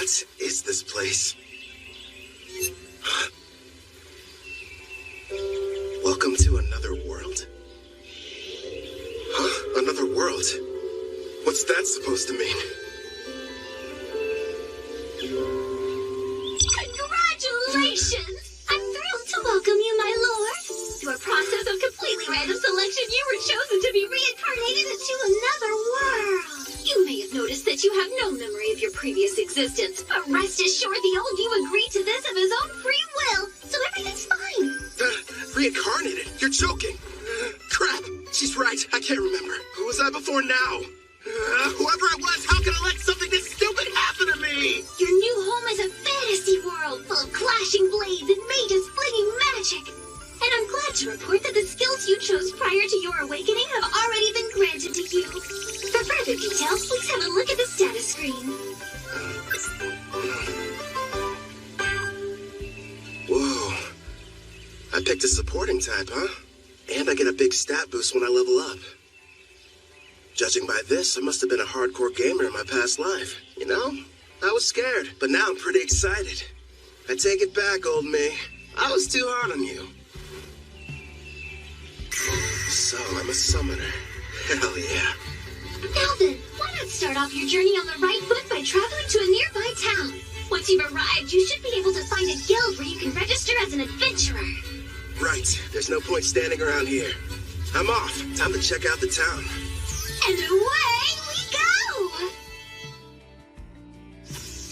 What is this place? Welcome to another world? Huh? Another world? What's that supposed to mean? Congratulations! I'm thrilled to welcome you, my lord. Through a process of completely random selection, you were chosen to be reincarnated into another world. You may have noticed that you have no memory of your previous existence, but rest assured the old you agreed to this of his own free will, so everything's fine. Reincarnated? You're joking. Crap, she's right. I can't remember. Who was I before now? Whoever I was, how can I let something this stupid happen to me? Your new home is a fantasy world full of clashing blades and mages flinging magic. And I'm glad to report that the skills you chose prior to your awakening have already been granted to you. For further details, please have a look at the status screen. Whoa. I picked a supporting type, huh? And I get a big stat boost when I level up. Judging by this, I must have been a hardcore gamer in my past life. You know, I was scared, but now I'm pretty excited. I take it back, old me. I was too hard on you. So, I'm a summoner. Hell yeah. Now then, why not start off your journey on the right foot by traveling to a nearby town? Once you've arrived, you should be able to find a guild where you can register as an adventurer. Right. There's no point standing around here. I'm off. Time to check out the town. And away we go!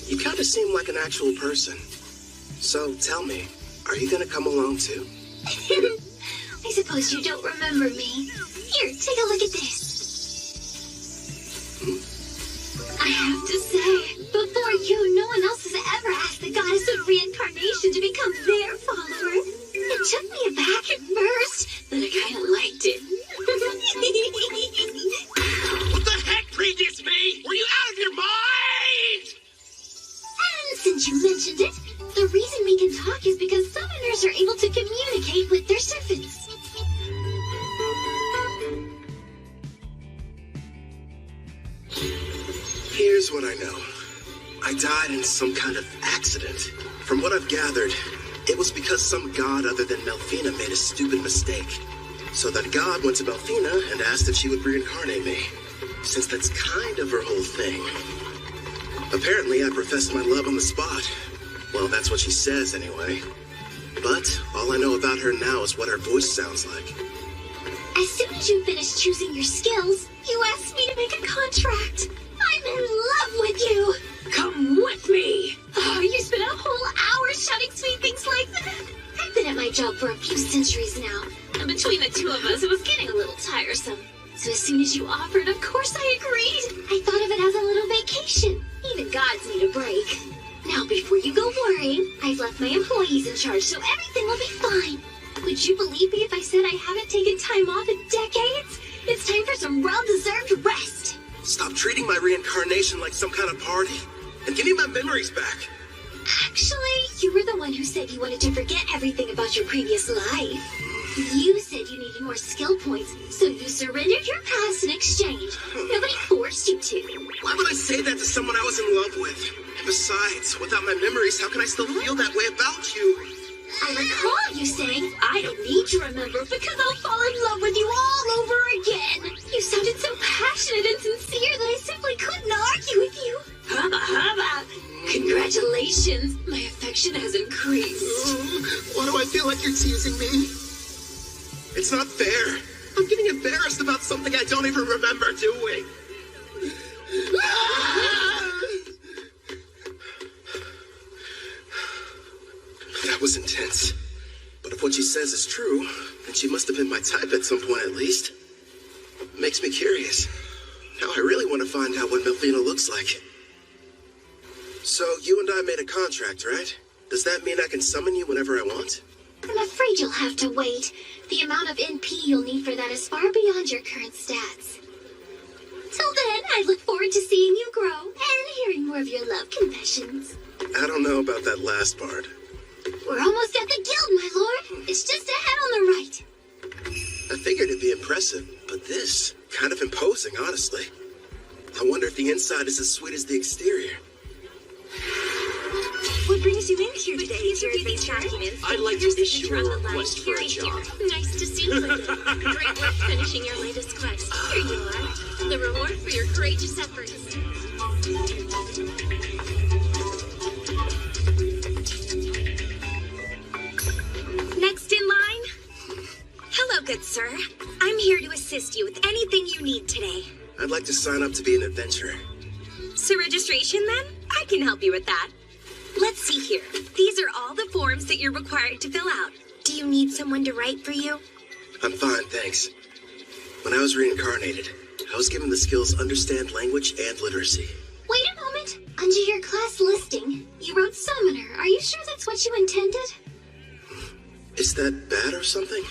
You kind of seem like an actual person. So, tell me, are you gonna come along too? I suppose you don't remember me. Here, take a look at this. I have to say, before you, no one else has ever asked the goddess of reincarnation to become their follower. It took me aback at first, but I kind of liked it. What the heck, Previous Me? Were you out of your mind? And since you mentioned it, the reason we can talk is because summoners are able to communicate with their servants. Here's what I know. I died in some kind of accident. From what I've gathered, it was because some god other than Melfina made a stupid mistake. So that god went to Melfina and asked if she would reincarnate me, since that's kind of her whole thing. Apparently, I professed my love on the spot. Well, that's what she says anyway. But all I know about her now is what her voice sounds like. As soon as you finish choosing your skills, you asked me to make a contract. I'm in love with you. Come with me. Oh, you spent a whole hour shouting sweet things like that. I've been at my job for a few centuries now, and between the two of us, it was getting a little tiresome. So as soon as you offered, of course I agreed. I thought of it as a little vacation. Even gods need a break. Now, before you go worrying, I've left my employees in charge, so everything will be fine. Would you believe me if I said I haven't taken time off in decades? It's time for some well-deserved rest. Stop treating my reincarnation like some kind of party, and give me my memories back. Actually, you were the one who said you wanted to forget everything about your previous life. You said you needed more skill points, so you surrendered your past in exchange. Nobody forced you to. Why would I say that to someone I was in love with? And besides, without my memories, how can I still feel that way about you? I recall you saying, I don't need to remember because I'll fall in love with you all over again. You sounded so passionate and sincere that I simply couldn't argue with you. Hubba hubba. Congratulations. My affection has increased. Why do I feel like you're teasing me? It's not fair. I'm getting embarrassed about something I don't even remember doing. That was intense. But if what she says is true, then she must have been my type at some point at least. Makes me curious. Now I really want to find out what Melfina looks like. So you and I made a contract, right? Does that mean I can summon you whenever I want? I'm afraid you'll have to wait. The amount of NP you'll need for that is far beyond your current stats. Till then, I look forward to seeing you grow and hearing more of your love confessions. I don't know about that last part. We're almost at the guild, my lord. It's just ahead on the right. I figured it'd be impressive, but this, kind of imposing, honestly. I wonder if the inside is as sweet as the exterior. What brings you in here today? These are these documents. I'd like to issue a request for a job. Nice to see you again. Great work finishing your latest quest. Here you are. The reward for your courageous efforts. Next in line. Hello, good sir. I'm here to assist you with anything you need today. I'd like to sign up to be an adventurer. So registration then? I can help you with that. Let's see here. These are all the forms that you're required to fill out. Do you need someone to write for you? I'm fine, thanks. When I was reincarnated, I was given the skills understand language and literacy. Wait a moment. Under your class listing, you wrote summoner. Are you sure that's what you intended? Is that bad or something?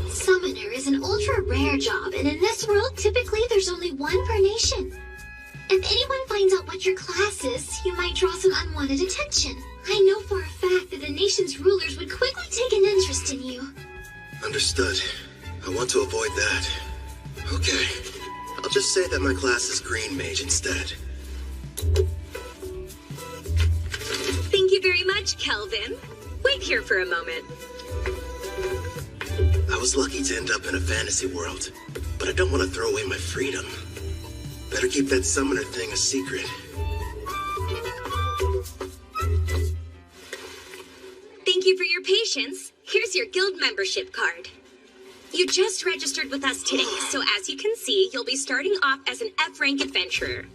Summoner is an ultra-rare job, and in this world, typically there's only one per nation. If anyone finds out what your class is, you might draw some unwanted attention. I know for a fact that the nation's rulers would quickly take an interest in you. Understood. I want to avoid that. Okay. I'll just say that my class is Green Mage instead. Thank you very much, Kelvin. Wait here for a moment. I was lucky to end up in a fantasy world, but I don't want to throw away my freedom. Better keep that summoner thing a secret. Thank you for your patience. Here's your guild membership card. You just registered with us today, so as you can see, you'll be starting off as an F-rank adventurer.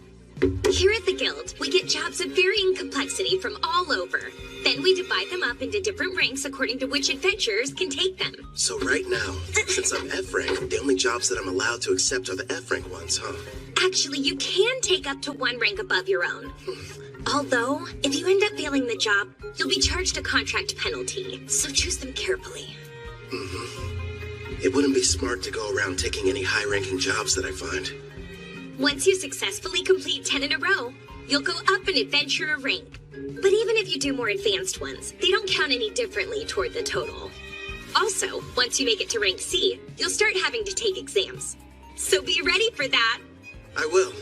Here at the guild, we get jobs of varying complexity from all over. Then we divide them up into different ranks according to which adventurers can take them. So right now, since I'm F-rank, the only jobs that I'm allowed to accept are the F-rank ones, huh? Actually, you can take up to one rank above your own. Although, if you end up failing the job, you'll be charged a contract penalty, so choose them carefully. It wouldn't be smart to go around taking any high-ranking jobs that I find. Once you successfully complete 10 in a row, you'll go up an adventurer rank. But even if you do more advanced ones, they don't count any differently toward the total. Also, once you make it to rank C, you'll start having to take exams. So be ready for that. I will.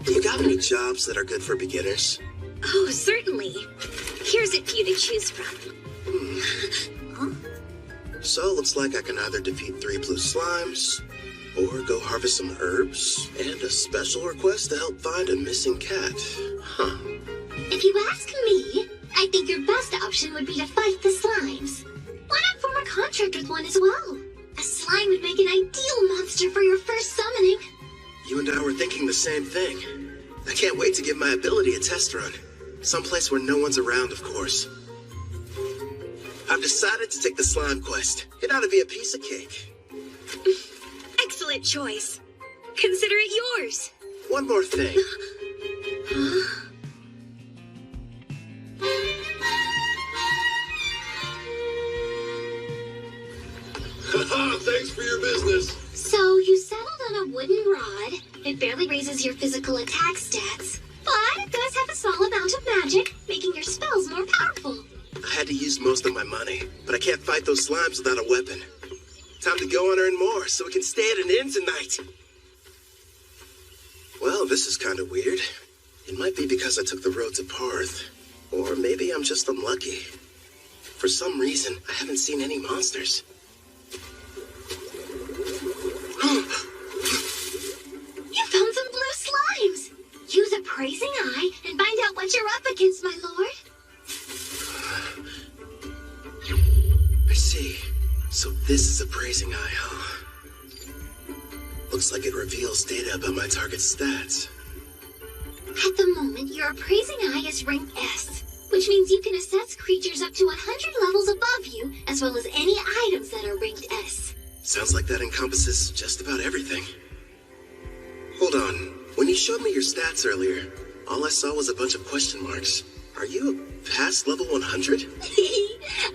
You got any jobs that are good for beginners? Oh, certainly. Here's a few to choose from. So, looks like I can either defeat 3 blue slimes, or go harvest some herbs, and a special request to help find a missing cat. Huh. If you ask me, I think your best option would be to fight the slimes. Why not form a contract with one as well? A slime would make an ideal monster for your first summoning. You and I were thinking the same thing. I can't wait to give my ability a test run. Someplace where no one's around, of course. I've decided to take the slime quest. It ought to be a piece of cake. Excellent choice. Consider it yours. One more thing. Thanks for your business. So you settled on a wooden rod. It barely raises your physical attack stats, but it does have a small amount of magic, making your spells more powerful. I had to use most of my money, but I can't fight those slimes without a weapon. Time to go and earn more so we can stay at an inn tonight. Well, this is kind of weird. It might be because I took the road to Parth. Or maybe I'm just unlucky. For some reason, I haven't seen any monsters. You found some blue slimes! Use Appraising Eye and find out what you're up against, my lord. I see. So this is Appraising Eye, huh? Looks like it reveals data about my target's stats. At the moment, your Appraising Eye is ranked S, which means you can assess creatures up to 100 levels above you, as well as any items that are ranked S. Sounds like that encompasses just about everything. Hold on. When you showed me your stats earlier, all I saw was a bunch of question marks. Are you past level 100?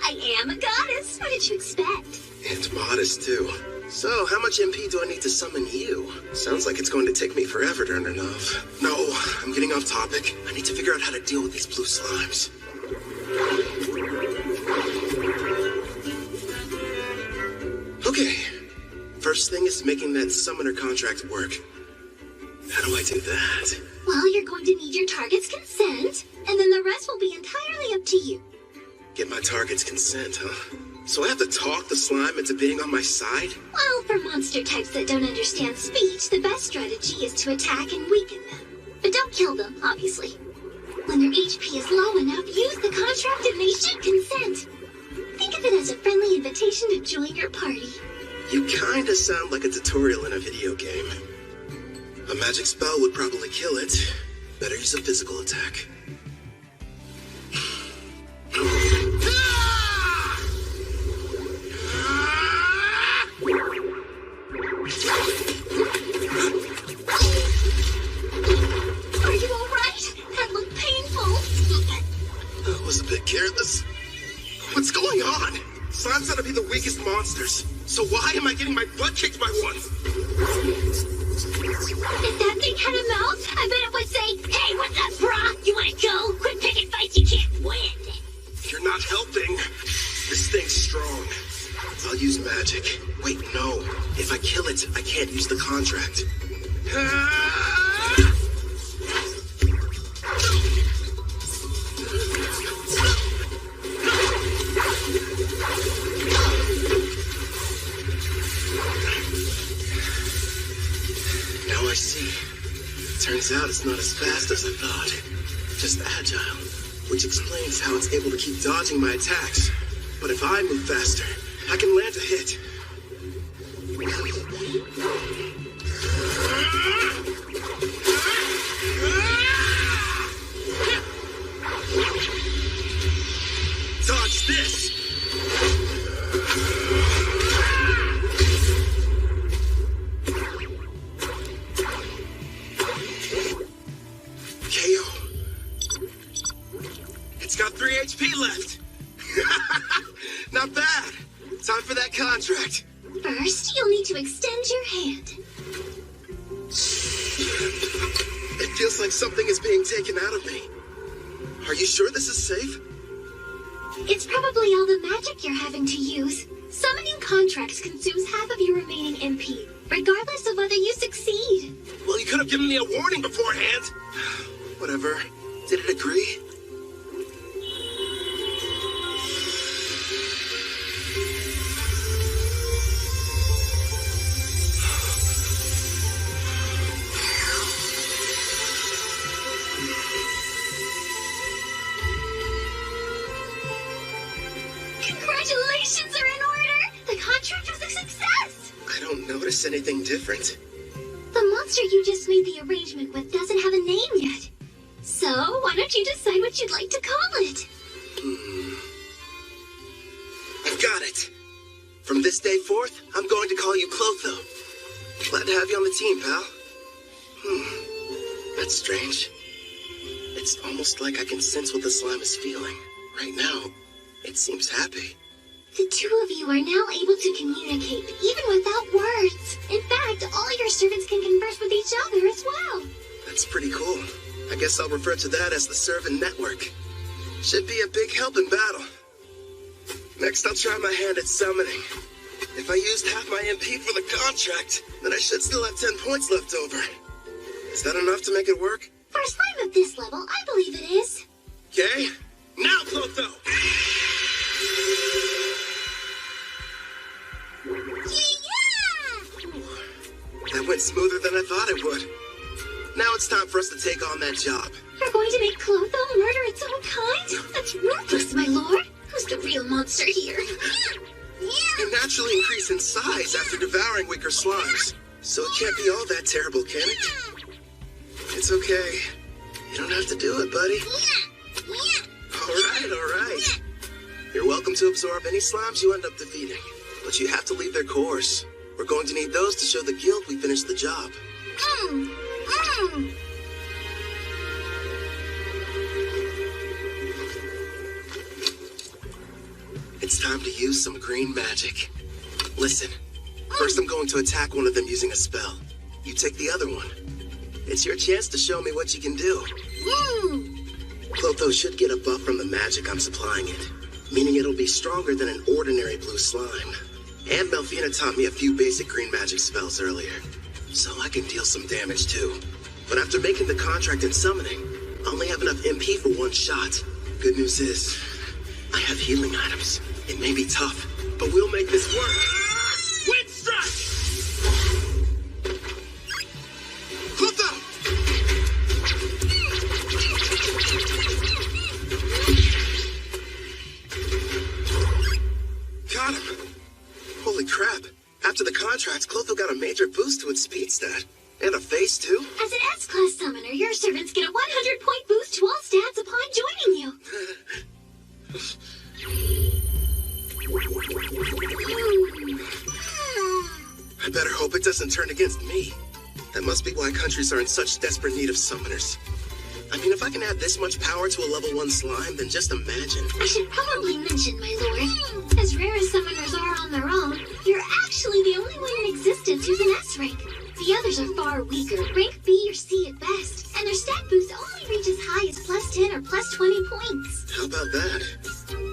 I am a goddess. What did you expect? And modest, too. So, how much MP do I need to summon you? Sounds like it's going to take me forever to earn enough. No, I'm getting off topic. I need to figure out how to deal with these blue slimes. Okay. First thing is making that summoner contract work. How do I do that? Well, you're going to need your target's consent, and then the rest will be entirely up to you. Get my target's consent, huh? So I have to talk the slime into being on my side? Well, for monster types that don't understand speech, the best strategy is to attack and weaken them. But don't kill them, obviously. When their HP is low enough, use the contract and they should consent. Think of it as a friendly invitation to join your party. You kinda sound like a tutorial in a video game. A magic spell would probably kill it. Better use a physical attack. Are you alright? That looked painful. That was a bit careless. What's going on? Slime's gotta be the weakest monsters. So why am I getting my butt kicked by one? If that thing had a mouth, I bet it would say, "Hey, what's up, brah? You wanna go? Quit picking fights you can't win." You're not helping. This thing's strong. I'll use magic. Wait, no. If I kill it, I can't use the contract. Now I see. Turns out it's not as fast as I thought. Just agile, which explains how it's able to keep dodging my attacks. But if I move faster, I can land a hit. Dodge this! KO. It's got 3 HP left. Not bad. Time for that contract. First, you'll need to extend your hand. It feels like something is being taken out of me. Are you sure this is safe? It's probably all the magic you're having to use. Summoning contracts consumes half of your remaining MP, regardless of whether you succeed. Well, you could have given me a warning beforehand. Whatever. Did it agree? Congratulations are in order! The contract was a success! I don't notice anything different. The monster you just made the arrangement with doesn't have a name yet. So, why don't you decide what you'd like to call it? I've got it. From this day forth, I'm going to call you Clotho. Glad to have you on the team, pal. That's strange. It's almost like I can sense what the slime is feeling. Right now, it seems happy. The two of you are now able to communicate, even without words. In fact, all your servants can converse with each other as well. That's pretty cool. I guess I'll refer to that as the servant network. Should be a big help in battle. Next, I'll try my hand at summoning. If I used half my MP for the contract, then I should still have 10 points left over. Is that enough to make it work? For a slime of this level, I believe it is. Okay. Now, Clotho! Yeah! That went smoother than I thought it would. Now it's time for us to take on that job. You're going to make Clotho murder its own kind? That's ruthless, my lord. Who's the real monster here? You naturally increase in size after devouring weaker slimes, so it can't be all that terrible, can it? It's okay. You don't have to do it, buddy. All right. You're welcome to absorb any slimes you end up defeating, but you have to leave their cores. We're going to need those to show the guild we finished the job. It's time to use some green magic. Listen, first I'm going to attack one of them using a spell. You take the other one. It's your chance to show me what you can do. Clotho should get a buff from the magic I'm supplying it, meaning it'll be stronger than an ordinary blue slime. And Melfina taught me a few basic green magic spells earlier, so I can deal some damage too. But after making the contract and summoning, I only have enough MP for one shot. Good news is, I have healing items. It may be tough, but we'll make this work. Wind strike! Clotho! Got him. Holy crap. After the contract, Clotho got a major boost to its speed stat. And a face, too. As an S-Class summoner, your servants get a 100-point boost to all stats upon joining you. I better hope it doesn't turn against me. That must be why countries are in such desperate need of summoners. I mean, if I can add this much power to a level 1 slime, then just imagine. I should probably mention, my lord, as rare as summoners are on their own, you're actually the only one in existence who's an S rank. The others are far weaker, rank B or C at best, and their stat boosts only reach as high as +10 or +20 points. How about that?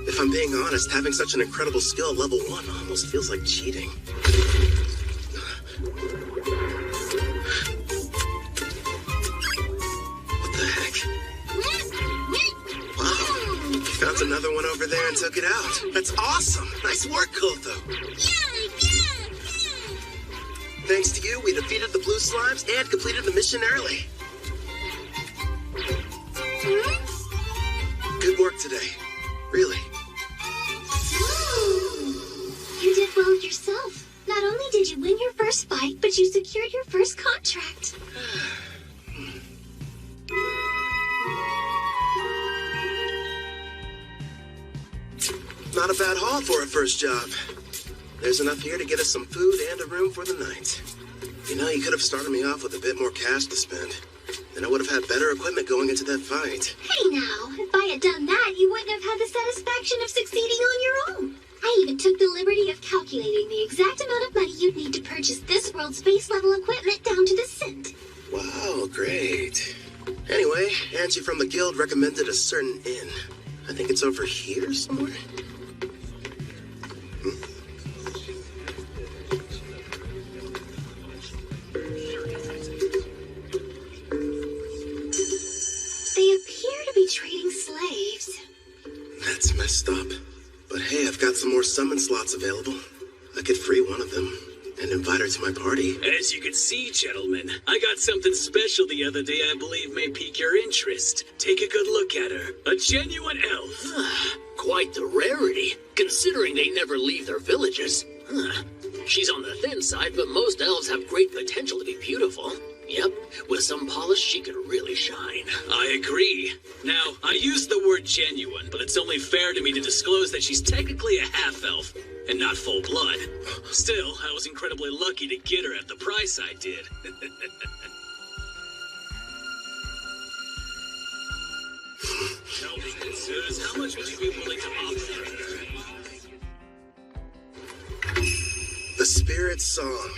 If I'm being honest, having such an incredible skill at level 1 almost feels like cheating. What the heck? Wow, you found another one over there and took it out. That's awesome. Nice work, Clotho. Thanks to you, we defeated the blue slimes and completed the mission early. Good work today. Really. You did well yourself. Not only did you win your first fight, but you secured your first contract. Not a bad haul for a first job. There's enough here to get us some food and a room for the night. You know, you could have started me off with a bit more cash to spend. Then I would have had better equipment going into that fight. Hey now, if I had done that, you wouldn't have had the satisfaction of succeeding on your own. I even took the liberty of calculating the exact amount of money you'd need to purchase this world's base level equipment down to the cent. Wow, great. Anyway, Angie from the guild recommended a certain inn. I think it's over here somewhere. They appear to be trading slaves. That's messed up. But hey, I've got some more summon slots available. I could free one of them and invite her to my party. As you can see, gentlemen, I got something special the other day I believe may pique your interest. Take a good look at her. A genuine elf. Quite the rarity, considering they never leave their villages. She's on the thin side, but most elves have great potential to be beautiful. Yep, with some polish, she could really shine. I agree. Now, I use the word genuine, but it's only fair to me to disclose that she's technically a half-elf, and not full-blood. Still, I was incredibly lucky to get her at the price I did. Tell me, sirs, how much would you be willing to offer? The Spirit Song.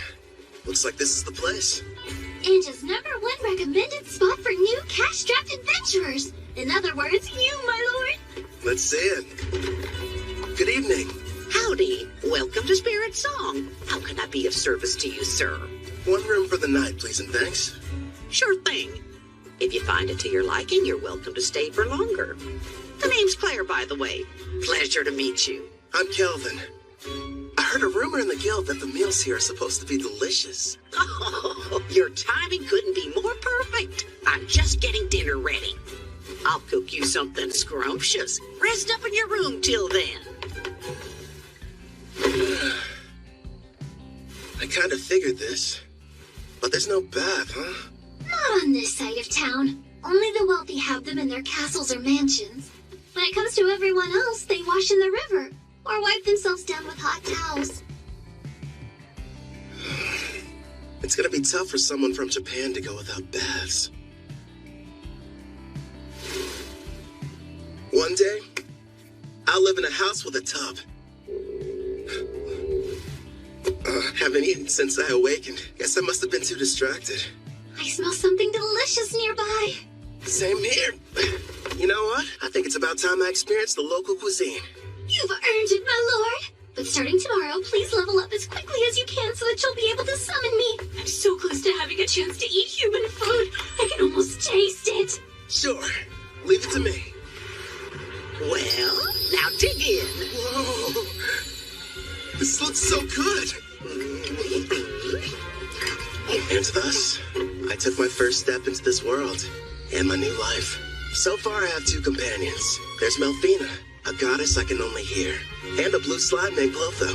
Looks like this is the place. Anja's #1 recommended spot for new cash-strapped adventurers. In other words, you, my lord. Let's see it. Good evening. Howdy. Welcome to Spirit Song. How can I be of service to you, sir? One room for the night, please, and thanks. Sure thing. If you find it to your liking, you're welcome to stay for longer. The name's Claire, by the way. Pleasure to meet you. I'm Kelvin. I heard a rumor in the guild that the meals here are supposed to be delicious. Oh, your timing couldn't be more perfect. I'm just getting dinner ready. I'll cook you something scrumptious. Rest up in your room till then. I kind of figured this. But there's no bath, huh? Not on this side of town. Only the wealthy have them in their castles or mansions. When it comes to everyone else, they wash in the river or wipe themselves down with hot towels. It's gonna be tough for someone from Japan to go without baths. One day, I'll live in a house with a tub. Haven't eaten since I awakened. Guess I must have been too distracted. I smell something delicious nearby. Same here. You know what? I think it's about time I experienced the local cuisine. You've earned it, my lord. But starting tomorrow, please level up as quickly as you can so that you'll be able to summon me. I'm so close to having a chance to eat human food. I And thus, I took my first step into this world and my new life. So far, I have 2 companions. There's Melfina, a goddess I can only hear, and a blue slime named Clotho.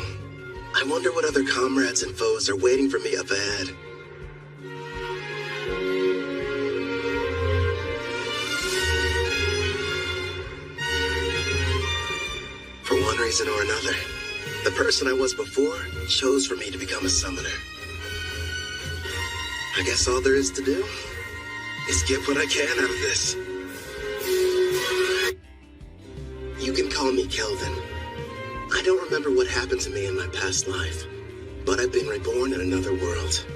I wonder what other comrades and foes are waiting for me up ahead. For one reason or another, the person I was before chose for me to become a summoner. I guess all there is to do is get what I can out of this. You can call me Kelvin. I don't remember what happened to me in my past life, but I've been reborn in another world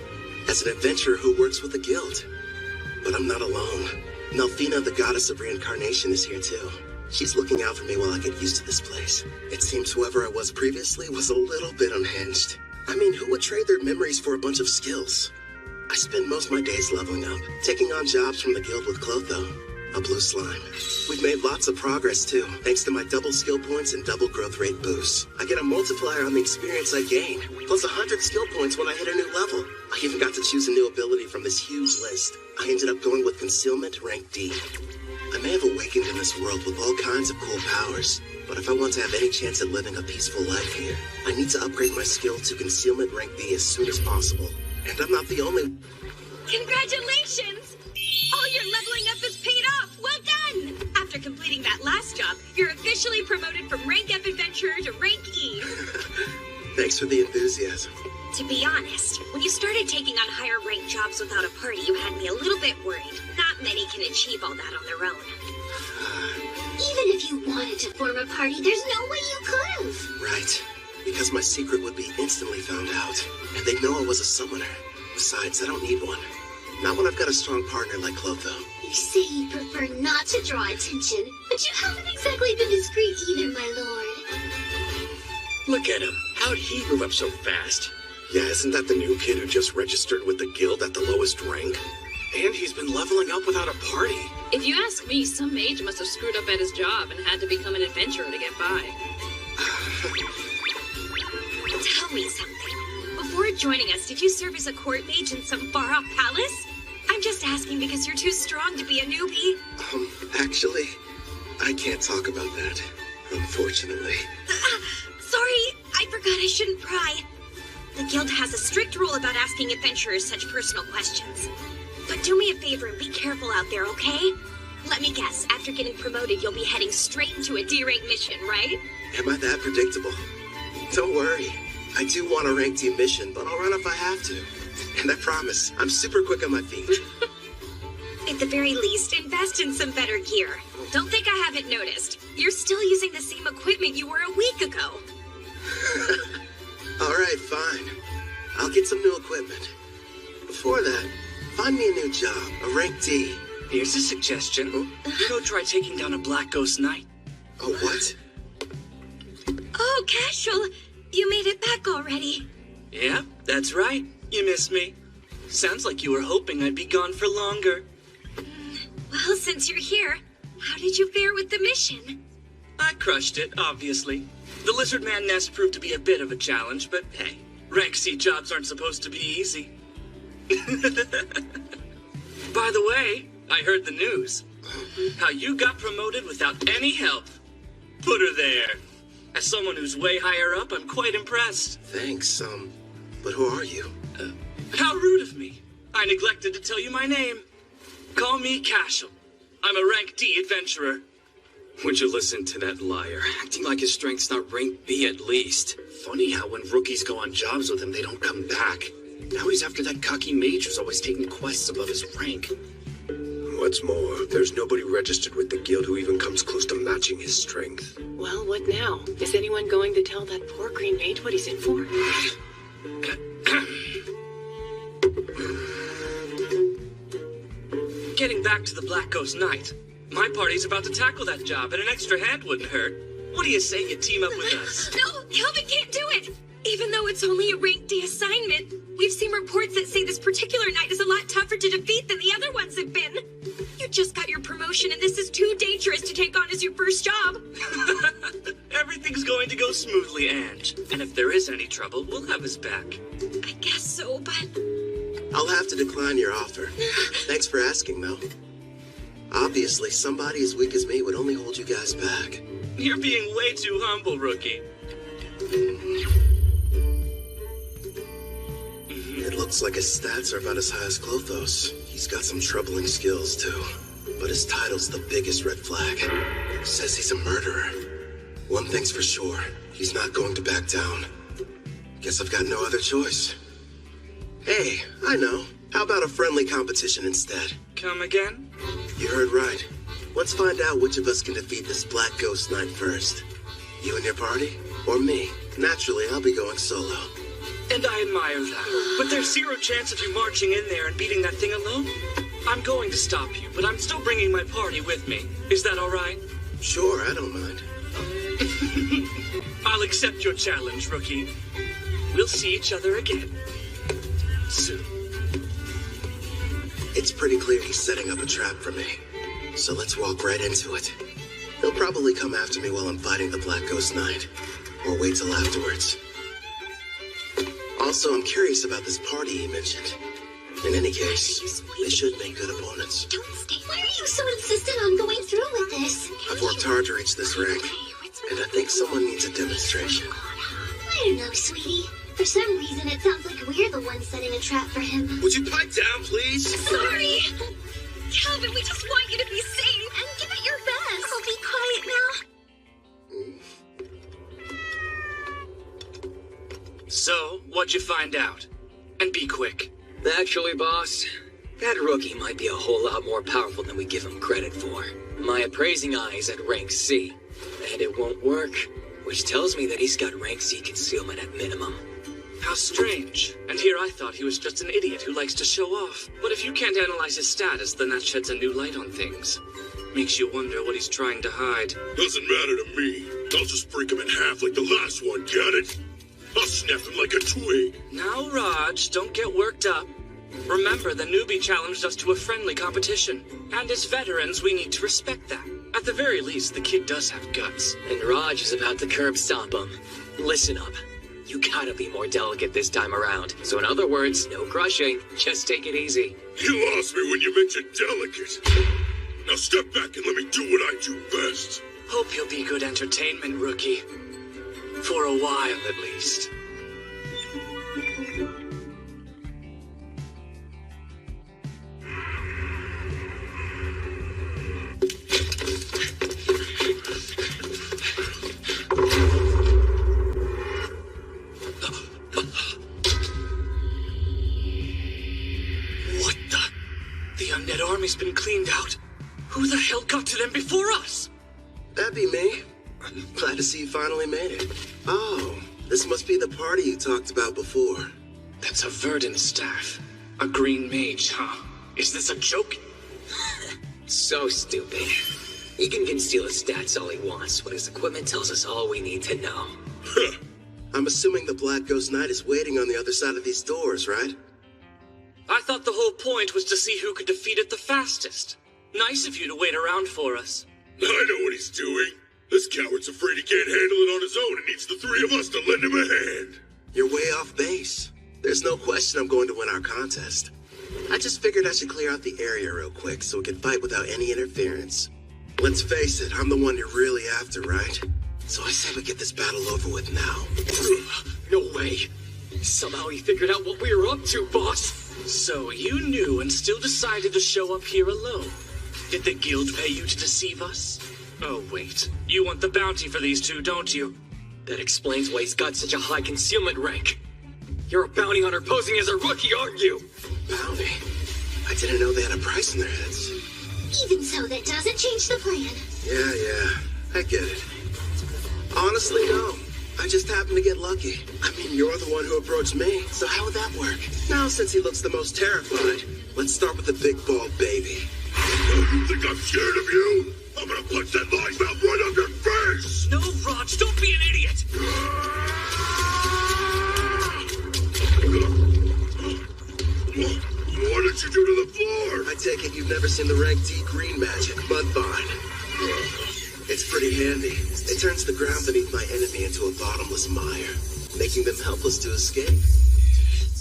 as an adventurer who works with a guild. But I'm not alone. Melfina, the goddess of reincarnation, is here too. She's looking out for me while I get used to this place. It seems whoever I was previously was a little bit unhinged. I mean, who would trade their memories for a bunch of skills? I spend most of my days leveling up, taking on jobs from the guild with Clotho, a blue slime. We've made lots of progress too, thanks to my double skill points and double growth rate boosts. I get a multiplier on the experience I gain, plus 100 skill points when I hit a new level. I even got to choose a new ability from this huge list. I ended up going with Concealment Rank D. I may have awakened in this world with all kinds of cool powers, but if I want to have any chance at living a peaceful life here, I need to upgrade my skill to Concealment Rank D as soon as possible. And I'm not the only... Congratulations! All your leveling up has paid off! Well done! After completing that last job, you're officially promoted from Rank F Adventurer to Rank E. Thanks for the enthusiasm. To be honest, when you started taking on higher rank jobs without a party, you had me a little bit worried. Not many can achieve all that on their own. Even if you wanted to form a party, there's no way you could have. Right. Because my secret would be instantly found out, and they'd know I was a summoner. Besides, I don't need one. Not when I've got a strong partner like Clotho. You say you prefer not to draw attention, but you haven't exactly been discreet either, my lord. Look at him. How'd he move up so fast? Yeah, isn't that the new kid who just registered with the guild at the lowest rank? And he's been leveling up without a party. If you ask me, some mage must have screwed up at his job and had to become an adventurer to get by. Tell me something. Before joining us, did you serve as a court mage in some far-off palace? I'm just asking because you're too strong to be a newbie. Actually, I can't talk about that, unfortunately. Sorry, I forgot I shouldn't pry. The guild has a strict rule about asking adventurers such personal questions. But do me a favor and be careful out there, okay? Let me guess, after getting promoted, you'll be heading straight into a D-rank mission, right? Am I that predictable? Don't worry. I do want a rank D mission, but I'll run if I have to. And I promise, I'm super quick on my feet. At the very least, invest in some better gear. Don't think I haven't noticed. You're still using the same equipment you were a week ago. All right, fine. I'll get some new equipment. Before that, find me a new job, a rank D. Here's a suggestion. Go try taking down a Black Ghost Knight. Oh, what? Oh, Casual, you made it back already. Yeah, that's right. You missed me. Sounds like you were hoping I'd be gone for longer. Well, since you're here, how did you fare with the mission? I crushed it, obviously. The Lizard Man nest proved to be a bit of a challenge, but hey, rank C jobs aren't supposed to be easy. By the way, I heard the news. How you got promoted without any help. Put her there. As someone who's way higher up, I'm quite impressed. Thanks, but who are you? How rude of me. I neglected to tell you my name. Call me Cashel. I'm a rank D adventurer. Would you listen to that liar? Acting like his strength's not rank B at least. Funny how when rookies go on jobs with him, they don't come back. Now he's after that cocky mage who's always taking quests above his rank. What's more, there's nobody registered with the guild who even comes close to matching his strength. Well, what now? Is anyone going to tell that poor green mage what he's in for? Getting back to the Black Ghost Knight. My party's about to tackle that job, and an extra hand wouldn't hurt. What do you say you team up with us? No, Kelvin can't do it! Even though it's only a rank D assignment, we've seen reports that say this particular knight is a lot tougher to defeat than the other ones have been. You just got your promotion, and this is too dangerous to take on as your first job. Everything's going to go smoothly, Ange. And if there is any trouble, we'll have his back. I guess so, but... I'll I'll have to decline your offer. Thanks for asking, though. Obviously, somebody as weak as me would only hold you guys back. You're being way too humble, Rookie. It looks like his stats are about as high as Clothos. He's got some troubling skills, too. But his title's the biggest red flag. Says he's a murderer. One thing's for sure, he's not going to back down. Guess I've got no other choice. Hey, I know. How about a friendly competition instead? Come again? You heard right. Let's find out which of us can defeat this Black Ghost Knight first. You and your party? Or me? Naturally, I'll be going solo. And I admire that. But there's zero chance of you marching in there and beating that thing alone. I'm going to stop you, but I'm still bringing my party with me. Is that all right? Sure, I don't mind. I'll accept your challenge, Rookie. We'll see each other again. Soon. It's pretty clear he's setting up a trap for me. So let's walk right into it. He'll probably come after me while I'm fighting the Black Ghost Knight. Or wait till afterwards. Also, I'm curious about this party he mentioned. In any case, they should make good opponents. Don't stay. Why are you so insistent on going through with this? I've worked hard to reach this rank, and I think someone needs a demonstration. I don't know, sweetie. For some reason, it sounds like we're the ones setting a trap for him. Would you pipe down, please? Sorry! Calvin, we just want you to be safe and give it your best. I'll be quiet now. So, what'd you find out? And be quick. Actually, boss, that rookie might be a whole lot more powerful than we give him credit for. My appraising eye is at rank C, and it won't work, which tells me that he's got rank C concealment at minimum. How strange. And here I thought he was just an idiot who likes to show off. But if you can't analyze his status, then that sheds a new light on things. Makes you wonder what he's trying to hide. Doesn't matter to me. I'll just break him in half like the last one, get it? I'll snap him like a twig. Now, Raj, don't get worked up. Remember, the newbie challenged us to a friendly competition. And as veterans, we need to respect that. At the very least, the kid does have guts. And Raj is about to curb stomp him. Listen up. You gotta be more delicate this time around. So in other words, no crushing. Just take it easy. You lost me when you mentioned delicate. Now step back and let me do what I do best. Hope you'll be good entertainment, Rookie. For a while, at least. What the? The undead army's been cleaned out. Who the hell got to them before us? That'd be me. Glad to see you finally made it. Oh, this must be the party you talked about before. That's a Verdant staff. A green mage, huh? Is this a joke? So stupid. He can conceal his stats all he wants, but his equipment tells us all we need to know. I'm assuming the Black Ghost Knight is waiting on the other side of these doors, right? I thought the whole point was to see who could defeat it the fastest. Nice of you to wait around for us. I know what he's doing. This coward's afraid he can't handle it on his own and needs the three of us to lend him a hand. You're way off base. There's no question I'm going to win our contest. I just figured I should clear out the area real quick so we can fight without any interference. Let's face it, I'm the one you're really after, right? So I say we get this battle over with now. No way. Somehow he figured out what we were up to, boss. So you knew and still decided to show up here alone. Did the guild pay you to deceive us? Oh, wait. You want the bounty for these two, don't you? That explains why he's got such a high concealment rank. You're a bounty hunter posing as a rookie, aren't you? Bounty? I didn't know they had a price in their heads. Even so, that doesn't change the plan. Yeah, I get it. Honestly, no. I just happened to get lucky. I mean, you're the one who approached me, so how would that work? Now, since he looks the most terrified, let's start with the big bald baby. Oh, you think I'm scared of you? I'm gonna punch that lying mouth right on your face! No, Raj, don't be an idiot! What did you do to the floor? I take it you've never seen the rank D green magic, Mudvine. It's pretty handy. It turns the ground beneath my enemy into a bottomless mire, making them helpless to escape.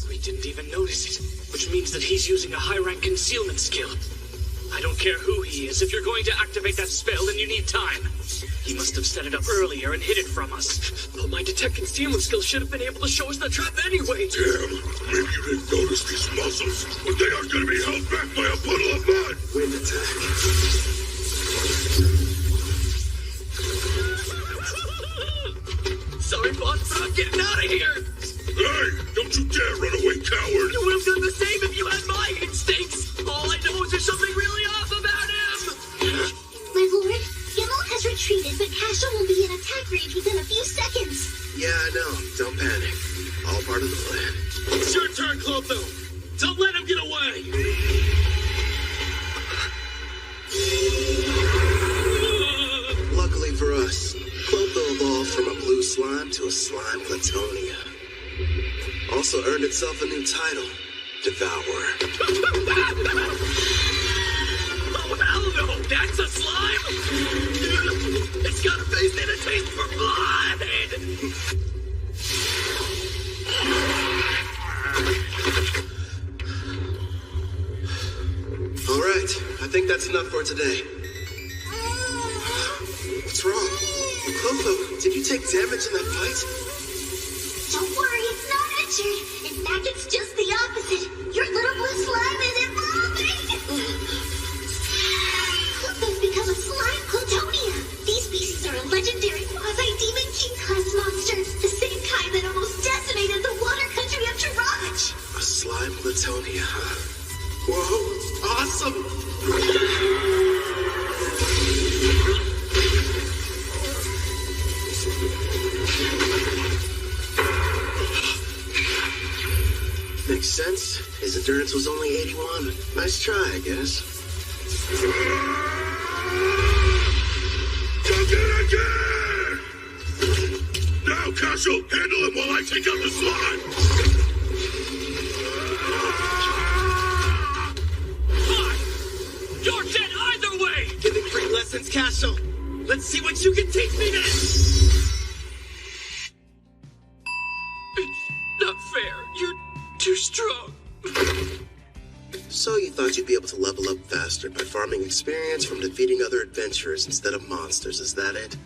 We didn't even notice it, which means that he's using a high-rank concealment skill. I don't care who he is. If you're going to activate that spell, then you need time. He must have set it up earlier and hid it from us. But my detect concealment skill should have been able to show us the trap anyway. Damn, maybe you didn't notice these muscles, but they are going to be held back by a puddle of mud. Wind attack. Sorry, boss, but I'm getting out of here. Hey, don't you dare run away, coward. You would have done the same if you had my instincts. All I know is there's something really off about him. My lord, Gimel has retreated, but Cashel will be in attack range within a few seconds. Yeah, I know. Don't panic. All part of the plan. It's your turn, Clotho. Don't let him get away. Luckily for us, Clotho evolved from a blue slime to a slime Platonia. Also earned itself a new title, Devourer. Oh, hell no! That's a slime? It's got a face and a taste for blood! All right, I think that's enough for today. What's wrong? Clotho, did you take damage in that fight? Don't worry, it's not injured. In fact, it's just the opposite. Your little blue slime is evolving! Clotho's become a slime Platonia. These species are a legendary quasi-demon king-class monster, the same kind that almost decimated the water country of Taraj. A slime Platonia, huh? Whoa, awesome! Makes sense. His endurance was only 81. Nice try, I guess. Done it again! Now, Cashel, handle him while I take out the slime! Fine! You're dead either way! Giving great lessons, Cashel. Let's see what you can teach me next! It's not fair. You're too strong. So you thought you'd be able to level up faster by farming experience from defeating other adventurers instead of monsters, is that it?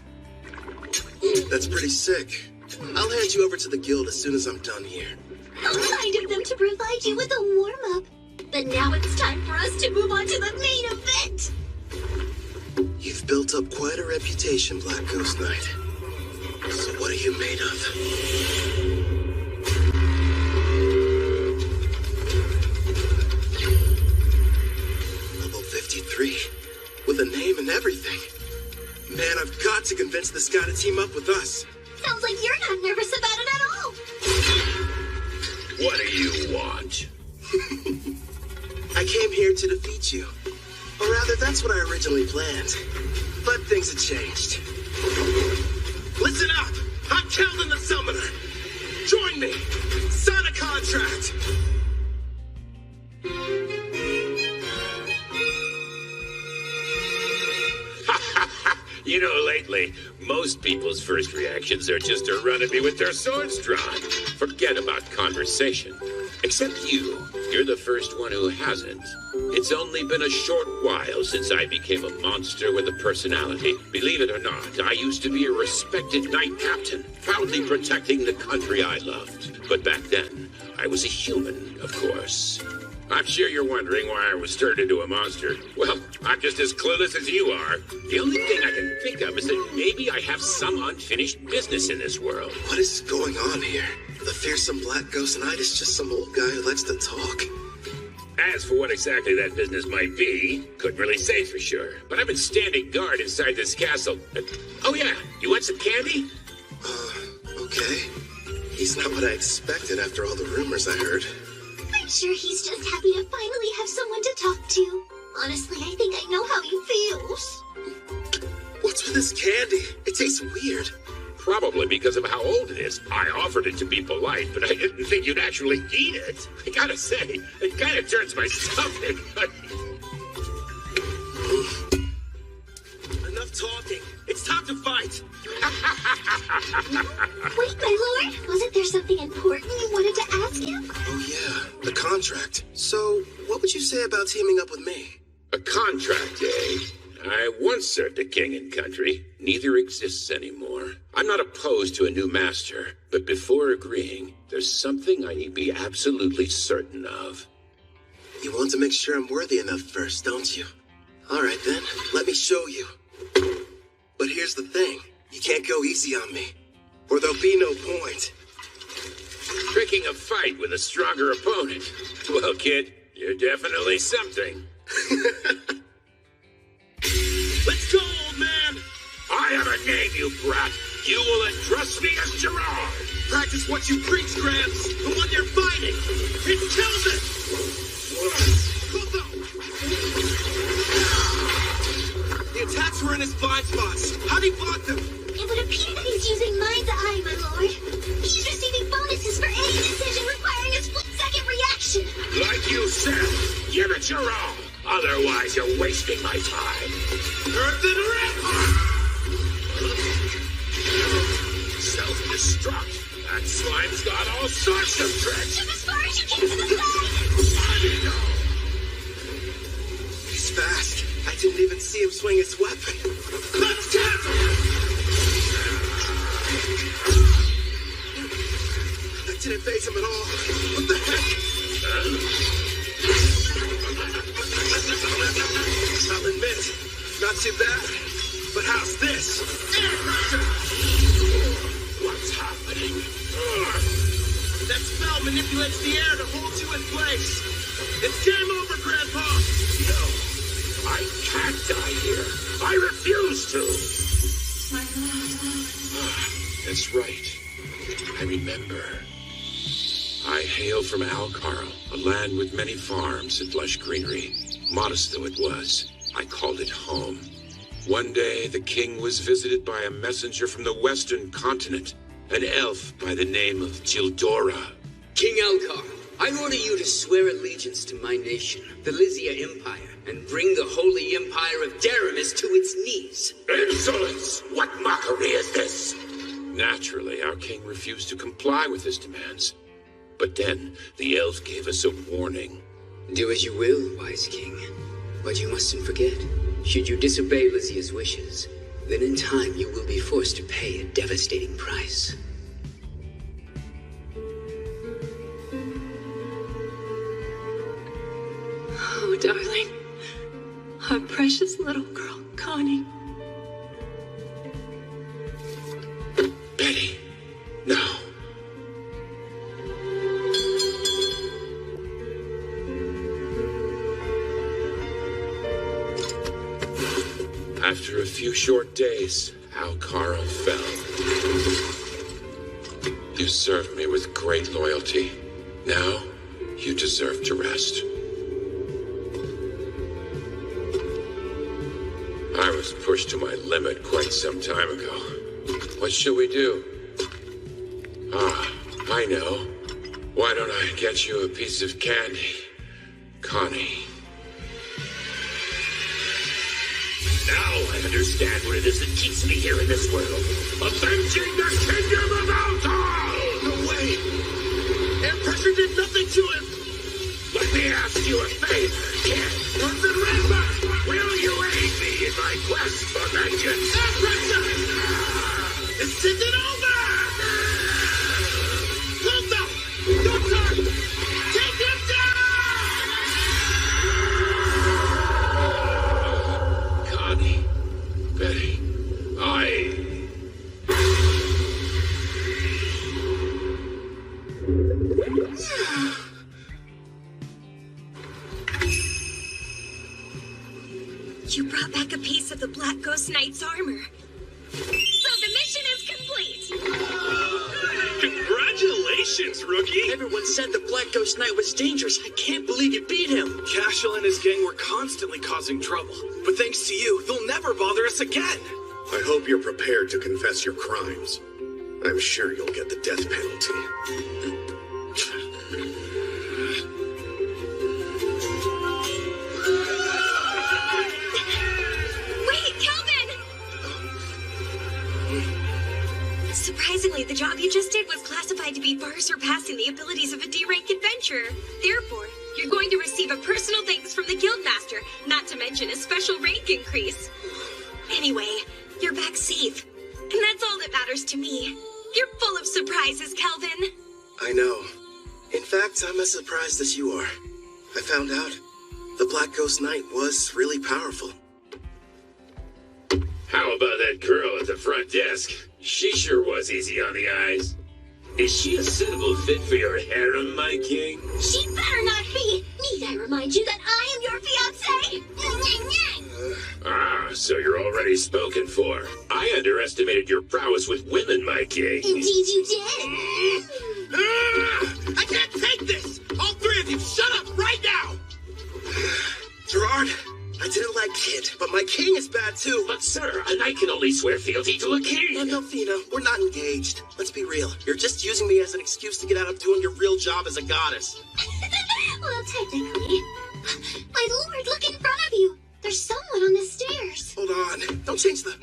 That's pretty sick. I'll hand you over to the guild as soon as I'm done here. How kind of them to provide you with a warm-up. But now it's time for us to move on to the main event. You've built up quite a reputation, Black Ghost Knight. So what are you made of? Level 53, with a name and everything. Man, I've got to convince this guy to team up with us. Sounds like you're not nervous about it at all. What do you want? I came here to defeat you. Or rather, that's what I originally planned. But things have changed. Listen up! I'm Keldon the Summoner. Join me. Sign a contract. You know, lately, most people's first reactions are just to run at me with their swords drawn. Forget about conversation. Except you. You're the first one who hasn't. It's only been a short while since I became a monster with a personality. Believe it or not, I used to be a respected knight captain, proudly protecting the country I loved. But back then, I was a human, of course. I'm sure you're wondering why I was turned into a monster. Well, I'm just as clueless as you are. The only thing I can think of is that maybe I have some unfinished business in this world. What is going on here? The fearsome Black Ghost Knight is just some old guy who likes to talk. As for what exactly that business might be, couldn't really say for sure. But I've been standing guard inside this castle. Oh yeah, you want some candy? Okay. He's not what I expected after all the rumors I heard. I'm sure he's just happy to finally have someone to talk to. Honestly, I think I know how he feels. What's with this candy? It tastes weird. Probably because of how old it is. I offered it to be polite, but I didn't think you'd actually eat it. I gotta say, it kind of turns my stomach. Enough talking. It's time to fight. Wait, my lord. Wasn't there something important you wanted to ask him? Oh yeah, the contract. So, what would you say about teaming up with me? A contract, eh? I once served a king and country. Neither exists anymore. I'm not opposed to a new master, but before agreeing, there's something I need to be absolutely certain of. You want to make sure I'm worthy enough first, don't you? All right then, let me show you. But here's the thing. You can't go easy on me, or there'll be no point. Picking a fight with a stronger opponent. Well, kid, you're definitely something. Let's go, old man! I have a name, you brat. You will address me as Gerard. Practice what you preach, Gramps. The one you're fighting. It's Kelvin! The attacks were in his blind spots. How'd he block them? It would appear that he's using Mind's Eye, my lord. He's receiving bonuses for any decision requiring a split-second reaction. Like you said, give it your all. Otherwise, you're wasting my time. Earthen Rip! Self-destruct. That slime's got all sorts of tricks. Jump as far as you can to the side! He's fast. I didn't even see him swing his weapon. Let's get him! That didn't faze him at all. What the heck? I'll admit, not too bad. But how's this? What's happening? That spell manipulates the air to hold you in place. It's game over, Grandpa. No, I can't die here. I refuse to. That's right. I remember. I hail from Alcarl, a land with many farms and lush greenery. Modest though it was, I called it home. One day, the king was visited by a messenger from the western continent, an elf by the name of Gildora. King Alcar, I order you to swear allegiance to my nation, the Lysia Empire, and bring the holy empire of Daramis to its knees. Insolence! What mockery is this? Naturally, our king refused to comply with his demands. But then, the elf gave us a warning. Do as you will, wise king. But you mustn't forget, should you disobey Lysia's wishes, then in time you will be forced to pay a devastating price. Oh, darling. Our precious little girl, Connie. Betty, no. After a few short days, Alcarl fell. You served me with great loyalty. Now, you deserve to rest. I was pushed to my limit quite some time ago. What shall we do? Ah, I know. Why don't I get you a piece of candy, Connie? Now I understand what it is that keeps me here in this world. Avenging the kingdom of Altar! No way! Air pressure did nothing to him! Let me ask you a favor, kid. Will you aid me in my quest for vengeance? Air pressure! It's taking over! Hold up! Don't turn! Take him down! Connie, Betty, You brought back a piece of the Black Ghost Knight's armor. So the mission is complete! Congratulations, rookie! Everyone said the Black Ghost Knight was dangerous. I can't believe you beat him. Cashel and his gang were constantly causing trouble. But thanks to you, they'll never bother us again. I hope you're prepared to confess your crimes. I'm sure you'll get the death penalty. Wait, Kelvin! Surprisingly, the job you just did was classified to be far surpassing the abilities of a D-rank adventurer. Therefore, you're going to receive a personal thanks from the Guildmaster, not to mention a special rank increase. Anyway, you're back safe. And that's all that matters to me. You're full of surprises, Kelvin. I know. In fact, I'm as surprised as you are. I found out the Black Ghost Knight was really powerful. How about that girl at the front desk? She sure was easy on the eyes. Is she a suitable fit for your harem, my king? She better not be! Need I remind you that I am your fiancé? So you're already spoken for. I underestimated your prowess with women, my king. Indeed you did. I can't take this! All three of you, shut up right now! Gerard, I didn't like Kid, but my king is bad too. But sir, a knight can only swear fealty to a king. And Melfina, we're not engaged. Let's be real. You're just using me as an excuse to get out of doing your real job as a goddess. Well, technically. My lord, look in front of you. There's someone on the stairs. Hold on. Don't change the...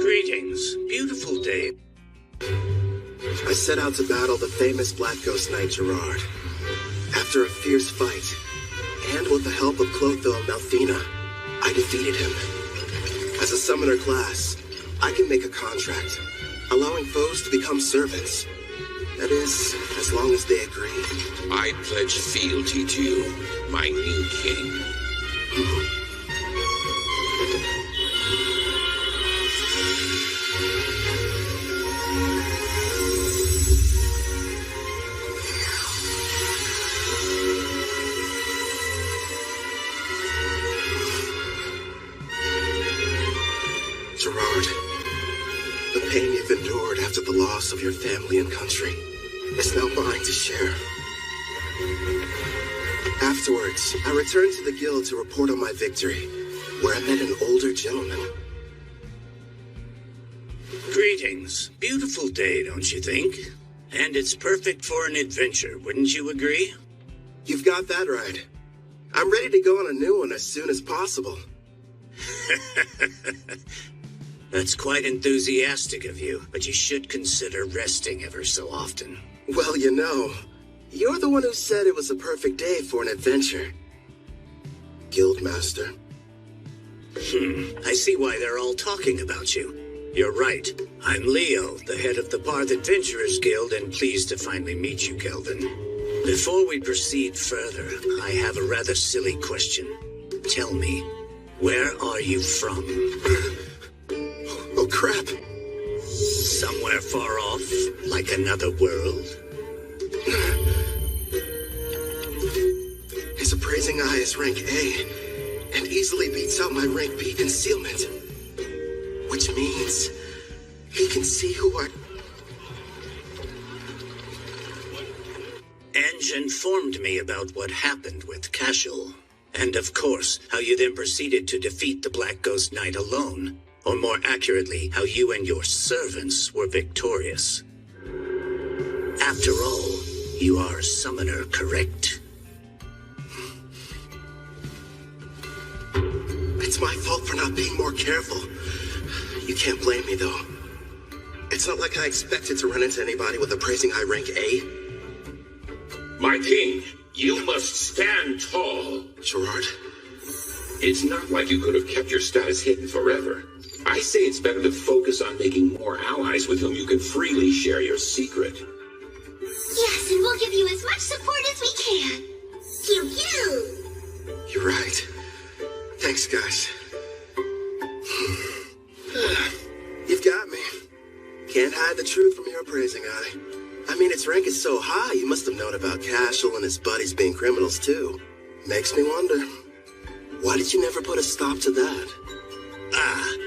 Greetings. Beautiful day. I set out to battle the famous Black Ghost Knight Gerard. After a fierce fight, and with the help of Clotho and Melfina, I defeated him. As a summoner class, I can make a contract, allowing foes to become servants. That is, as long as they agree. I pledge fealty to you, my new king. Gerard, the pain you've endured after the loss of your family and country is now mine to share. Afterwards, I returned to the guild to report on my victory, where I met an older gentleman. Greetings. Beautiful day, don't you think? And it's perfect for an adventure, wouldn't you agree? You've got that right. I'm ready to go on a new one as soon as possible. That's quite enthusiastic of you, but you should consider resting ever so often. Well, you know, you're the one who said it was a perfect day for an adventure. Guildmaster. I see why they're all talking about you. You're right. I'm Leo, the head of the Barth Adventurers Guild, and pleased to finally meet you, Kelvin. Before we proceed further, I have a rather silly question. Tell me, where are you from? Oh, crap. Somewhere far off, like another world? His appraising eye is rank A, and easily beats out my rank B concealment. Which means he can see who I... Enge informed me about what happened with Cashel. And of course, how you then proceeded to defeat the Black Ghost Knight alone. Or more accurately, how you and your servants were victorious. After all, you are a summoner, correct? It's my fault for not being more careful. You can't blame me, though. It's not like I expected to run into anybody with appraising high rank A. My king, you must stand tall. Gerard? It's not like you could have kept your status hidden forever. I say it's better to focus on making more allies with whom you can freely share your secret. Yes, and we'll give you as much support as we can. Pew pew! You're right. Thanks, guys. You've got me. Can't hide the truth from your appraising eye. I mean, its rank is so high, you must have known about Cashel and his buddies being criminals, too. Makes me wonder, why did you never put a stop to that?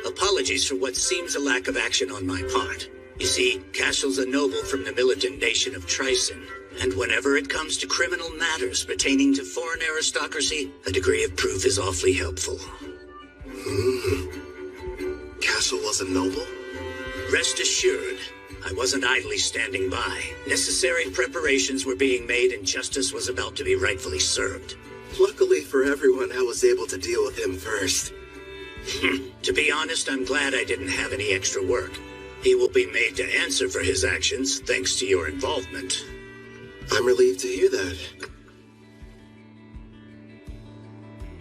Apologies for what seems a lack of action on my part. You see, Cashel's a noble from the militant nation of Tryson, and whenever it comes to criminal matters pertaining to foreign aristocracy, a degree of proof is awfully helpful. Cashel was a noble? Rest assured, I wasn't idly standing by. Necessary preparations were being made and justice was about to be rightfully served. Luckily for everyone, I was able to deal with him first. To be honest, I'm glad I didn't have any extra work. He will be made to answer for his actions, thanks to your involvement. I'm relieved to hear that.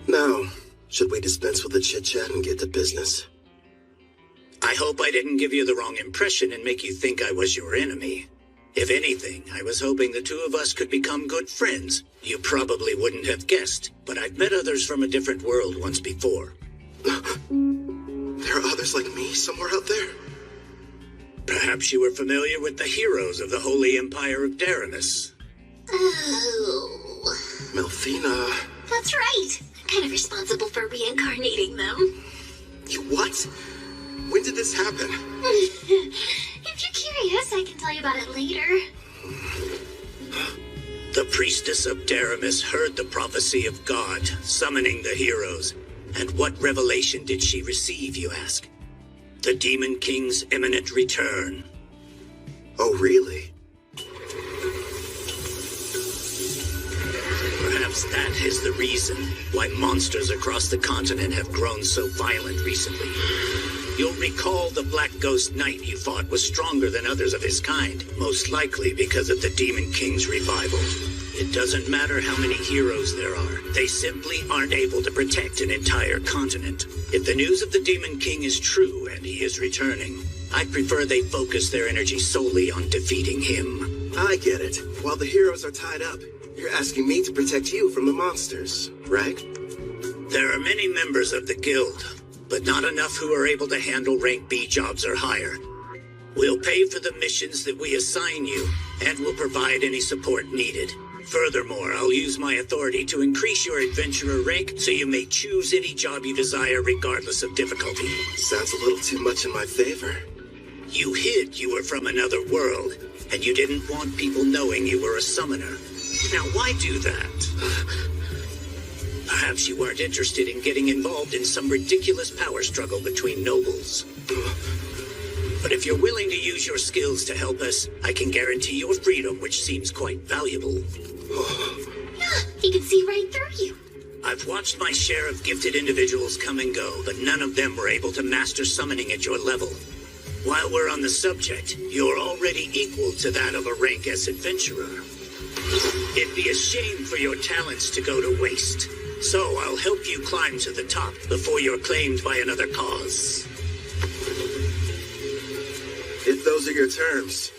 Now, should we dispense with the chit-chat and get to business? I hope I didn't give you the wrong impression and make you think I was your enemy. If anything, I was hoping the two of us could become good friends. You probably wouldn't have guessed, but I've met others from a different world once before. There are others like me somewhere out there? Perhaps you were familiar with the heroes of the Holy Empire of Daramus. Oh. Melfina. That's right. I'm kind of responsible for reincarnating them. You what? When did this happen? If you're curious, I can tell you about it later. The priestess of Daramus heard the prophecy of God, summoning the heroes. And what revelation did she receive, you ask? The Demon King's imminent return. Oh, really? Perhaps that is the reason why monsters across the continent have grown so violent recently. You'll recall the Black Ghost Knight you fought was stronger than others of his kind, most likely because of the Demon King's revival. It doesn't matter how many heroes there are, they simply aren't able to protect an entire continent. If the news of the Demon King is true and he is returning, I'd prefer they focus their energy solely on defeating him. I get it. While the heroes are tied up, you're asking me to protect you from the monsters, right? There are many members of the guild, but not enough who are able to handle rank B jobs or higher. We'll pay for the missions that we assign you, and we'll provide any support needed. Furthermore, I'll use my authority to increase your adventurer rank so you may choose any job you desire regardless of difficulty. Sounds a little too much in my favor. You hid you were from another world, and you didn't want people knowing you were a summoner. Now why do that? Perhaps you weren't interested in getting involved in some ridiculous power struggle between nobles. But if you're willing to use your skills to help us, I can guarantee your freedom, which seems quite valuable. He can see right through you. I've watched my share of gifted individuals come and go, but none of them were able to master summoning at your level. While we're on the subject, you're already equal to that of a rank S adventurer. It'd be a shame for your talents to go to waste. So I'll help you climb to the top before you're claimed by another cause. If those are your terms,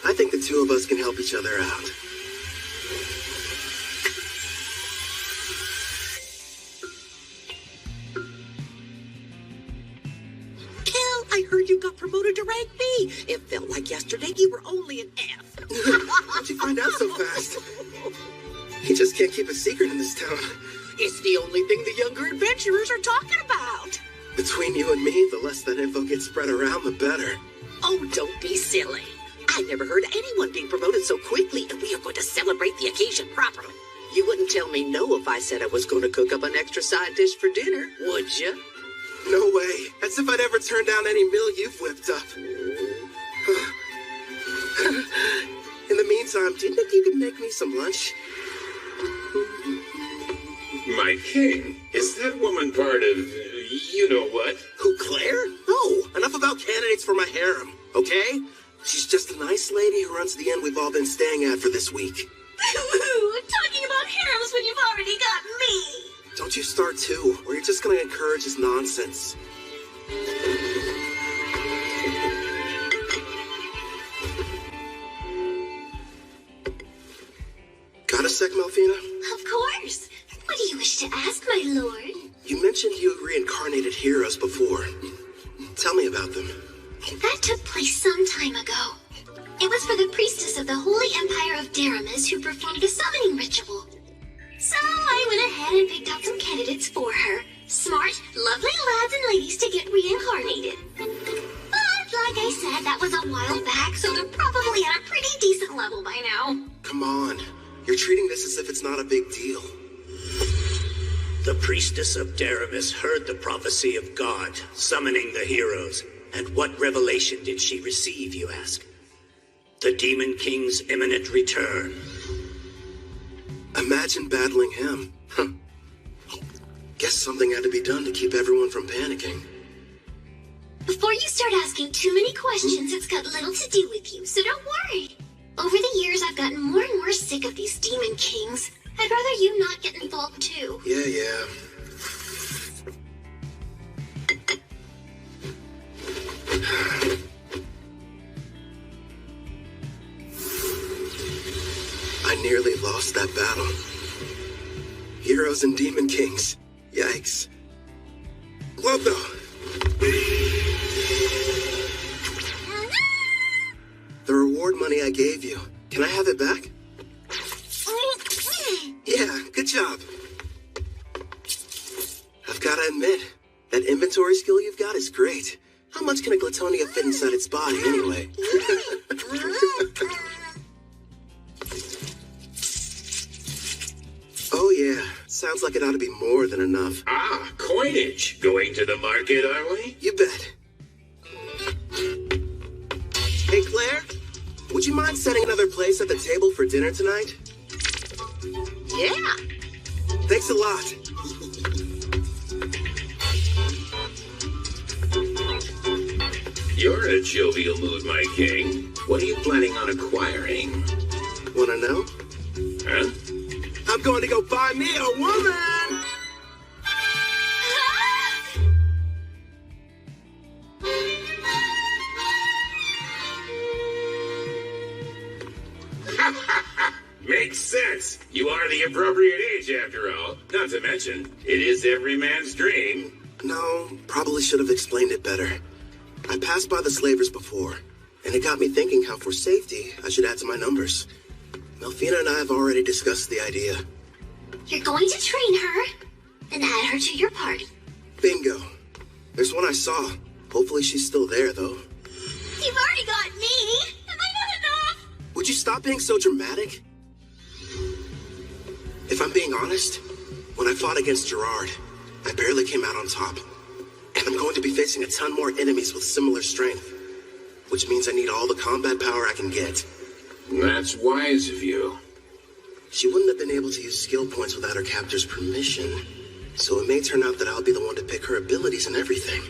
I think the two of us can help each other out. I heard you got promoted to rank B. It felt like yesterday you were only an F. How'd you find out so fast? You just can't keep a secret in this town. It's the only thing the younger adventurers are talking about. Between you and me, the less that info gets spread around, the better. Oh, don't be silly. I never heard of anyone being promoted so quickly, and we are going to celebrate the occasion properly. You wouldn't tell me no if I said I was going to cook up an extra side dish for dinner, would you? No way. As if I'd ever turn down any meal you've whipped up. In the meantime, do you think you could make me some lunch? My king, is that woman part of you-know-what? Who, Claire? No, enough about candidates for my harem, okay? She's just a nice lady who runs the inn we've all been staying at for this week. Talking about harems when you've already got me. Don't you start too, or you're just gonna encourage his nonsense. Got a sec, Melfina? Of course. What do you wish to ask, my lord? You mentioned you reincarnated heroes before. Tell me about them. That took place some time ago. It was for the priestess of the Holy Empire of Daramus who performed a summoning ritual. So I went ahead and picked out some candidates for her. Smart, lovely lads and ladies to get reincarnated. But like I said, that was a while back, so they're probably at a pretty decent level by now. Come on. You're treating this as if it's not a big deal. The priestess of Daramus heard the prophecy of God, summoning the heroes. And what revelation did she receive, you ask? The Demon King's imminent return. Imagine battling him. Guess something had to be done to keep everyone from panicking. Before you start asking too many questions, it's got little to do with you, so don't worry. Over the years, I've gotten more and more sick of these Demon Kings. I'd rather you not get involved too. Yeah. I nearly lost that battle. Heroes and Demon Kings. Yikes. What the? The reward money I gave you. Can I have it back? Yeah, good job. I've got to admit, that inventory skill you've got is great. How much can a Glitonia fit inside its body, anyway? Oh yeah, sounds like it ought to be more than enough. Ah, coinage. Going to the market, are we? You bet. Hey, Claire, would you mind setting another place at the table for dinner tonight? Yeah. Thanks a lot. You're in a jovial mood, my king. What are you planning on acquiring? Wanna know? Huh? I'm going to go buy me a woman! Makes sense. You are the appropriate age, after all. Not to mention, it is every man's dream. No, probably should have explained it better. I passed by the slavers before, and it got me thinking how for safety, I should add to my numbers. Melfina and I have already discussed the idea. You're going to train her, then add her to your party. Bingo. There's one I saw. Hopefully she's still there, though. You've already got me! Am I not enough? Would you stop being so dramatic? If I'm being honest, when I fought against Gerard, I barely came out on top. And I'm going to be facing a ton more enemies with similar strength. Which means I need all the combat power I can get. That's wise of you. She wouldn't have been able to use skill points without her captor's permission. So it may turn out that I'll be the one to pick her abilities and everything.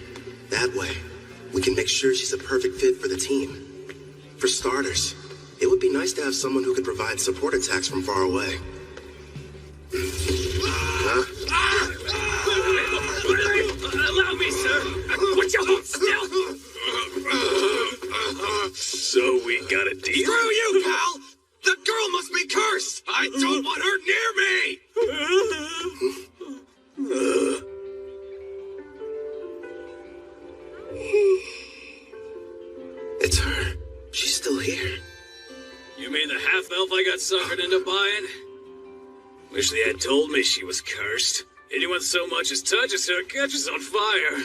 That way, we can make sure she's a perfect fit for the team. For starters, it would be nice to have someone who could provide support attacks from far away. Allow me, sir! Would you hold still? So we got a deal? Screw you, pal! The girl must be cursed! I don't want her near me! It's her. She's still here. You mean the half-elf I got suckered into buying? Wish they had told me she was cursed. Anyone so much as touches her catches on fire.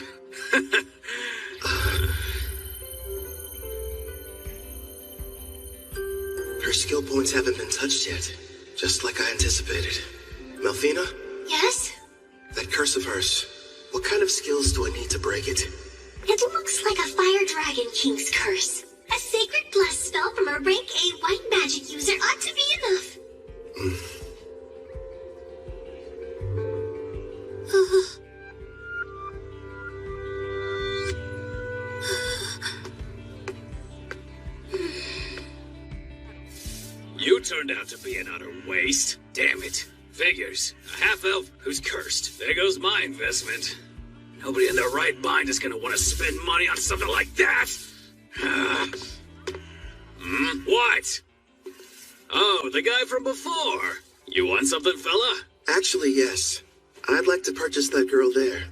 Her skill points haven't been touched yet, just like I anticipated. Melfina? Yes? That curse of hers, what kind of skills do I need to break it? It looks like a Fire Dragon King's curse. A sacred bless spell from a rank A white magic user ought to be enough. You turned out to be an utter waste. Damn it. Figures. A half-elf who's cursed. There goes my investment. Nobody in their right mind is gonna want to spend money on something like that. What? Oh, the guy from before. You want something, fella? Actually, yes. I'd like to purchase that girl there.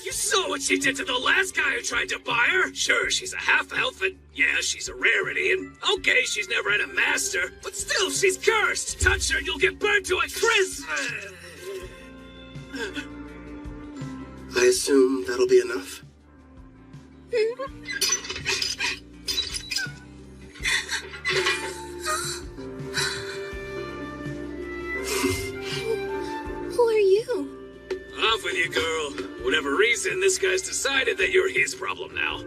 You saw what she did to the last guy who tried to buy her? Sure, she's a half-elf, and yeah, she's a rarity, and okay, she's never had a master, but still, she's cursed. Touch her and you'll get burned to a crisp. I assume that'll be enough? Who are you? Off with you, girl. Whatever reason, this guy's decided that you're his problem now.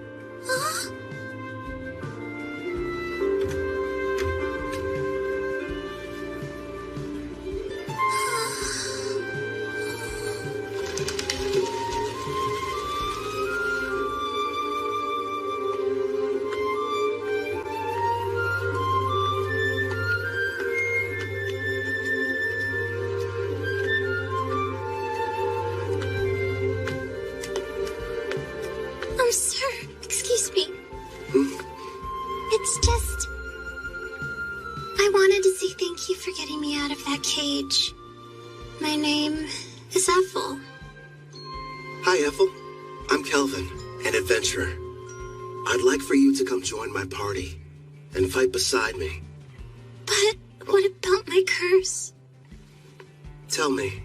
mage. My name is Ethel. Hi, Ethel. I'm Kelvin, an adventurer. I'd like for you to come join my party and fight beside me. But what about my curse? Tell me,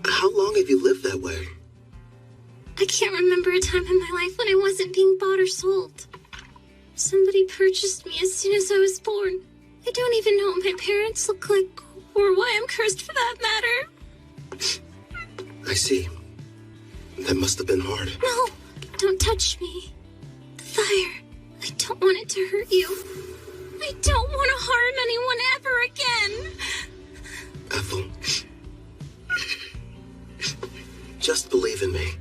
how long have you lived that way? I can't remember a time in my life when I wasn't being bought or sold. Somebody purchased me as soon as I was born. I don't even know what my parents look like, or why I'm cursed for that matter. I see. That must have been hard. No, don't touch me. The fire. I don't want it to hurt you. I don't want to harm anyone ever again. Ethel. Just believe in me.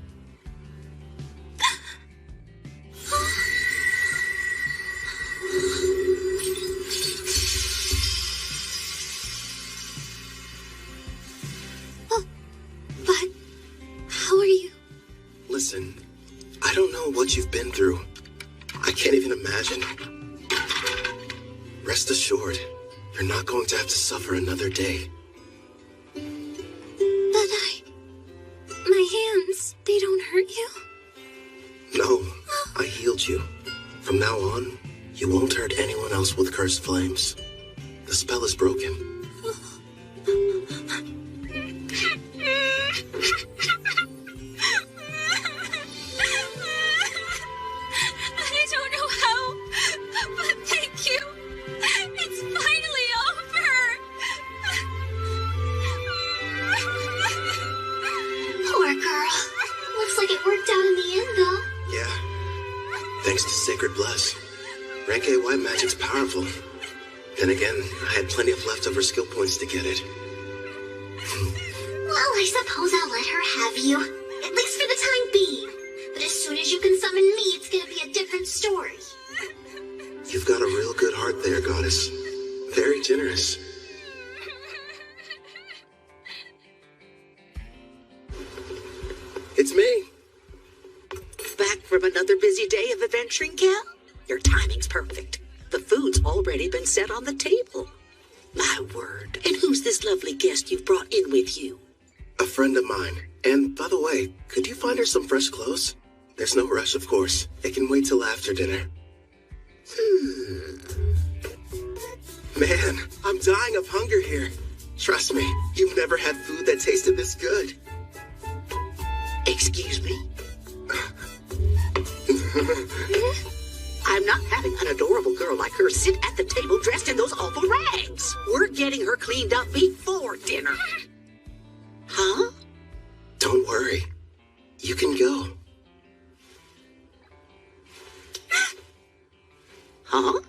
But how are you? Listen, I don't know what you've been through. I can't even imagine. Rest assured, you're not going to have to suffer another day. But my hands, they don't hurt you? No, I healed you. From now on, you won't hurt anyone else with cursed flames. The spell is broken. I don't know how, but thank you. It's finally over. Poor girl. Looks like it worked out in the end, though. Yeah. Thanks to Sacred Bless. Rank AY magic's powerful. Then again, I had plenty of leftover skill points to get it. Well, I suppose I'll let her have you. At least for the time being. But as soon as you can summon me, it's gonna be a different story. You've got a real good heart there, Goddess. Very generous. It's me. Back from another busy day of adventuring, Cal? Your timing's perfect. The food's already been set on the table. My word. And who's this lovely guest you've brought in with you? A friend of mine. And by the way, could you find her some fresh clothes? There's no rush, of course. It can wait till after dinner. Man, I'm dying of hunger here. Trust me, you've never had food that tasted this good. Excuse me? I'm not having an adorable girl like her sit at the table dressed in those awful rags. We're getting her cleaned up before dinner. Huh? Don't worry. You can go. Huh?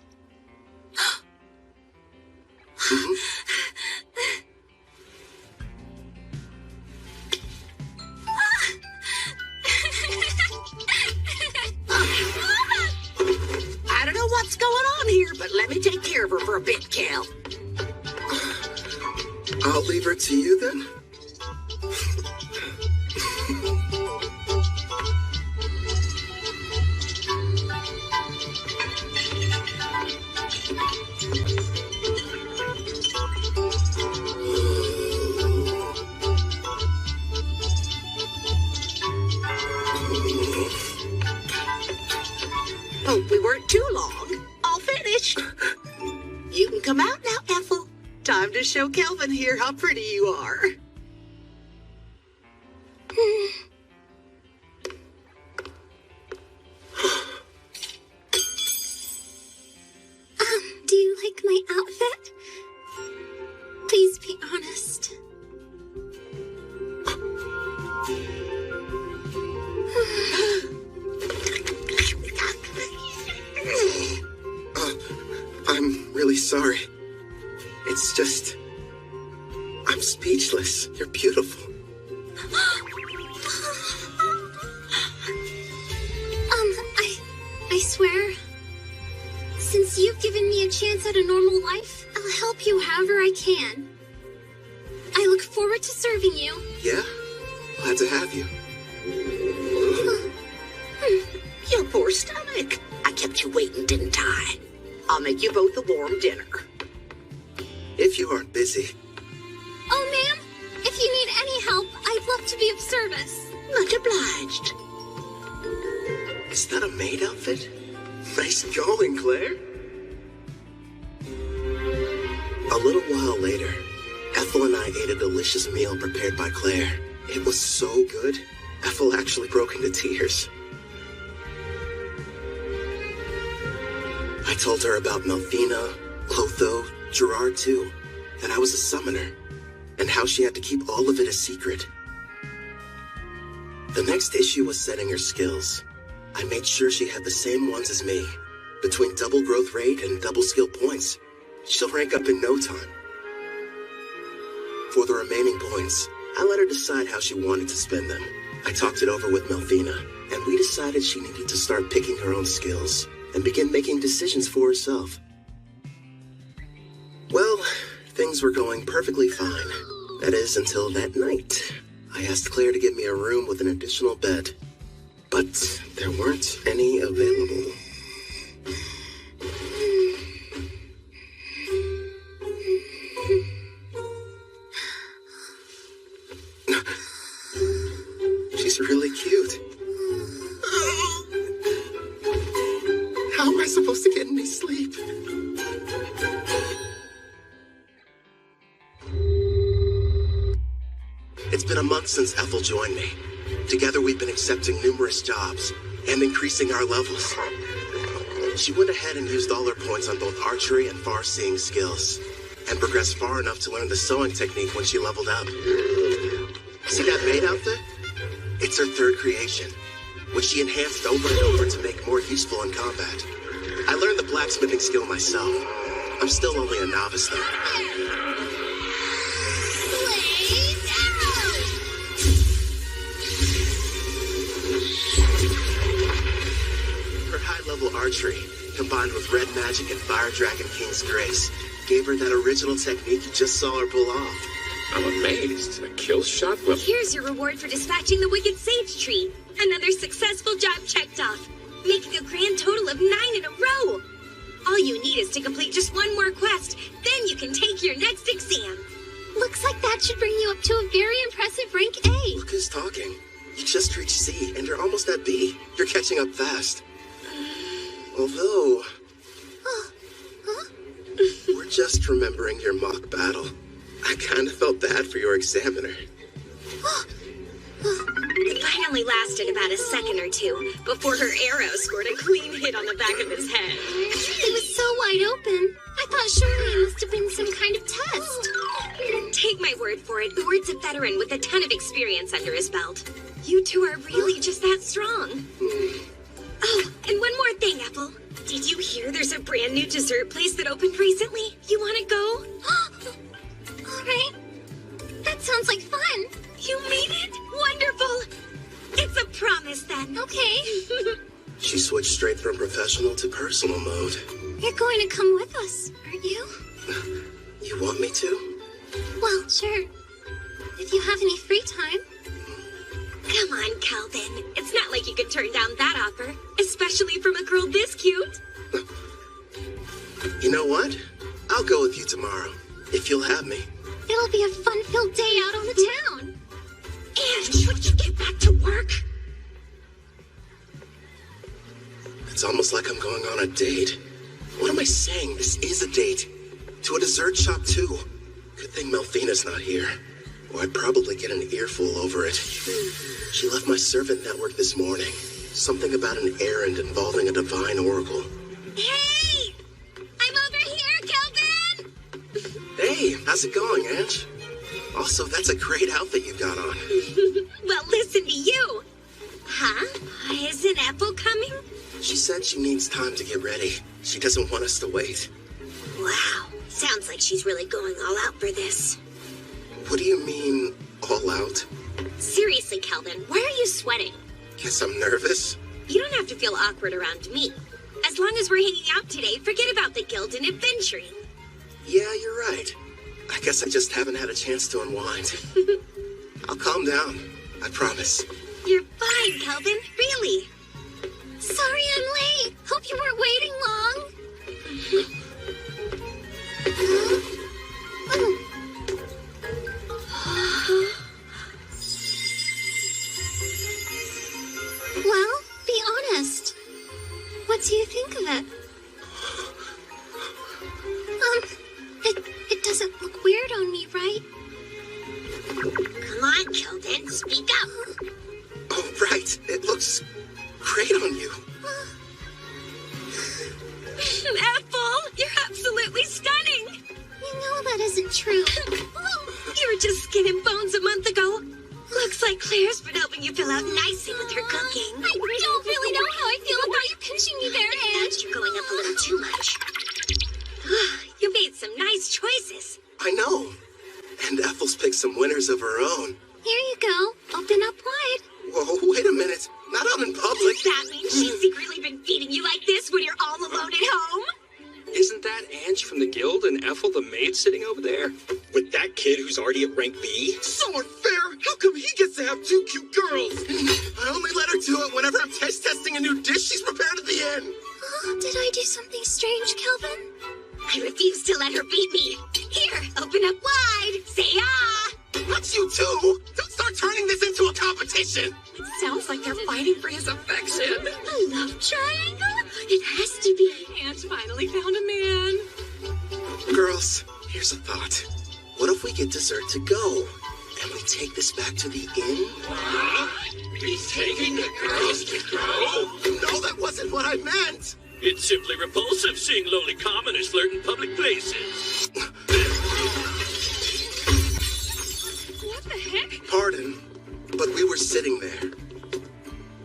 I don't know what's going on here, but let me take care of her for a bit, Cal. I'll leave her to you then. Hope we weren't too long. All finished. You can come out now, Ethel. Time to show Kelvin here how pretty you are. Do you like my outfit? Please be honest. I'm really sorry. It's just... I'm speechless. You're beautiful. I swear, since you've given me a chance at a normal life, I'll help you however I can. I look forward to serving you. Yeah? Glad to have you. Your poor stomach. I kept you waiting, didn't I? I'll make you both a warm dinner. If you aren't busy. Oh, be of service. Much obliged. Is that a maid outfit? Nice going, Claire. A little while later, Ethel and I ate a delicious meal prepared by Claire. It was so good, Ethel actually broke into tears. I told her about Melfina, Clotho, Gerard too, that I was a summoner, and how she had to keep all of it a secret. The next issue was setting her skills. I made sure she had the same ones as me. Between double growth rate and double skill points, she'll rank up in no time. For the remaining points, I let her decide how she wanted to spend them. I talked it over with Melfina, and we decided she needed to start picking her own skills and begin making decisions for herself. Well, things were going perfectly fine. That is, until that night. I asked Claire to get me a room with an additional bed, but there weren't any available. She's really cute. How am I supposed to get any sleep? It's been a month since Ethel joined me. Together we've been accepting numerous jobs and increasing our levels. She went ahead and used all her points on both archery and far-seeing skills, and progressed far enough to learn the sewing technique when she leveled up. See that maid outfit? It's her third creation, which she enhanced over and over to make more useful in combat. I learned the blacksmithing skill myself. I'm still only a novice though. High-level archery, combined with red magic and Fire Dragon King's Grace, gave her that original technique you just saw her pull off. I'm amazed. A kill shot? Well, here's your reward for dispatching the Wicked Sage Tree. Another successful job checked off, making a grand total of 9 in a row. All you need is to complete just one more quest, then you can take your next exam. Looks like that should bring you up to a very impressive rank A. Look who's talking. You just reached C, and you're almost at B. You're catching up fast. Although, we're just remembering your mock battle. I kind of felt bad for your examiner. It finally lasted about a second or two before her arrow scored a clean hit on the back of his head. It was so wide open. I thought surely it must have been some kind of test. Take my word for it, Uard's a veteran with a ton of experience under his belt. You two are really just that strong. Oh, and one more thing, Ethel. Did you hear there's a brand new dessert place that opened recently? You want to go? All right. That sounds like fun. You mean it? Wonderful. It's a promise then. Okay. She switched straight from professional to personal mode. You're going to come with us, aren't you? You want me to? Well, sure. If you have any free time. Come on, Kelvin. It's not like you can turn down that offer, especially from a girl this cute. You know what? I'll go with you tomorrow, if you'll have me. It'll be a fun-filled day out on the town. And would you get back to work? It's almost like I'm going on a date. What am I saying? This is a date. To a dessert shop, too. Good thing Melfina's not here, or I'd probably get an earful over it. She left my servant network this morning. Something about an errand involving a divine oracle. Hey! I'm over here, Kelvin! Hey, how's it going, Ange? Also, that's a great outfit you got on. Well, listen to you. Huh? Isn't Ethel coming? She said she needs time to get ready. She doesn't want us to wait. Wow. Sounds like she's really going all out for this. What do you mean, all out? Seriously, Kelvin, why are you sweating? Guess I'm nervous. You don't have to feel awkward around me. As long as we're hanging out today, forget about the guild and adventuring. Yeah, you're right. I guess I just haven't had a chance to unwind. I'll calm down. I promise. You're fine, Kelvin. Really. Sorry I'm late. Hope you weren't waiting long. What do you think of it? It doesn't look weird on me, right? Come on, Kelden, speak up. Oh, right. It looks great on you. Ethel, you're absolutely stunning. You know that isn't true. You were just skin and bones a month ago. Looks like Claire's been helping you fill out nicely with her cooking. I don't really know how I feel about you pinching me there, Ange. You're going up a little too much. You made some nice choices. I know. And Ethel's picked some winners of her own. Here you go. Open up wide. Whoa, wait a minute. Not out in public. Does that mean she's secretly been feeding you like this when you're all alone at home? Isn't that Ange from the guild and Ethel the maid sitting over there? With that kid who's already at rank B? So unfair! How come he gets to have two cute girls? I only let her do it whenever I'm taste testing a new dish she's prepared at the end. Oh, did I do something strange, Kelvin? I refuse to let her beat me. Here, open up wide. Say ah! What's you two? Don't start turning this into a competition! It sounds like they're fighting for his affection. A love triangle? It has to be. Ange finally found a man. Girls, here's a thought. What if we get dessert to go? And we take this back to the inn? He's taking the girls to go? No, that wasn't what I meant! It's simply repulsive seeing lowly commoners flirt in public places. What the heck? Pardon, but we were sitting there.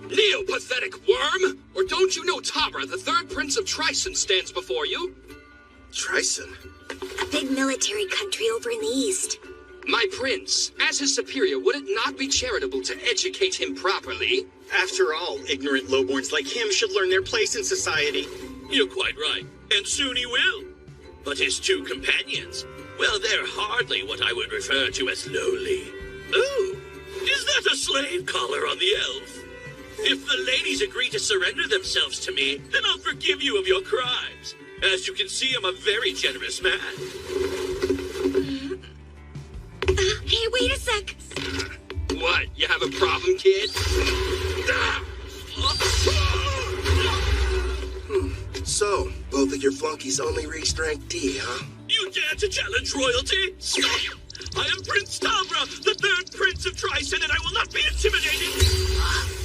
Leo, pathetic worm! Or don't you know Tabra, the third prince of Tryson, stands before you? Tryson? A big military country over in the east. My prince, as his superior, would it not be charitable to educate him properly? After all, ignorant lowborns like him should learn their place in society. You're quite right, and soon he will. But his two companions, well, they're hardly what I would refer to as lowly. Oh, is that a slave collar on the elf? If the ladies agree to surrender themselves to me, then I'll forgive you of your crimes. As you can see, I'm a very generous man. Hey, wait a sec. What, you have a problem, kid? So, both of your flunkies only reached rank D, huh? You dare to challenge royalty? Stop! I am Prince Tabra, the third prince of Tryson, and I will not be intimidated!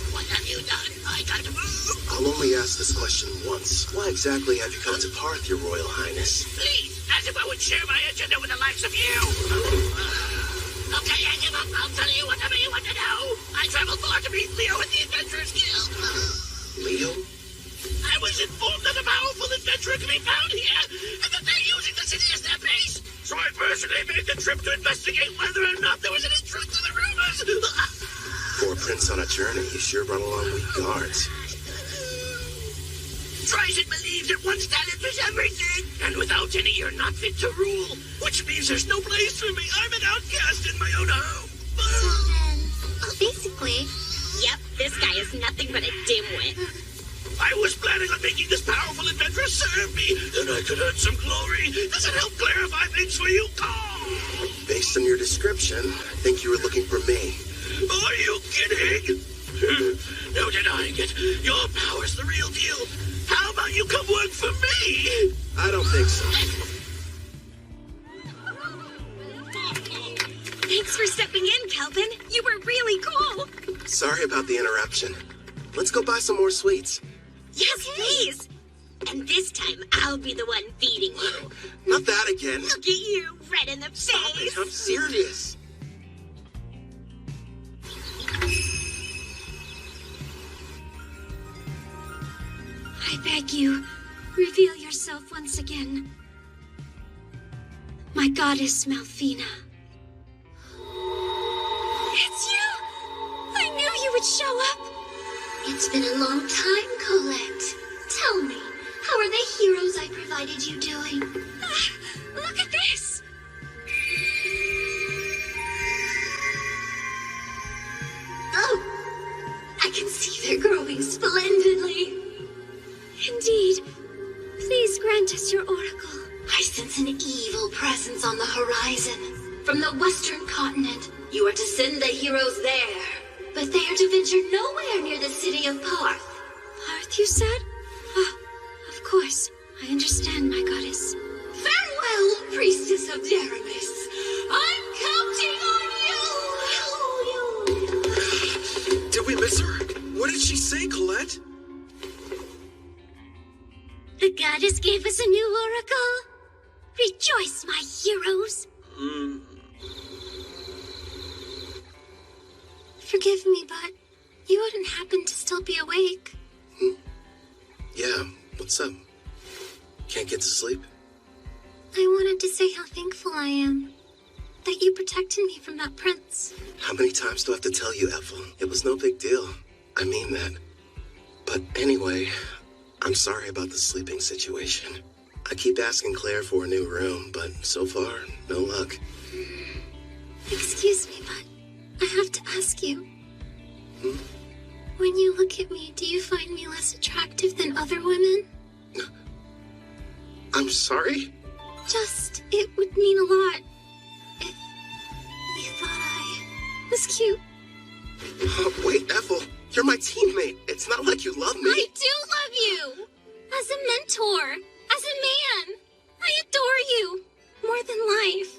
What have you done? I got to move! I'll only ask this question once. Why exactly have you come to Parth, your royal highness? Please, as if I would share my agenda with the likes of you! Okay, I give up. I'll tell you whatever you want to know. I traveled far to meet Leo at the Adventurers Guild. Leo? I was informed that a powerful adventurer can be found here, and that they're using the city as their base. So I personally made the trip to investigate whether or not there was any truth to the rumors. For a prince on a journey, you sure brought along weak guards. Tryson believes that one's talent is everything, and without any, you're not fit to rule. Which means there's no place for me. I'm an outcast in my own home. So then, basically... Yep, this guy is nothing but a dimwit. I was planning on making this powerful adventurer serve me, then I could earn some glory. Does it help clarify things for you? Oh. Based on your description, I think you were looking for me. Are you kidding? No denying it. Your power's the real deal. How about you come work for me? I don't think so. Thanks for stepping in, Kelvin. You were really cool. Sorry about the interruption. Let's go buy some more sweets. Yes, please. And this time, I'll be the one feeding you. Not that again. Look at you, red in the face. Stop it, I'm serious. I beg you, reveal yourself once again. My goddess Malphina. It's you! I knew you would show up. It's been a long time, Colette. Tell me, how are the heroes I provided you doing? Look at this! Oh, I can see they're growing splendidly. Indeed. Please grant us your oracle. I sense an evil presence on the horizon. From the western continent, you are to send the heroes there. But they are to venture nowhere near the city of Parth. Parth, you said? I understand, my goddess. Farewell, priestess of Daramis. I'm counting on you! Did we miss her? What did she say, Colette? The goddess gave us a new oracle. Rejoice, my heroes. Forgive me, but you wouldn't happen to still be awake. Yeah, what's up? Can't get to sleep? I wanted to say how thankful I am that you protected me from that prince. How many times do I have to tell you, Ethel? It was no big deal. I mean that. But anyway, I'm sorry about the sleeping situation. I keep asking Claire for a new room, but so far, no luck. Excuse me, but I have to ask you. When you look at me, do you find me less attractive than other women? I'm sorry? Just, it would mean a lot if you thought I was cute. Wait, Ethel, you're my teammate. It's not like you love me. I do love you! As a mentor, as a man. I adore you, more than life.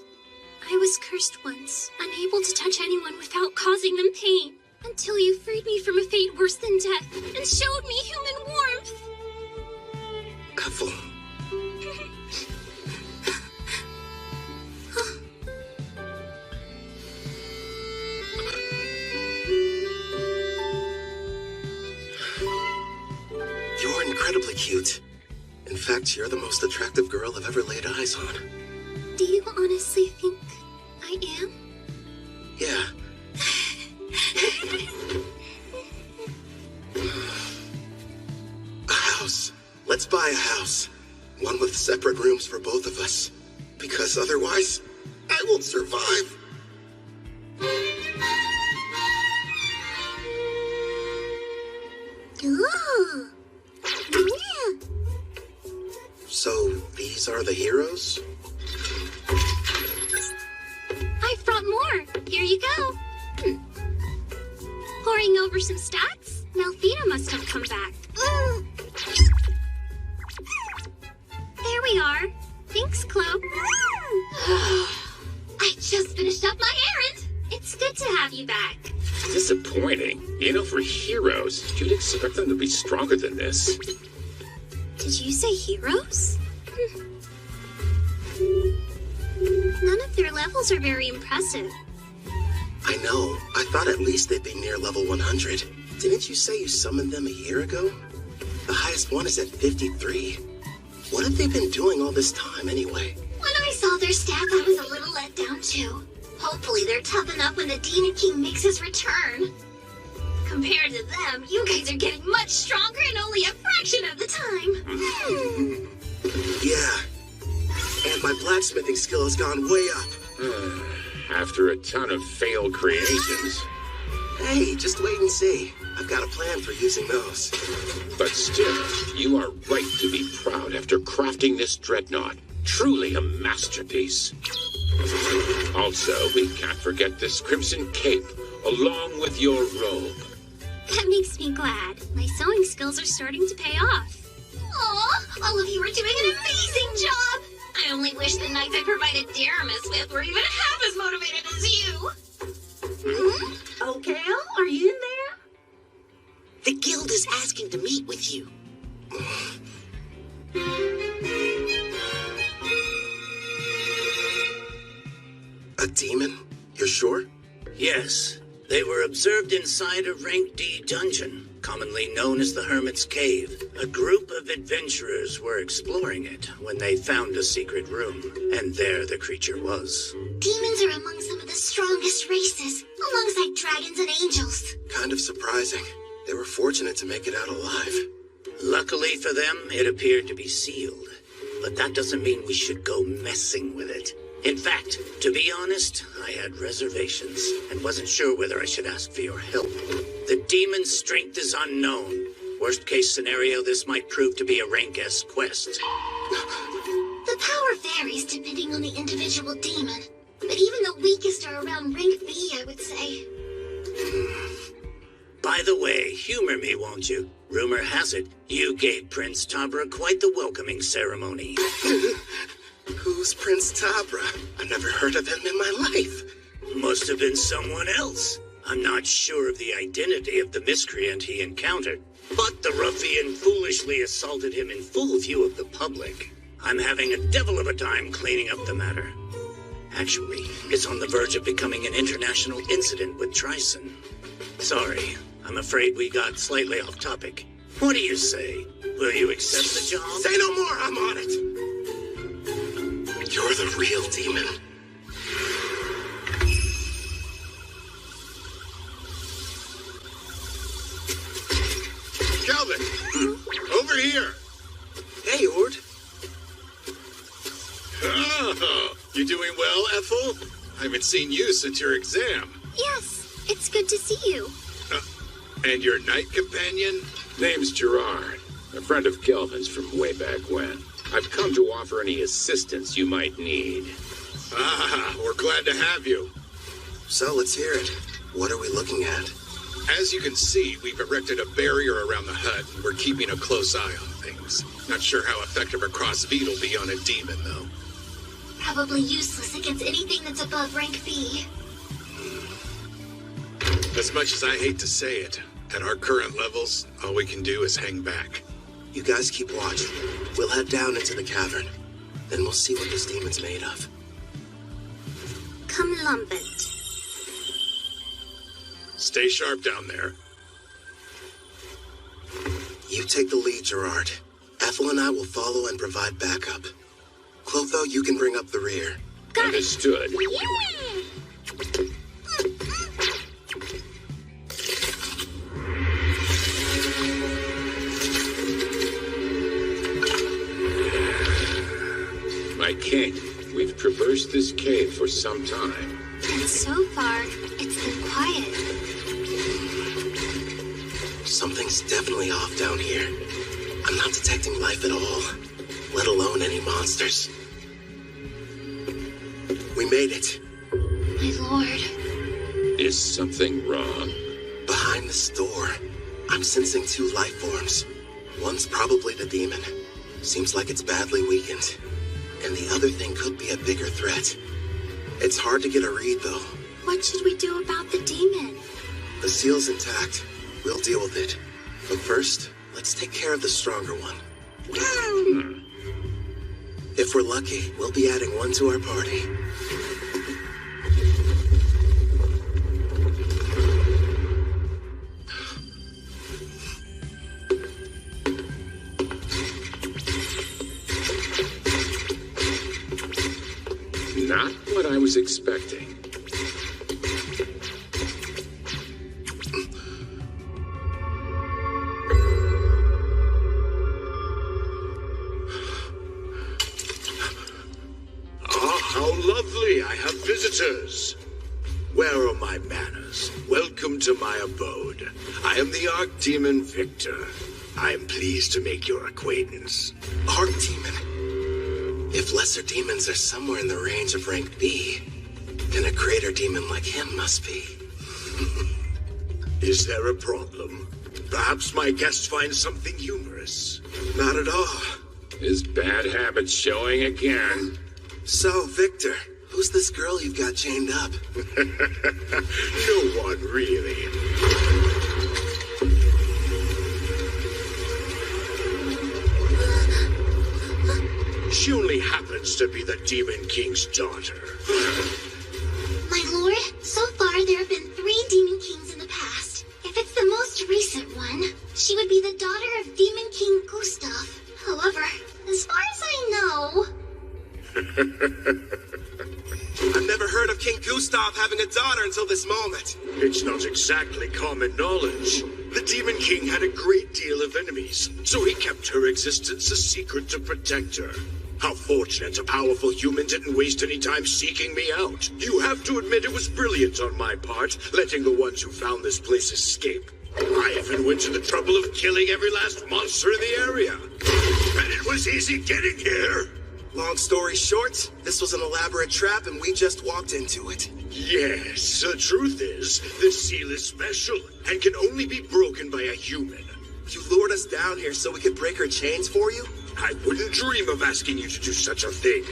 I was cursed once, unable to touch anyone without causing them pain, until you freed me from a fate worse than death and showed me human warmth. Ethel. You're incredibly cute. In fact, you're the most attractive girl I've ever laid eyes on. Do you honestly think I am? Yeah. A house. Let's buy a house. One with separate rooms for both of us. Because otherwise, I won't survive. Ooh. Yeah. So, these are the heroes? I brought more. Here you go. Pouring over some stats? Melfina must have come back. There we are. Thanks, Chloe. I just finished up my errand. It's good to have you back. Disappointing. You know, for heroes, you'd expect them to be stronger than this. Did you say heroes? None of their levels are very impressive. I know. I thought at least they'd be near level 100. Didn't you say you summoned them a year ago? The highest one is at 53. What have they been doing all this time anyway? When I saw their stats, I was a little let down too. Hopefully they're tough enough when the Demon King makes his return. Compared to them, you guys are getting much stronger in only a fraction of the time. Yeah. And my blacksmithing skill has gone way up. After a ton of failed creations. Hey, just wait and see. I've got a plan for using those. But still, you are right to be proud after crafting this dreadnought. Truly a masterpiece. Also, we can't forget this crimson cape, along with your robe. That makes me glad. My sewing skills are starting to pay off. Aw, all of you are doing an amazing job! I only wish the knights I provided Daramis with were even half as motivated as you! Okay, are you in there? The guild is asking to meet with you. A demon? You're sure? Yes. They were observed inside a Rank D dungeon, commonly known as the Hermit's Cave. A group of adventurers were exploring it when they found a secret room, and there the creature was. Demons are among some of the strongest races, alongside dragons and angels. Kind of surprising. They were fortunate to make it out alive. Luckily for them, it appeared to be sealed. But that doesn't mean we should go messing with it. In fact, to be honest, I had reservations and wasn't sure whether I should ask for your help. The demon's strength is unknown. Worst case scenario, this might prove to be a Rank S quest. The power varies depending on the individual demon, but even the weakest are around Rank B, I would say. By the way, humor me, won't you? Rumor has it, you gave Prince Tabra quite the welcoming ceremony. Who's Prince Tabra? I've never heard of him in my life. Must have been someone else. I'm not sure of the identity of the miscreant he encountered, but the ruffian foolishly assaulted him in full view of the public. I'm having a devil of a time cleaning up the matter. Actually, it's on the verge of becoming an international incident with Tryson. Sorry, I'm afraid we got slightly off topic. What do you say? Will you accept the job? Say no more, I'm on it. You're the real demon. Kelvin, over here. Hey, Ord. Oh, you doing well, Ethel? I haven't seen you since your exam. Yes, it's good to see you. And your knight companion? Name's Gerard, a friend of Kelvin's from way back when. I've come to offer any assistance you might need. Ah, we're glad to have you. So, let's hear it. What are we looking at? As you can see, we've erected a barrier around the hut, and we're keeping a close eye on things. Not sure how effective a crossfeed will be on a demon, though. Probably useless against anything that's above rank B. As much as I hate to say it, at our current levels, all we can do is hang back. You guys keep watch. We'll head down into the cavern. Then we'll see what this demon's made of. Come Lumpet. Stay sharp down there. You take the lead, Gerard. Ethel and I will follow and provide backup. Clotho, you can bring up the rear. Understood. My king, we've traversed this cave for some time. And so far, it's been quiet. Something's definitely off down here. I'm not detecting life at all, let alone any monsters. We made it. My lord. Is something wrong? Behind this door, I'm sensing two life forms. One's probably the demon. Seems like it's badly weakened. And the other thing could be a bigger threat. It's hard to get a read, though. What should we do about the demon? The seal's intact. We'll deal with it. But first, let's take care of the stronger one. If we're lucky, we'll be adding one to our party. Not what I was expecting. How lovely, I have visitors. Where are my manners? Welcome to my abode. I am the Archdemon Victor. I am pleased to make your acquaintance. Archdemon? If lesser demons are somewhere in the range of rank B, then a greater demon like him must be. Is there a problem? Perhaps my guest finds something humorous. Not at all. His bad habits showing again. So, Victor, who's this girl you've got chained up? No one, really. She only happens to be the Demon King's daughter. My lord, so far there have been 3 Demon Kings in the past. If it's the most recent one, she would be the daughter of Demon King Gustav. However, as far as I know... I've never heard of King Gustav having a daughter until this moment. It's not exactly common knowledge. The Demon King had a great deal of enemies, so he kept her existence a secret to protect her. How fortunate a powerful human didn't waste any time seeking me out. You have to admit it was brilliant on my part, letting the ones who found this place escape. I even went to the trouble of killing every last monster in the area. And it was easy getting here. Long story short, this was an elaborate trap and we just walked into it. Yes, the truth is, this seal is special and can only be broken by a human. You lured us down here so we could break her chains for you? I wouldn't dream of asking you to do such a thing.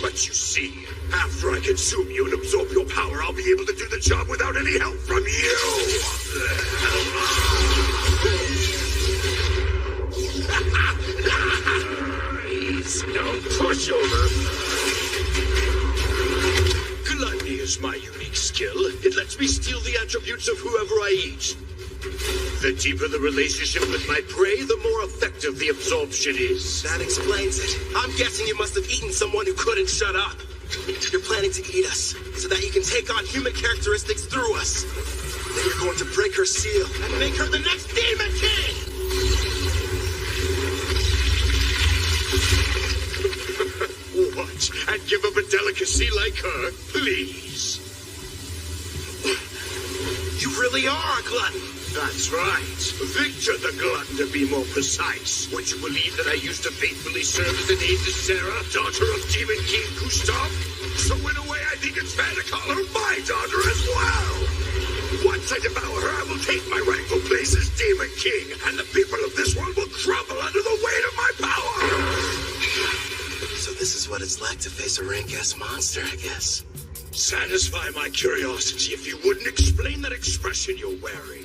But you see, after I consume you and absorb your power, I'll be able to do the job without any help from you! He's no pushover. Gluttony is my unique skill. It lets me steal the attributes of whoever I eat. The deeper the relationship with my prey, the more effective the absorption is. That explains it. I'm guessing you must have eaten someone who couldn't shut up. You're planning to eat us, so that you can take on human characteristics through us. Then you're going to break her seal and make her the next Demon King! What? And give up a delicacy like her? Please. You really are a glutton. That's right. Victor the Glutton, to be more precise. Would you believe that I used to faithfully serve as an aide to Sarah, daughter of Demon King Gustav? So in a way, I think it's fair to call her my daughter as well. Once I devour her, I will take my rightful place as Demon King, and the people of this world will crumble under the weight of my power. So this is what it's like to face a rank-ass monster, I guess. Satisfy my curiosity if you wouldn't explain that expression you're wearing.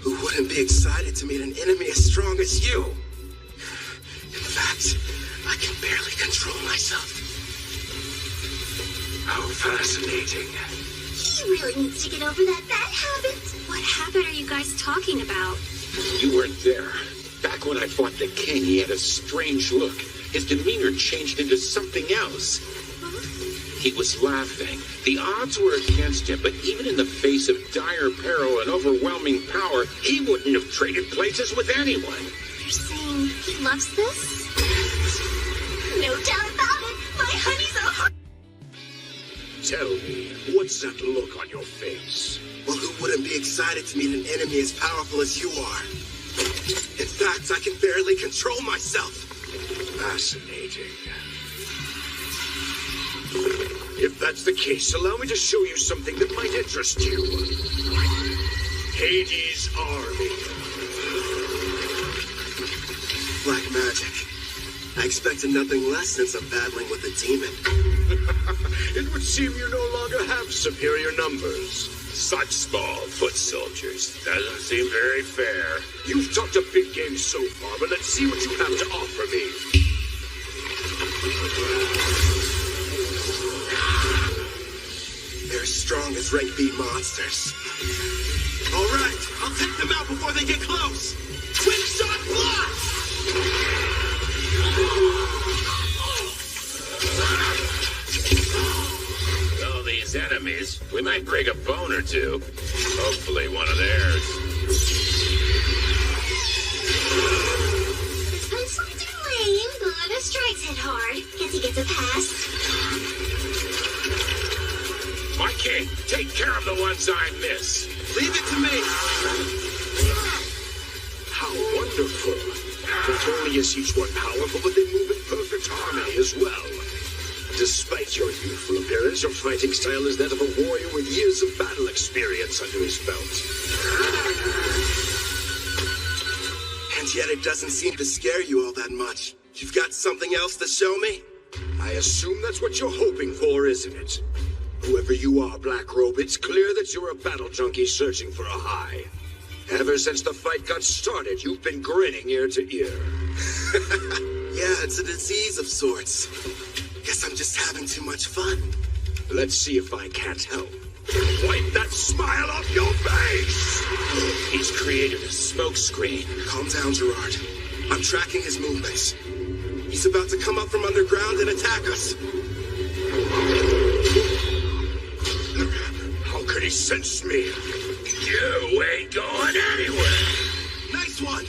Who wouldn't be excited to meet an enemy as strong as you? In fact, I can barely control myself. How fascinating. He really needs to get over that bad habit. What habit are you guys talking about? You weren't there. Back when I fought the king, he had a strange look. His demeanor changed into something else. He was laughing. The odds were against him, but even in the face of dire peril and overwhelming power, he wouldn't have traded places with anyone. You're saying he loves this? No doubt about it. My honey's a heart. Tell me, what's that look on your face? Well, who wouldn't be excited to meet an enemy as powerful as you are? In fact, I can barely control myself. Fascinating. If that's the case, allow me to show you something that might interest you. Hades' army. Black magic. I expected nothing less since I'm battling with a demon. It would seem you no longer have superior numbers. Such small foot soldiers. Doesn't seem very fair. You've talked a big game so far, but let's see what you have to offer me. They're as strong as rank B monsters. All right, I'll take them out before they get close. Quick shot blast! All these enemies, we might break a bone or two. Hopefully one of theirs. This one's something lame, but a strike's hit hard. Guess he gets a pass. My king, take care of the ones I miss. Leave it to me. How wonderful. Not only is each one powerful, but they move in perfect harmony as well. Despite your youthful appearance, your fighting style is that of a warrior with years of battle experience under his belt. And yet it doesn't seem to scare you all that much. You've got something else to show me? I assume that's what you're hoping for, isn't it? Whoever you are, Black Robe, it's clear that you're a battle junkie searching for a high. Ever since the fight got started, you've been grinning ear to ear. Yeah, it's a disease of sorts. Guess I'm just having too much fun. Let's see if I can't help. Wipe that smile off your face! He's created a smoke screen. Calm down, Gerard. I'm tracking his movements. He's about to come up from underground and attack us. How could he sense me? You ain't going anywhere. Nice one.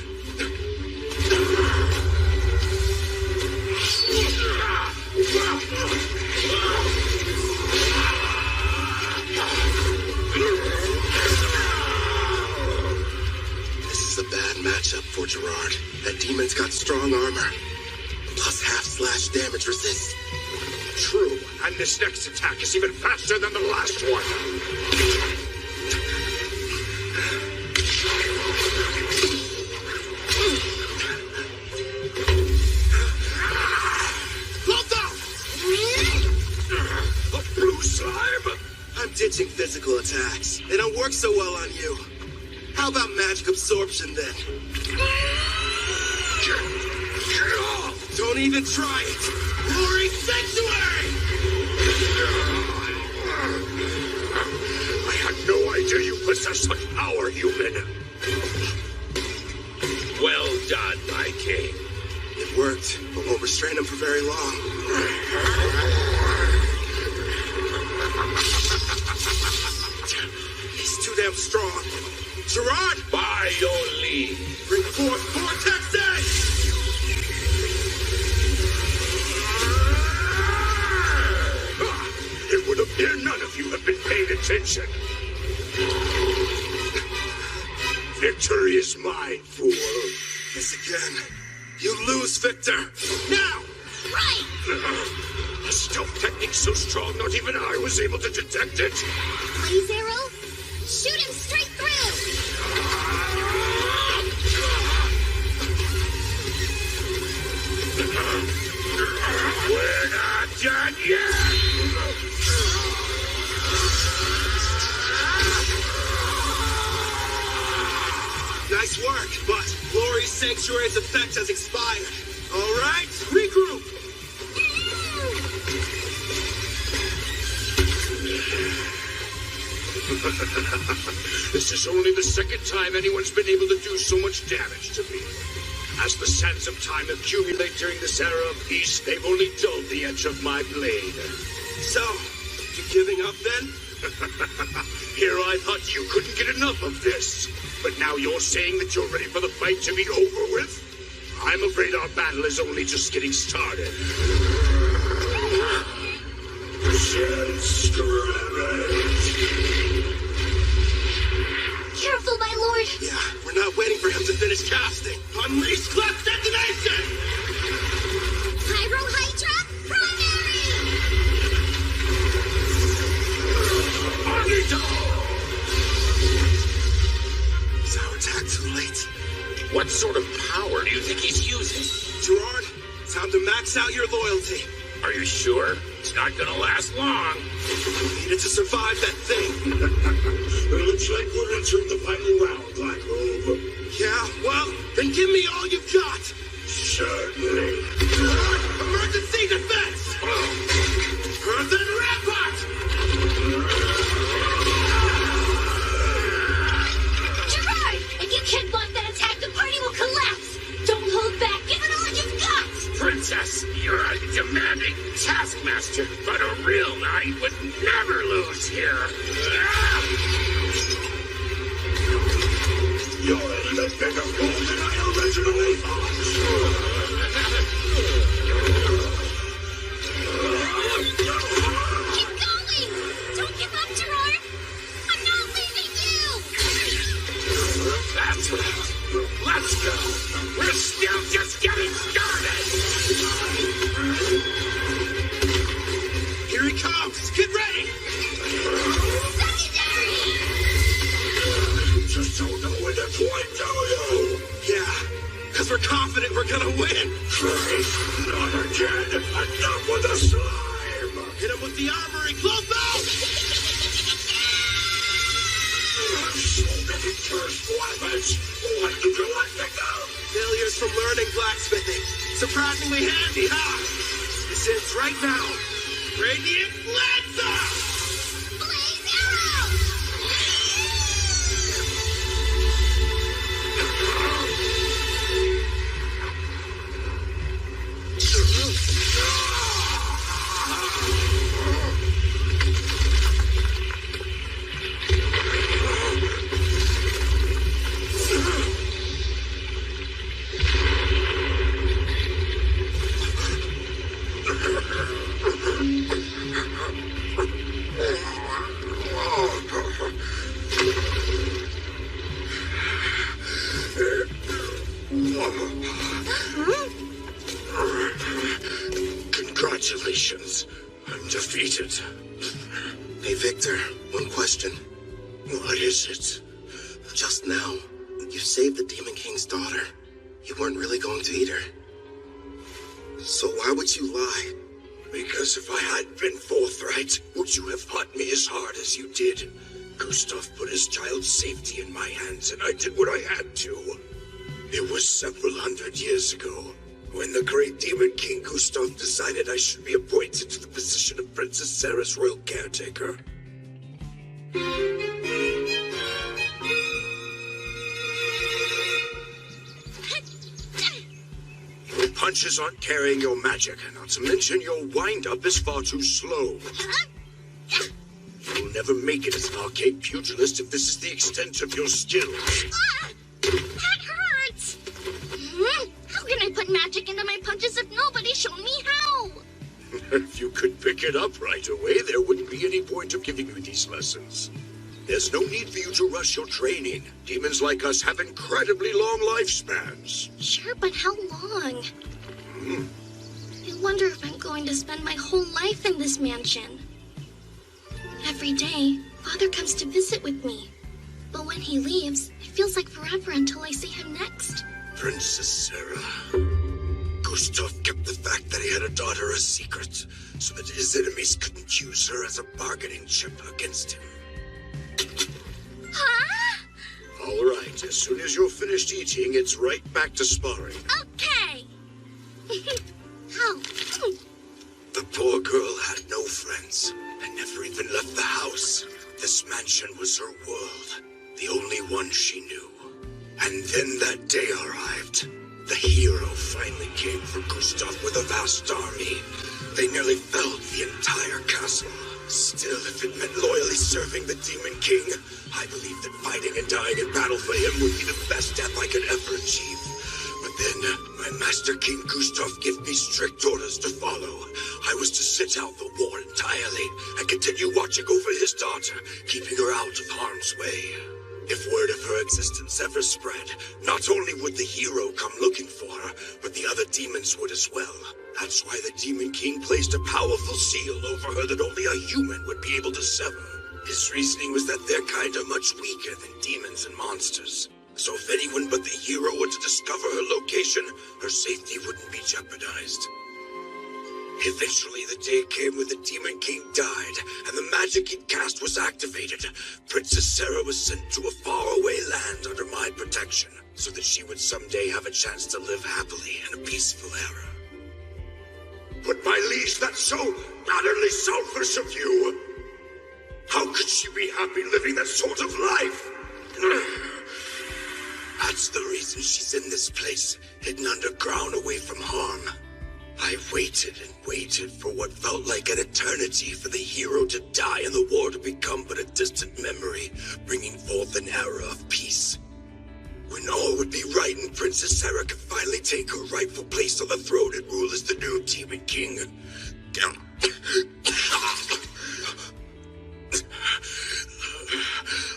This is a bad matchup for Gerard. That demon's got strong armor, plus half slash damage resist. true, and this next attack is even faster than the last one. A blue slime? I'm ditching physical attacks. They don't work so well on you. How about magic absorption then? Don't even try it! Glory Sanctuary! I had no idea you possessed such power, human. Well done, my king. It worked, but won't restrain him for very long. He's too damn strong. Gerard! By your leave. Bring forth Vortex Edge! It would appear none of you have been paying attention. Victory is mine, fool. This again. You lose, Victor. Now! Right! A stealth technique so strong not even I was able to detect it. Blaze arrow? Shoot him straight through! We're not done yet! Nice work, but Glory's Sanctuary's effect has expired. All right, regroup! This is only the second time anyone's been able to do so much damage to me. As the sands of time accumulate during this era of peace, they've only dulled the edge of my blade. So, you giving up then? Here I thought you couldn't get enough of this. But now you're saying that you're ready for the fight to be over with? I'm afraid our battle is only just getting started. Careful, my lord! Yeah, we're not waiting for him to finish casting. Unleash Clef Detonation! Pyro Hydra, primary! Is our attack too late? What sort of power do you think he's using? Gerard, time to max out your loyalty. Are you sure? It's not gonna last long. We needed to survive that thing. Looks like we're entering the final round, Black Robe. Yeah, well, then give me all you've got. Certainly. Gerard, emergency defense! Earthen Rampart! Gerard! If you can't block that attack, the party will collapse! Don't hold back! Give it all you've got! Princess, you're a demanding taskmaster, but a real knight would never lose here. You're a little bigger fool than I originally thought. Keep going! Don't give up, Gerard! I'm not leaving you! That's right. Let's go. We're still just getting started. Here he comes! Get ready! Secondary! You just don't know when to point, do you? Yeah, because we're confident we're gonna win. Not again! Enough with the slime! Hit him with the armory, Clotho! So many cursed weapons! What did you like to go? Failures from learning blacksmithing. Surprisingly handy, huh? This ends right now. Radiant Lancer! Blaze arrow! Congratulations. I'm defeated. Hey, Victor, one question. What is it? Just now, you saved the Demon King's daughter. You weren't really going to eat her. So why would you lie? Because if I had been forthright, would you have fought me as hard as you did? Gustav put his child's safety in my hands, and I did what I had to. It was several hundred years ago, when the great Demon King Gustav decided I should be appointed to the position of Princess Sarah's royal caretaker. Your punches aren't carrying your magic, not to mention your wind-up is far too slow. You'll never make it as an arcade pugilist if this is the extent of your skills. That hurts! How can I put magic into my punches if nobody showed me how? If you could pick it up right away, there wouldn't be any point of giving you these lessons. There's no need for you to rush your training. Demons like us have incredibly long lifespans. Sure, but how long? I wonder if I'm going to spend my whole life in this mansion. Every day, Father comes to visit with me. But when he leaves, it feels like forever until I see him next. Princess Sarah. Gustav kept the fact that he had a daughter a secret, so that his enemies couldn't use her as a bargaining chip against him. Huh? All right, as soon as you're finished eating, it's right back to sparring. Okay. Ow. The poor girl had no friends and never even left the house. This mansion was her world, the only one she knew. And then that day arrived. The hero finally came for Gustav with a vast army. They nearly felled the entire castle. Still, if it meant loyally serving the Demon King, I believed that fighting and dying in battle for him would be the best death I could ever achieve. But then, my master King Gustav gave me strict orders to follow. I was to sit out the war entirely and continue watching over his daughter, keeping her out of harm's way. If word of her existence ever spread, not only would the hero come looking for her, but the other demons would as well. That's why the Demon King placed a powerful seal over her that only a human would be able to sever. His reasoning was that their kind are much weaker than demons and monsters. So if anyone but the hero were to discover her location, her safety wouldn't be jeopardized. Eventually, the day came when the Demon King died, and the magic he'd cast was activated. Princess Sarah was sent to a faraway land under my protection, so that she would someday have a chance to live happily in a peaceful era. But my liege, that's so utterly selfish of you! How could she be happy living that sort of life? That's the reason she's in this place, hidden underground away from harm. I waited and waited for what felt like an eternity for the hero to die and the war to become but a distant memory, bringing forth an era of peace. When all would be right and Princess Sarah could finally take her rightful place on the throne and rule as the new Demon King.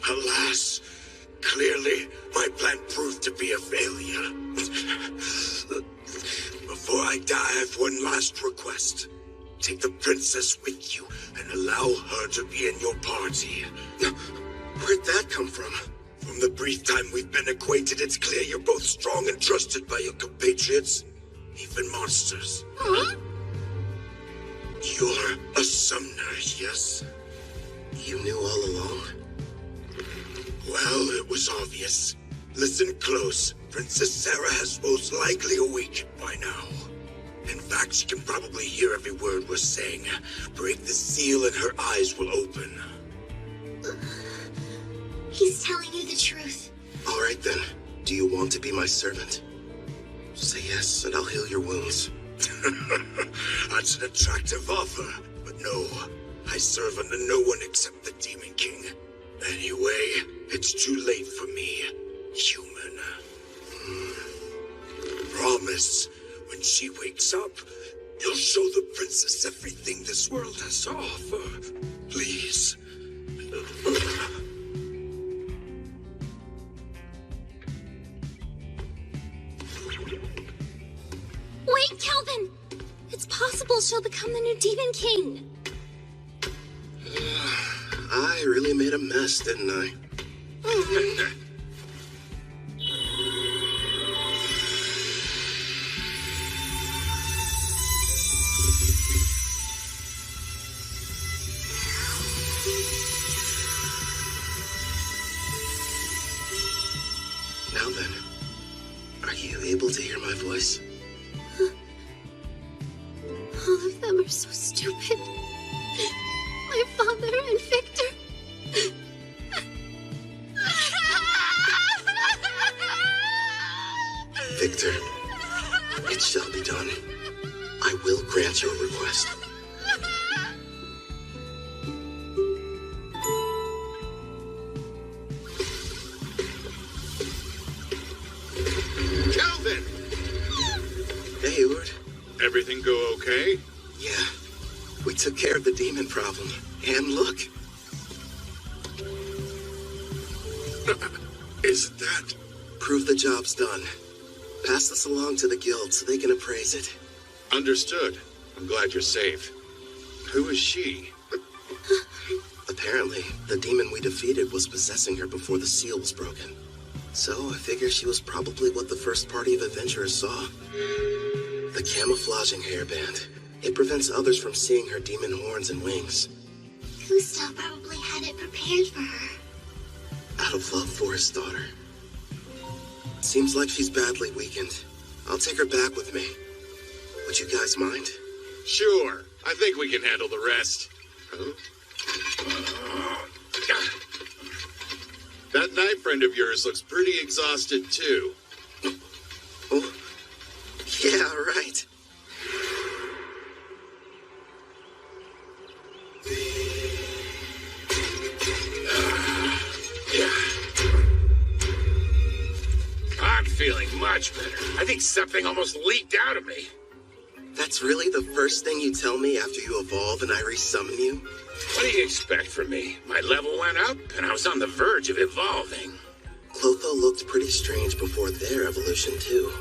Alas, clearly my plan proved to be a failure. Before I die, I've one last request. Take the princess with you and allow her to be in your party. Where'd that come from? From the brief time we've been acquainted, it's clear you're both strong and trusted by your compatriots, even monsters. Huh? You're a summoner, yes? You knew all along? Well, it was obvious. Listen close. Princess Sarah has most likely awakened by now. In fact, she can probably hear every word we're saying. Break the seal and her eyes will open. He's telling you the truth. All right then. Do you want to be my servant? Say yes, and I'll heal your wounds. That's an attractive offer, but no. I serve under no one except the Demon King. Anyway, it's too late for me, human. Promise, when she wakes up, you'll show the princess everything this world has to offer. Please. Wait, Kelvin! It's possible she'll become the new Demon King. I really made a mess, didn't I? Now then, are you able to hear my voice? All of them are so stupid. My father and Victor. Victor, it shall be done. I will grant your request. Kelvin! Hey, Edward. Everything go okay? Yeah, we took care of the demon problem. And look. Isn't that? Prove the job's done. Pass this along to the guild so they can appraise it. Understood. I'm glad you're safe. Who is she? Apparently, the demon we defeated was possessing her before the seal was broken. So I figure she was probably what the first party of adventurers saw. The camouflaging hairband. It prevents others from seeing her demon horns and wings. Gustav probably had it prepared for her. Out of love for his daughter. Seems like she's badly weakened. I'll take her back with me. Would you guys mind? Sure. I think we can handle the rest. Huh? That knight friend of yours looks pretty exhausted, too. Oh, yeah, right. I'm feeling much better. I think something almost leaked out of me. That's really the first thing you tell me after you evolve and I resummon you? What do you expect from me? My level went up, and I was on the verge of evolving. Clotho looked pretty strange before their evolution, too.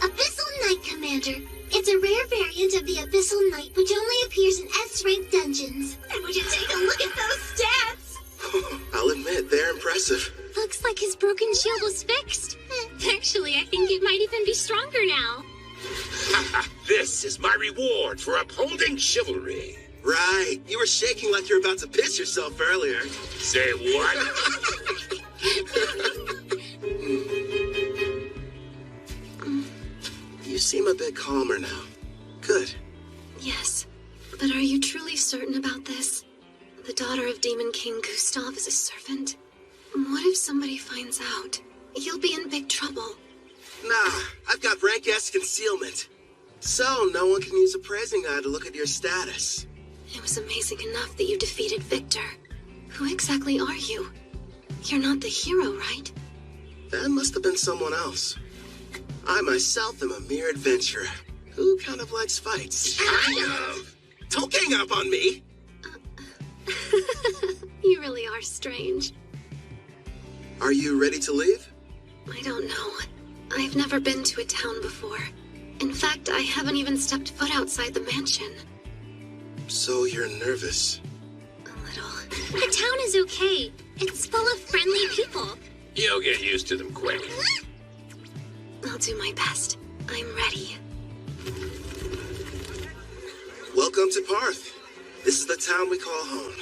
Abyssal Knight, Commander. It's a rare variant of the Abyssal Knight, which only appears in S-rank dungeons. And would you take a look at those stats? I'll admit, they're impressive. Looks like his broken shield was fixed. Actually, I think it might even be stronger now. This is my reward for upholding chivalry. Right. You were shaking like you were about to piss yourself earlier. Say what? You seem a bit calmer now. Good. Yes, but are you truly certain about this? The daughter of Demon King Gustav is a servant? What if somebody finds out? You'll be in big trouble. Nah, I've got rank S concealment. So no one can use a praising eye to look at your status. It was amazing enough that you defeated Victor. Who exactly are you? You're not the hero, right? That must have been someone else. I myself am a mere adventurer who kind of likes fights. Kind of. Don't gang up on me. You really are strange. Are you ready to leave? I don't know. I've never been to a town before. In fact, I haven't even stepped foot outside the mansion. So you're nervous? A little. The town is okay. It's full of friendly people. You'll get used to them quick. I'll do my best. I'm ready. Welcome to Parth. This is the town we call home.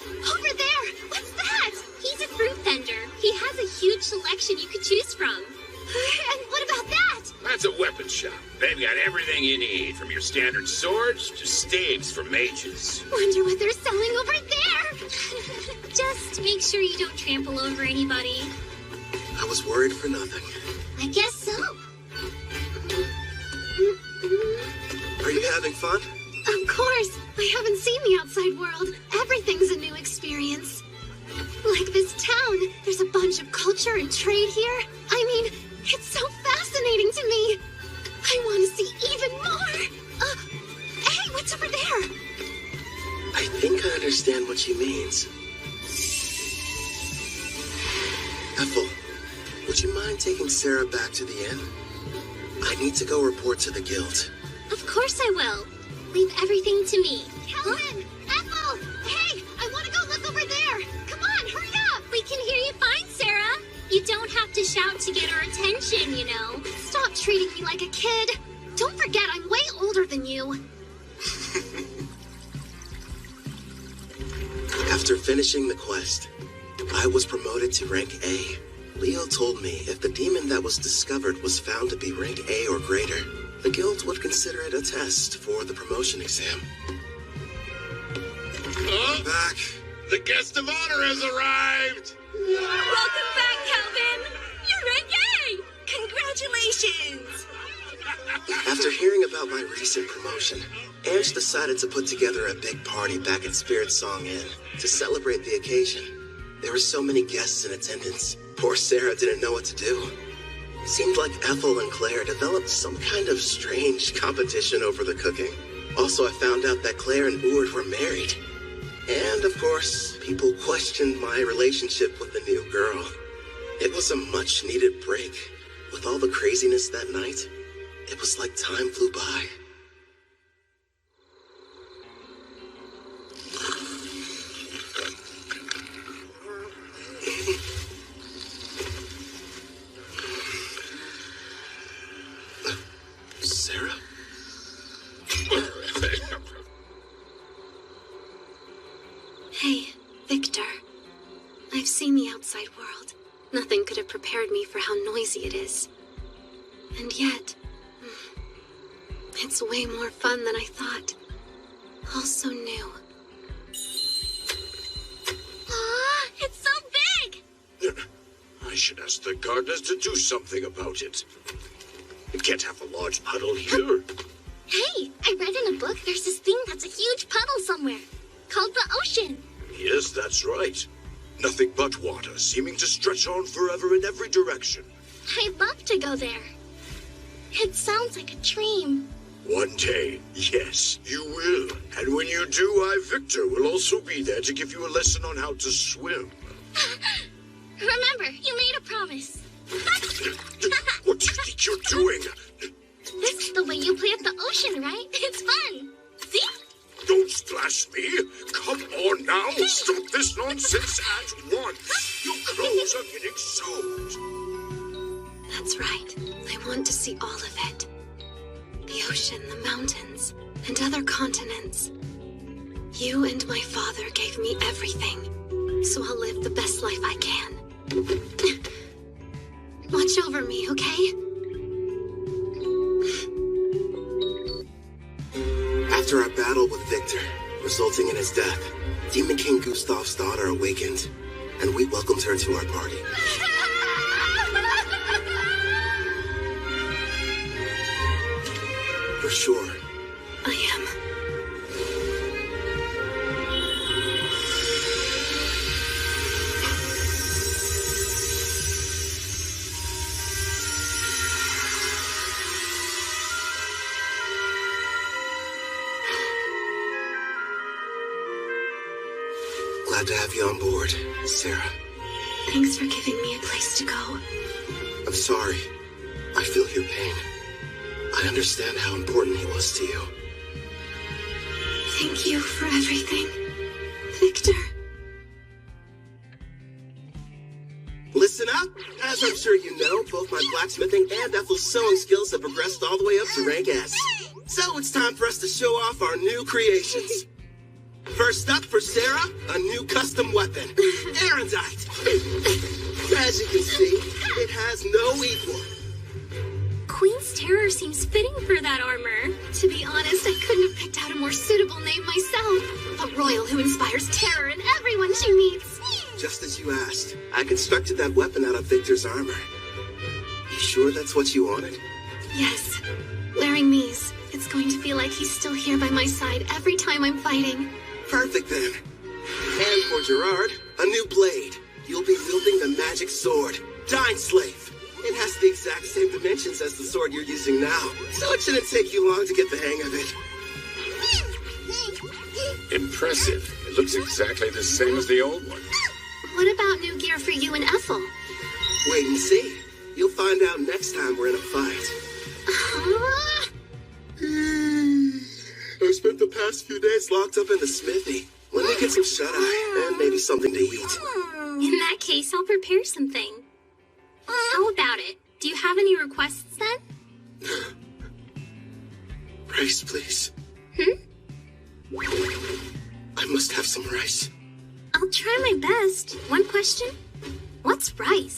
Over there! What's that? He's a fruit vendor. He has a huge selection you could choose from. And what about that? That's a weapon shop. They've got everything you need, from your standard swords to staves for mages. Wonder what they're selling over there. Just make sure you don't trample over anybody. I was worried for nothing. I guess so. Are you having fun? Of course. I haven't seen the outside world. Everything's a new experience. Like this town, there's a bunch of culture and trade here. I mean, it's so fascinating to me. I want to see even more. Hey, what's over there? I think I understand what she means. Ethel, would you mind taking Sarah back to the inn? I need to go report to the guild. Of course I will. Leave everything to me. Kelvin! Ethel! Hey, I want to go have to shout to get her attention, you know. Stop treating me like a kid. Don't forget, I'm way older than you. After finishing the quest, I was promoted to rank A. Leo told me if the demon that was discovered was found to be rank A or greater, the guild would consider it a test for the promotion exam. I'm back. The guest of honor has arrived. Welcome back, Calvin. You're rank A. Congratulations. After hearing about my recent promotion, Ange decided to put together a big party back at Spirit Song Inn to celebrate the occasion. There were so many guests in attendance. Poor Sarah didn't know what to do. It seemed like Ethel and Claire developed some kind of strange competition over the cooking. Also, I found out that Claire and Ord were married. And, of course, people questioned my relationship with the new girl. It was a much-needed break. With all the craziness that night, it was like time flew by. Sarah? Hey, Victor. I've seen the outside world. Nothing could have prepared me for how noisy it is. And yet, it's way more fun than I thought. All so new. Aw, it's so big! I should ask the gardeners to do something about it. It can't have a large puddle here. Hey, I read in a book there's this thing that's a huge puddle somewhere, called the ocean. Yes, that's right. Nothing but water, seeming to stretch on forever in every direction. I'd love to go there. It sounds like a dream. One day, yes, you will. And when you do, I, Victor, will also be there to give you a lesson on how to swim. Remember, you made a promise. What do you think you're doing? This is the way you play at the ocean, right? It's fun. See? Don't splash me. Come on now. Stop this nonsense at once. Your clothes are getting soaked. That's right. I want to see all of it. The ocean, the mountains, and other continents. You and my father gave me everything, so I'll live the best life I can. Watch over me, okay? After our battle with Victor, resulting in his death, Demon King Gustav's daughter awakened, and we welcomed her to our party. For sure. I am. Glad to have you on board, Sarah. Thanks for giving me a place to go. I'm sorry. I feel your pain. I understand how important he was to you. Thank you for everything, Victor. Listen up! As I'm sure you know, both my blacksmithing and Ethel's sewing skills have progressed all the way up to rank S. So it's time for us to show off our new creations. First up for Sarah, a new custom weapon, Erendite. As you can see, it has no equal. Queen's Terror seems fitting for that armor. To be honest, I couldn't have picked out a more suitable name myself. A royal who inspires terror in everyone she meets. Just as you asked, I constructed that weapon out of Victor's armor. You sure that's what you wanted? Yes. Wearing these, it's going to feel like he's still here by my side every time I'm fighting. Perfect then. And for Gerard, a new blade. You'll be wielding the magic sword, Dying Slave. It has the exact same dimensions as the sword you're using now, so it shouldn't take you long to get the hang of it. Impressive. It looks exactly the same as the old one. What about new gear for you and Ethel? Wait and see. You'll find out next time we're in a fight. I spent the past few days locked up in the smithy. Let me get some shut-eye and maybe something to eat. In that case, I'll prepare something. How about it? Do you have any requests then? Rice, please. I must have some rice. I'll try my best. One question? What's rice?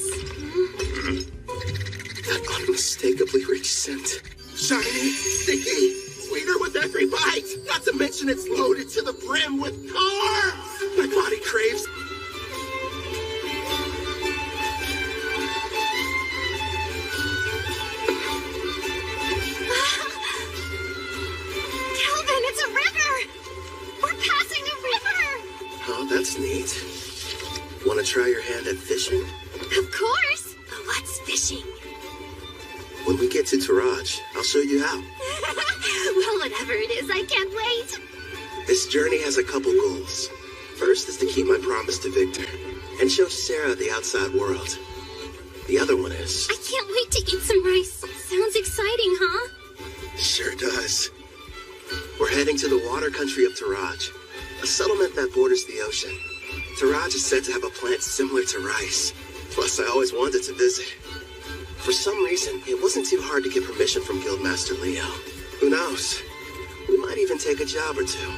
That unmistakably rich scent. Shiny, sticky, sweeter with every bite. Not to mention it's loaded to the brim with carbs. My body craves. Calvin, it's a river! We're passing a river! Oh, that's neat. Want to try your hand at fishing? Of course! But what's fishing? When we get to Taraj, I'll show you how. Well, whatever it is, I can't wait. This journey has a couple goals. First is to keep my promise to Victor and show Sarah the outside world. The other one is... I can't wait to eat some rice. Sounds exciting, huh? Sure does. We're heading to the water country of Taraj, a settlement that borders the ocean. Taraj is said to have a plant similar to rice. Plus, I always wanted to visit. For some reason, it wasn't too hard to get permission from Guildmaster Leo. Who knows? We might even take a job or two.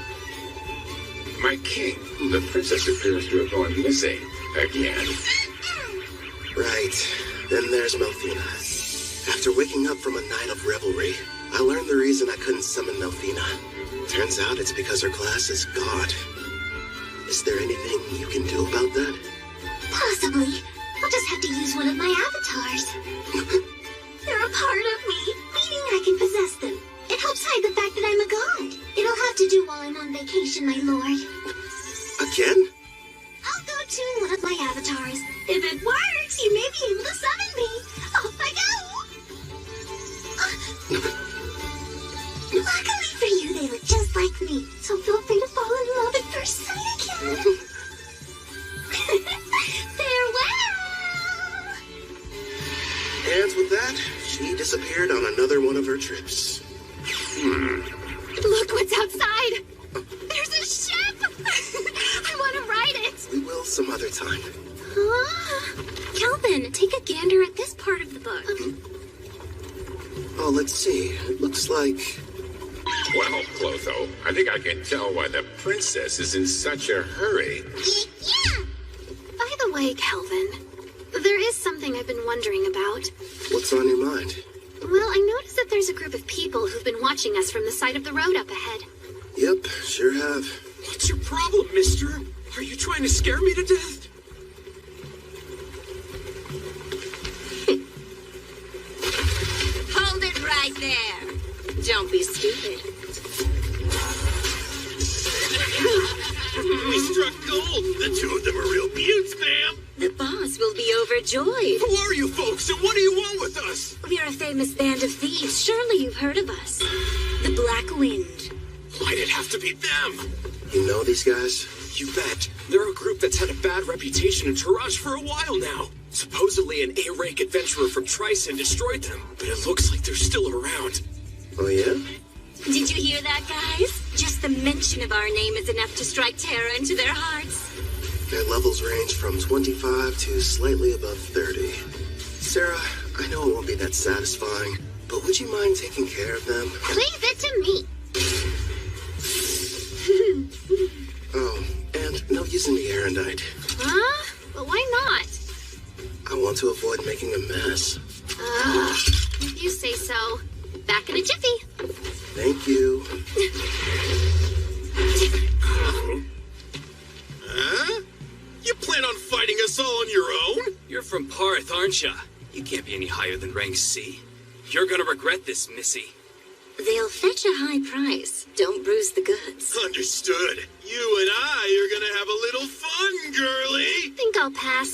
My king, the princess appears to have gone missing again. Right. Then there's Melfina. After waking up from a night of revelry, I learned the reason I couldn't summon Melfina. Turns out it's because her class is God. Is there anything you can do about that? Possibly. I'll just have to use one of my avatars. They're a part of me, meaning I can possess them. It helps hide the fact that I'm a god. It'll have to do while I'm on vacation, my lord. Again? I'll go tune one of my avatars. If it works, you may be able to summon me. Off I go! Luckily for you, they look just like me, so feel free to fall in love at first sight again. Farewell! And with that, she disappeared on another one of her trips. Look what's outside! There's a ship! I want to ride it! We will some other time. Calvin, take a gander at this part of the book. Oh, let's see. It looks like... Well, Clotho, I think I can tell why the princess is in such a hurry. Yeah! By the way, Calvin, there is something I've been wondering about. What's on your mind? Well, I noticed that there's a group of people who've been watching us from the side of the road up ahead. Yep, sure have. What's your problem, mister? Are you trying to scare me to death? Hold it right there. Don't be stupid. We struck gold. The two of them are real beauts, ma'am. The boss will be overjoyed. Who are you folks, and what do you want with us? We are a famous band of thieves. Surely you've heard of us. The Black Wind. Why'd it have to be them? You know these guys? You bet. They're a group that's had a bad reputation in Taraj for a while now. Supposedly an A-rank adventurer from Tryson destroyed them, but it looks like they're still around. Oh, yeah? Did you hear that, guys? Just the mention of our name is enough to strike terror into their hearts. Their levels range from 25 to slightly above 30. Sarah, I know it won't be that satisfying, but would you mind taking care of them? Leave it to me. Oh, and no using the Erendite. Huh? But why not? I want to avoid making a mess. If you say so. Back in a jiffy. Thank you. Huh? You plan on fighting us all on your own? You're from Parth, aren't ya? You can't be any higher than rank C. You're gonna regret this, Missy. They'll fetch a high price. Don't bruise the goods. Understood. You and I are gonna have a little fun, girlie. Think I'll pass.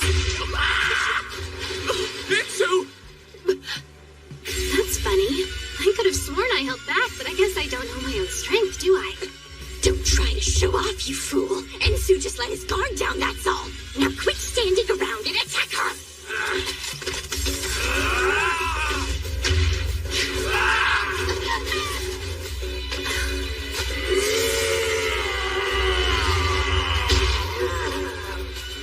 Bitsu! That's funny. I could have sworn I held back, but I guess I don't know my own strength, do I? Don't try to show off, you fool. Ensu just let his guard down, that's all. Now quit standing around and attack her.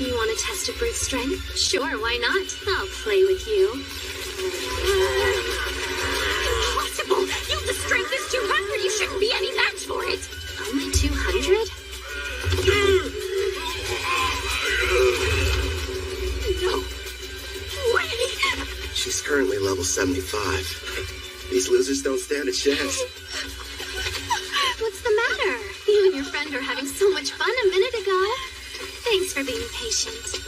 You want to test a brute's strength? Sure, why not? I'll play with you. Impossible! The strength is 200. You shouldn't be any match for it. Only 200? No way! She's currently level 75. These losers don't stand a chance. What's the matter? You and your friend were having so much fun a minute ago. Thanks for being patient.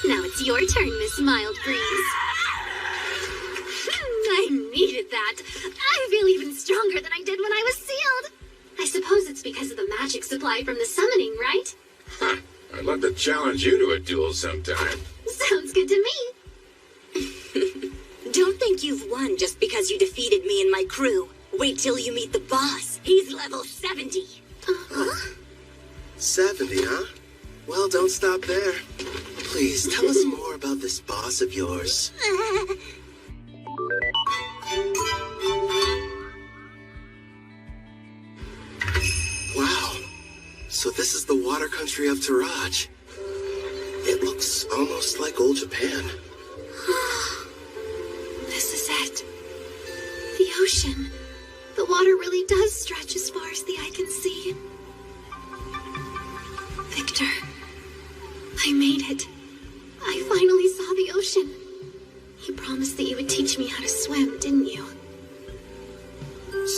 Now it's your turn, Miss Mild Breeze. I needed that. I feel even stronger than I did when I was sealed. I suppose it's because of the magic supply from the summoning, right? Huh. I'd love to challenge you to a duel sometime. Sounds good to me. Don't think you've won just because you defeated me and my crew. Wait till you meet the boss. He's level 70. 70, huh? Well, don't stop there. Please, tell us more about this boss of yours. Wow. So this is the water country of Taraj. It looks almost like old Japan. This is it. The ocean. The water really does stretch as far as the eye can see. Victor, I made it. I finally saw the ocean. You promised that you would teach me how to swim, didn't you?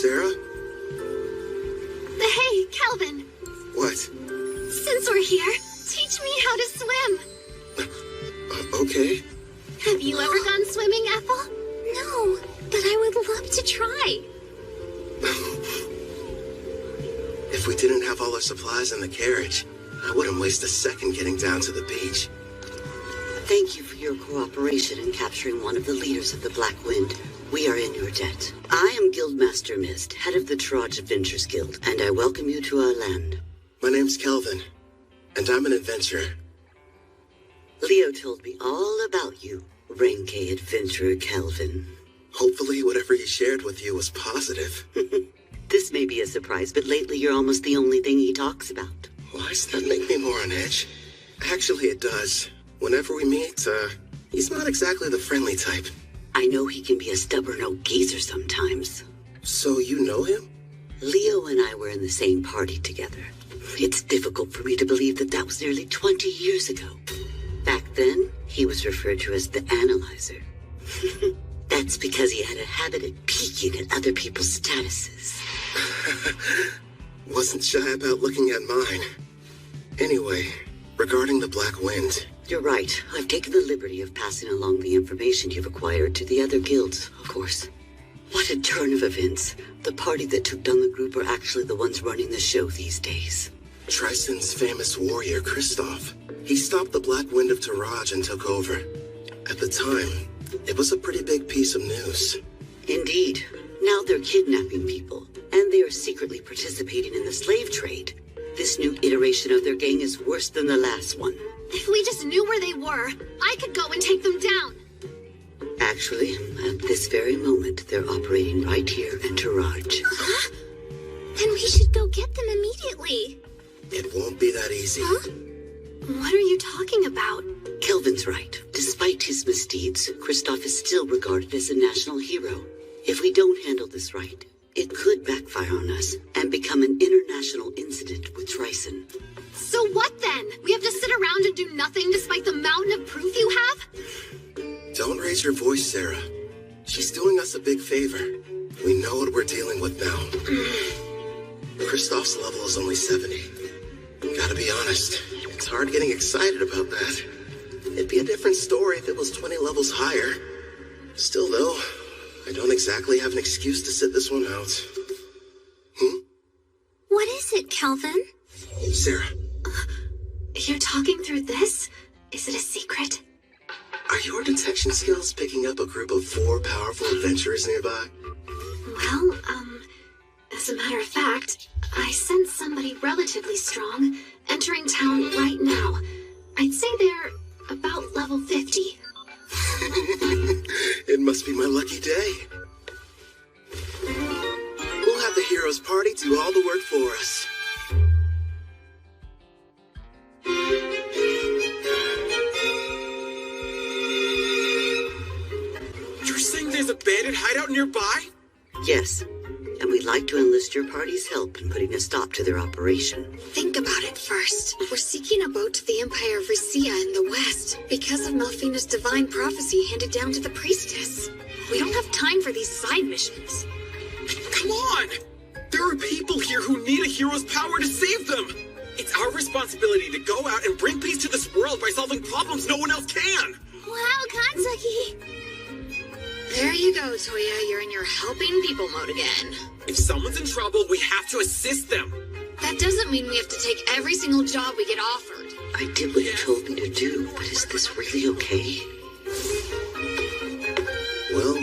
Sarah? Hey, Calvin. What? Since we're here, teach me how to swim. Okay. Have you ever gone swimming, Ethel? No, but I would love to try. If we didn't have all our supplies in the carriage, I wouldn't waste a second getting down to the beach. Thank you for your cooperation in capturing one of the leaders of the Black Wind. We are in your debt. I am Guildmaster Mist, head of the Taraj Adventures Guild, and I welcome you to our land. My name's Kelvin, and I'm an adventurer. Leo told me all about you, Renke Adventurer Kelvin. Hopefully whatever he shared with you was positive. This may be a surprise, but lately you're almost the only thing he talks about. Why does that make me more on edge? Actually, it does. Whenever we meet, he's not exactly the friendly type. I know he can be a stubborn old geezer sometimes. So you know him? Leo and I were in the same party together. It's difficult for me to believe that that was nearly 20 years ago. Back then, he was referred to as the Analyzer. That's because he had a habit of peeking at other people's statuses. Wasn't shy about looking at mine. Anyway, regarding the Black Wind... You're right. I've taken the liberty of passing along the information you've acquired to the other guilds, of course. What a turn of events. The party that took down the group are actually the ones running the show these days. Tristan's famous warrior, Kristoff. He stopped the Black Wind of Taraj and took over. At the time, it was a pretty big piece of news. Indeed. Now they're kidnapping people, and they are secretly participating in the slave trade. This new iteration of their gang is worse than the last one. If we just knew where they were, I could go and take them down. Actually, at this very moment, they're operating right here in Taraj. Then we should go get them immediately. It won't be that easy. Huh? What are you talking about? Kelvin's right. Despite his misdeeds, Kristoff is still regarded as a national hero. If we don't handle this right, it could backfire on us and become an international incident with Tryson. So what then? We have to sit around and do nothing despite the mountain of proof you have? Don't raise your voice, Sarah. She's doing us a big favor. We know what we're dealing with now. Kristoff's level is only 70. Gotta be honest, it's hard getting excited about that. It'd be a different story if it was 20 levels higher. Still, though, I don't exactly have an excuse to sit this one out. What is it, Kelvin? Sarah. You're talking through this? Is it a secret? Are your detection skills picking up a group of 4 powerful adventurers nearby? Well, as a matter of fact, I sense somebody relatively strong entering town right now. I'd say they're about level 50. It must be my lucky day. We'll have the heroes party do all the work for us. nearby? Yes, and we'd like to enlist your party's help in putting a stop to their operation. Think about it first. We're seeking a boat to the Empire of Ricea in the west because of Melfina's divine prophecy handed down to the priestess. We don't have time for these side missions. Come on! There are people here who need a hero's power to save them! It's our responsibility to go out and bring peace to this world by solving problems no one else can! Wow, Kanzaki! There you go, Toya. You're in your helping people mode again. If someone's in trouble, we have to assist them! That doesn't mean we have to take every single job we get offered. I did what you told me to do, but is this really okay? Well.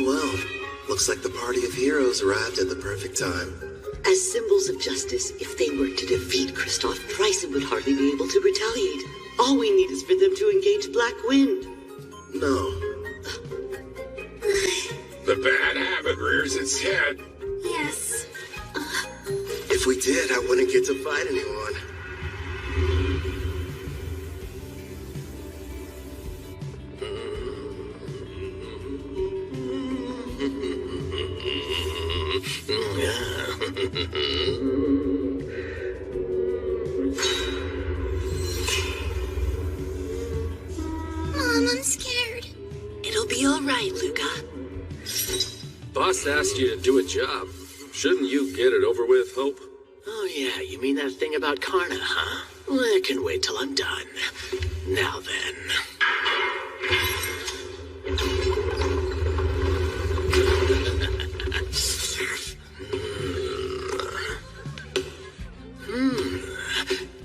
Looks like the party of heroes arrived at the perfect time. As symbols of justice, if they were to defeat Kristoff, Tryson would hardly be able to retaliate. All we need is for them to engage Black Wind. No. The bad habit rears its head. Yes. If we did, I wouldn't get to fight anyone. Mom, I'm scared. It'll be all right, Luca. Boss asked you to do a job. Shouldn't you get it over with, Hope? Oh yeah, you mean that thing about Karna, huh? Well, I can wait till I'm done. Now then.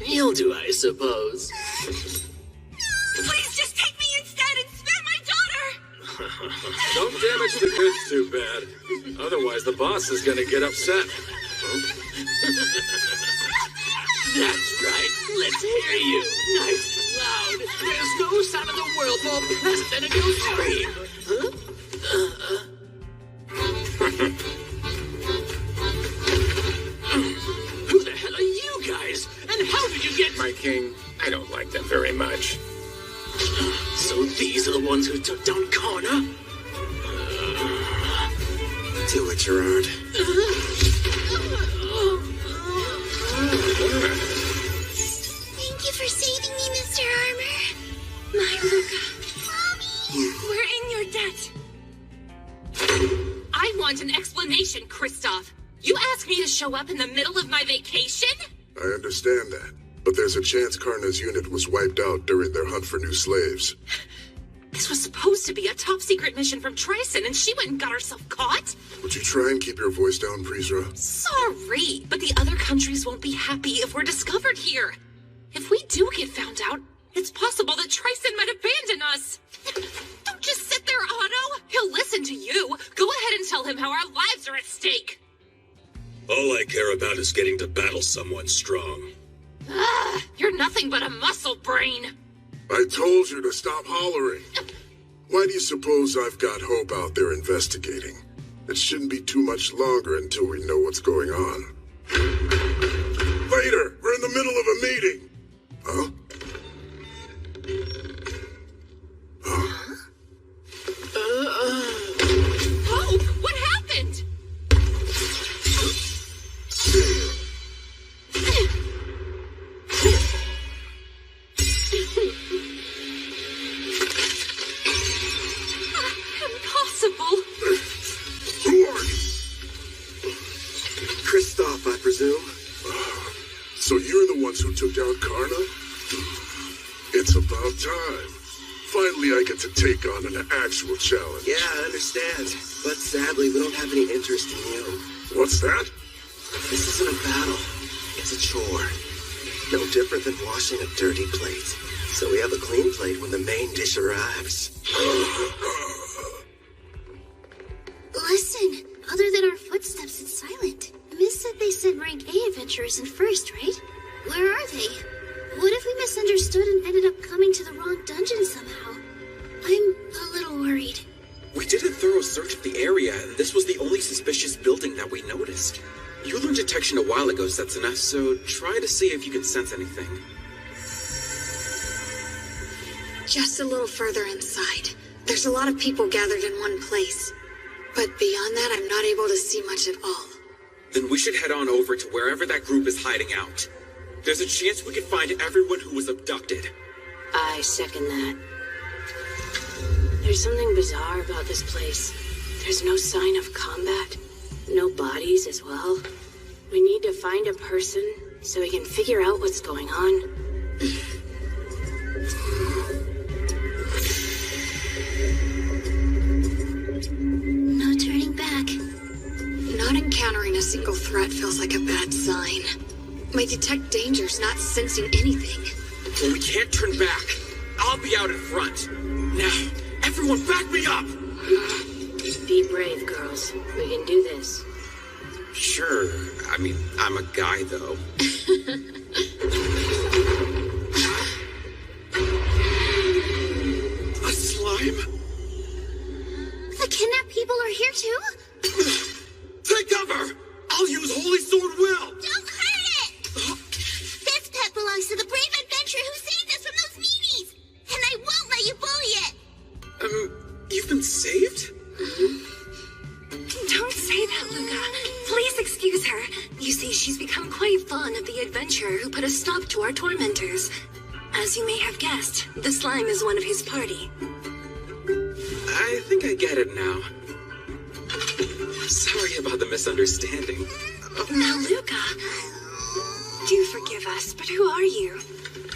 You'll do, I suppose. Please just take me instead and spare my daughter! Don't damage the goods too bad. Otherwise, the boss is gonna get upset. That's right. Let's hear you. Nice and loud. There's no sound in the world more pleasant than a new scream. Who the hell are you guys? And how did you get... My king, I don't like them very much. So these are the ones who took down Karna? Do it, Gerard. Thank you for saving me, Mr. Armor. My Luca. Mommy! We're in your debt. I want an explanation, Kristoff. You asked me to show up in the middle of my vacation? I understand that, but there's a chance Karna's unit was wiped out during their hunt for new slaves. This was supposed to be a top-secret mission from Tryson, and she went and got herself caught? Would you try and keep your voice down, Prisra? Sorry, but the other countries won't be happy if we're discovered here. If we do get found out, it's possible that Tryson might abandon us. Don't just sit there, Otto. He'll listen to you. Go ahead and tell him how our lives are at stake. All I care about is getting to battle someone strong. You're nothing but a muscle brain. I told you to stop hollering. Why do you suppose I've got Hope out there investigating? It shouldn't be too much longer until we know what's going on. Vader, we're in the middle of a meeting. Huh? Hope, what happened? Impossible. Who are you? Kristoff, I presume. So you're the ones who took down Karna? It's about time. Finally, I get to take on an actual challenge. Yeah, I understand. But sadly, we don't have any interest in you. What's that? This isn't a battle. It's a chore. No different than washing a dirty plate. So we have a clean plate when the main dish arrives. Listen, other than our footsteps, it's silent. Miss said they said rank A adventurers in first, right? Where are they? What if we misunderstood and ended up coming to the wrong dungeon somehow? I'm a little worried. We did a thorough search of the area, and this was the only suspicious building that we noticed. You learned detection a while ago, Setsuna, so try to see if you can sense anything. Just a little further inside. There's a lot of people gathered in one place. But beyond that, I'm not able to see much at all. Then we should head on over to wherever that group is hiding out. There's a chance we could find everyone who was abducted. I second that. There's something bizarre about this place. There's no sign of combat. No bodies as well. We need to find a person so we can figure out what's going on. No turning back. Not encountering a single threat feels like a bad sign. My detect danger's not sensing anything. Well, we can't turn back. I'll be out in front. Now, everyone back me up! Be brave, girls. We can do this. Sure. I mean, I'm a guy, though. A slime? The kidnapped people are here too? Take cover! I'll use Holy Sword Will! Don't hurt it! This pet belongs to the brave adventurer who saved us from those meanies! And I won't let you bully it! You've been saved? Don't say that, Luca. Please excuse her. You see, she's become quite fond of the adventurer who put a stop to our tormentors. As you may have guessed, the slime is one of his party. I think I get it now. Sorry about the misunderstanding. Now, Luca, do forgive us, but who are you?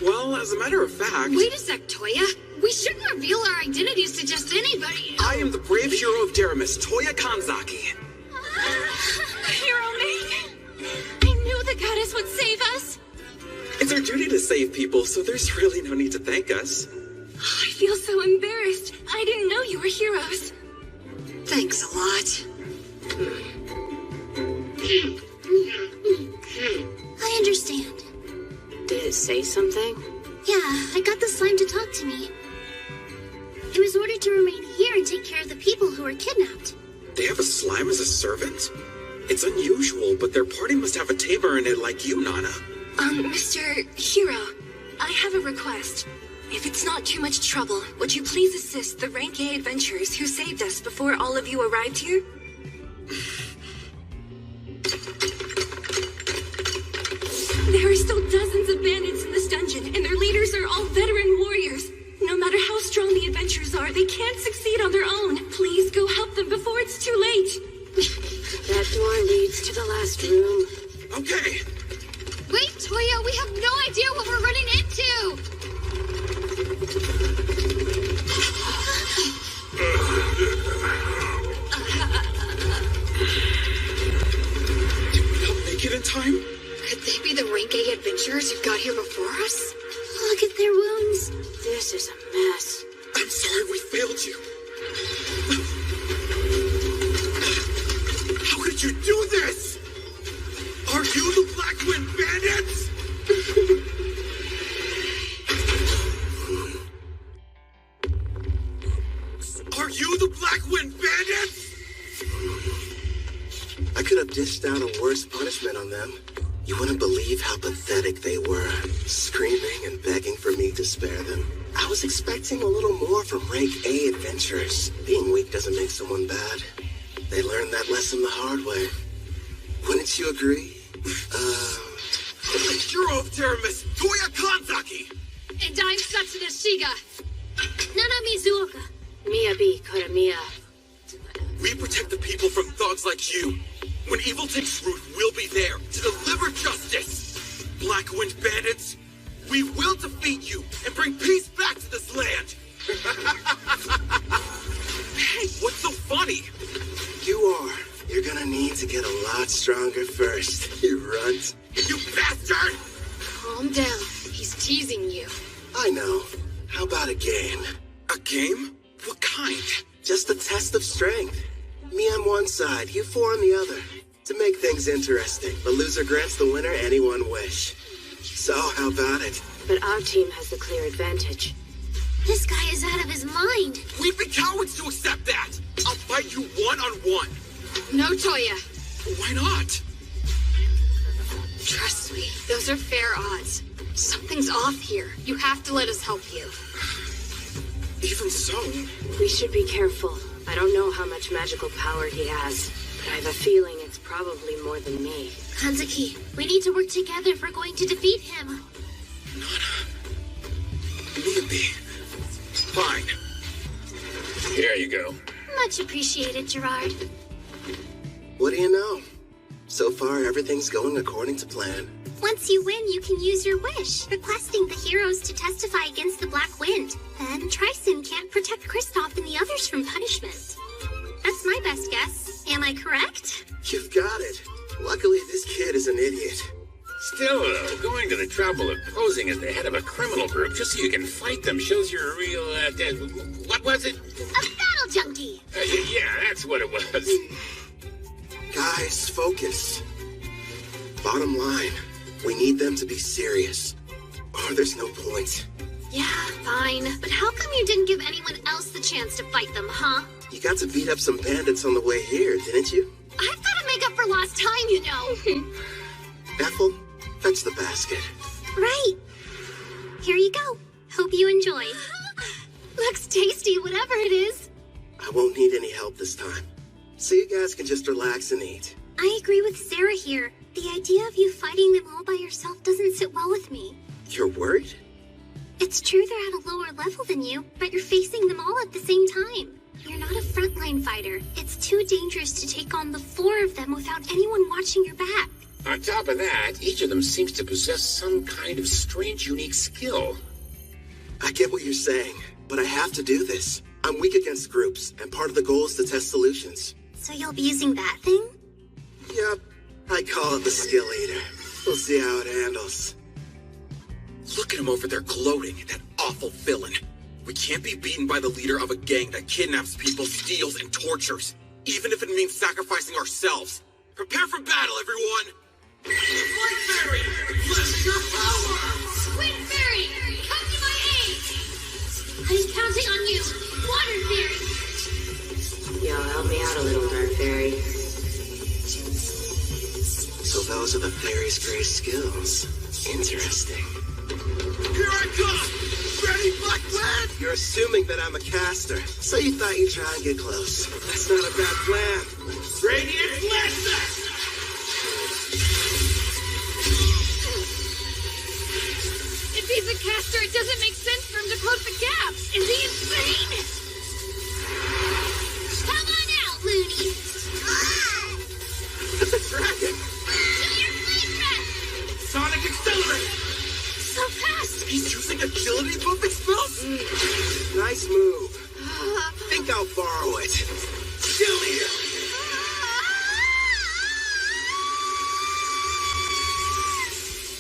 Well, as a matter of fact... Wait a sec, Toya. We shouldn't reveal our identities to just anybody. I am the brave hero of Deramis, Toya Kanzaki. Hero maiden! I knew the goddess would save us! It's our duty to save people, so there's really no need to thank us. I feel so embarrassed. I didn't know you were heroes. Thanks a lot. I understand. Did it say something? Yeah, I got the slime to talk to me. It was ordered to remain here and take care of the people who were kidnapped. They have a slime as a servant? It's unusual, but their party must have a tamer in it like you, Nana. Mr. Hero, I have a request. If it's not too much trouble, would you please assist the Rank A adventurers who saved us before all of you arrived here? There are still dozens of bandits in this dungeon, and their leaders are all veteran warriors. No matter how strong the adventurers are, they can't succeed on their own. Please go help them before it's too late. That door leads to the last room. Okay. Wait, Toya, we have no idea what we're running into! Did we not make it in time? Could they be the Rank A adventurers who got here before us? Look at their wounds. This is a mess. I'm sorry we failed you. How could you do this? Are you the Blackwind Bandits? Are you the Blackwind Bandits? I could have dished out a worse punishment on them. You wouldn't believe how pathetic they were, screaming and begging for me to spare them. I was expecting a little more from Rank A adventurers. Being weak doesn't make someone bad. They learned that lesson the hard way. Wouldn't you agree? The hero of Deramis, Toya Kanzaki! And I'm Satsuna Shiga. Nana Mizuoka. Miyabi Koramiya. We protect the people from thugs like you. When evil takes root, we'll be there to deliver justice. Blackwind Bandits, we will defeat you and bring peace back to this land. Hey, what's so funny? You are. You're gonna need to get a lot stronger first, you runt. You bastard! Calm down. He's teasing you. I know. How about a game? A game? What kind? Just a test of strength. Me on one side, you four on the other. To make things interesting, the loser grants the winner any one wish. So, how about it? But our team has the clear advantage. This guy is out of his mind. We'd be cowards to accept that. I'll fight you one-on-one. No, Toya. Why not? Trust me, those are fair odds. Something's off here. You have to let us help you. Even so... We should be careful. I don't know how much magical power he has, but I have a feeling it's probably more than me. Hanzuki, we need to work together if we're going to defeat him. Maybe. Fine. Here you go. Much appreciated, Gerard. What do you know? So far, everything's going according to plan. Once you win, you can use your wish, requesting the heroes to testify against the Black Wind. Then Tristan can't protect Kristoff and the others from punishment. That's my best guess. Am I correct? You've got it. Luckily, this kid is an idiot. Still, though, going to the trouble of posing as the head of a criminal group just so you can fight them shows you're a real, what was it? A battle junkie! Yeah, that's what it was. Guys, focus. Bottom line, we need them to be serious. Or there's no point. Yeah, fine. But how come you didn't give anyone else the chance to fight them, huh? You got to beat up some bandits on the way here, didn't you? I've got to make up for lost time, you know. Ethel, fetch the basket. Right. Here you go. Hope you enjoy. Looks tasty, whatever it is. I won't need any help this time. So you guys can just relax and eat. I agree with Sarah here. The idea of you fighting them all by yourself doesn't sit well with me. You're worried? It's true they're at a lower level than you, but you're facing them all at the same time. You're not a frontline fighter. It's too dangerous to take on the 4 of them without anyone watching your back. On top of that, each of them seems to possess some kind of strange, unique skill. I get what you're saying, but I have to do this. I'm weak against groups, and part of the goal is to test solutions. So you'll be using that thing? Yep. I call it the skill eater. We'll see how it handles. Look at him over there gloating, that awful villain. We can't be beaten by the leader of a gang that kidnaps people, steals, and tortures, even if it means sacrificing ourselves. Prepare for battle, everyone! Squid Fairy, bless your power! Squid Fairy, come to my aid! I'm counting on you, Water Fairy! Yo, help me out a little, Dark Fairy. So those are the fairy's great skills. Interesting. Here I come! Ready, Black Wind? You're assuming that I'm a caster, so you thought you'd try and get close. That's not a bad plan. Radiant Lancer! If he's a caster, it doesn't make sense for him to close the gap. Is he insane? Come on out, Looney! It's a dragon! Do your flame breath! Sonic Accelerate! So fast! He's using agility buffing spells? Nice move. Think I'll borrow it. Still here!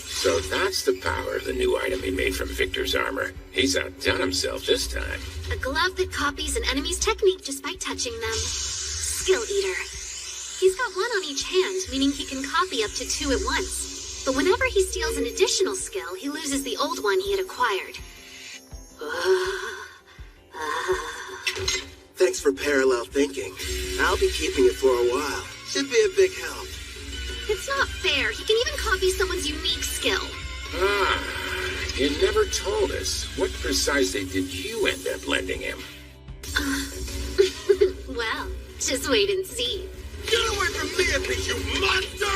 So that's the power of the new item he made from Victor's armor. He's outdone himself this time. A glove that copies an enemy's technique just by touching them. Skill Eater. He's got 1 on each hand, meaning he can copy up to 2 at once. But whenever he steals an additional skill, he loses the old one he had acquired. Thanks for parallel thinking. I'll be keeping it for a while. Should be a big help. It's not fair. He can even copy someone's unique skill. Ah, you never told us. What precisely did you end up lending him? Well, just wait and see. Get away from me, you monster!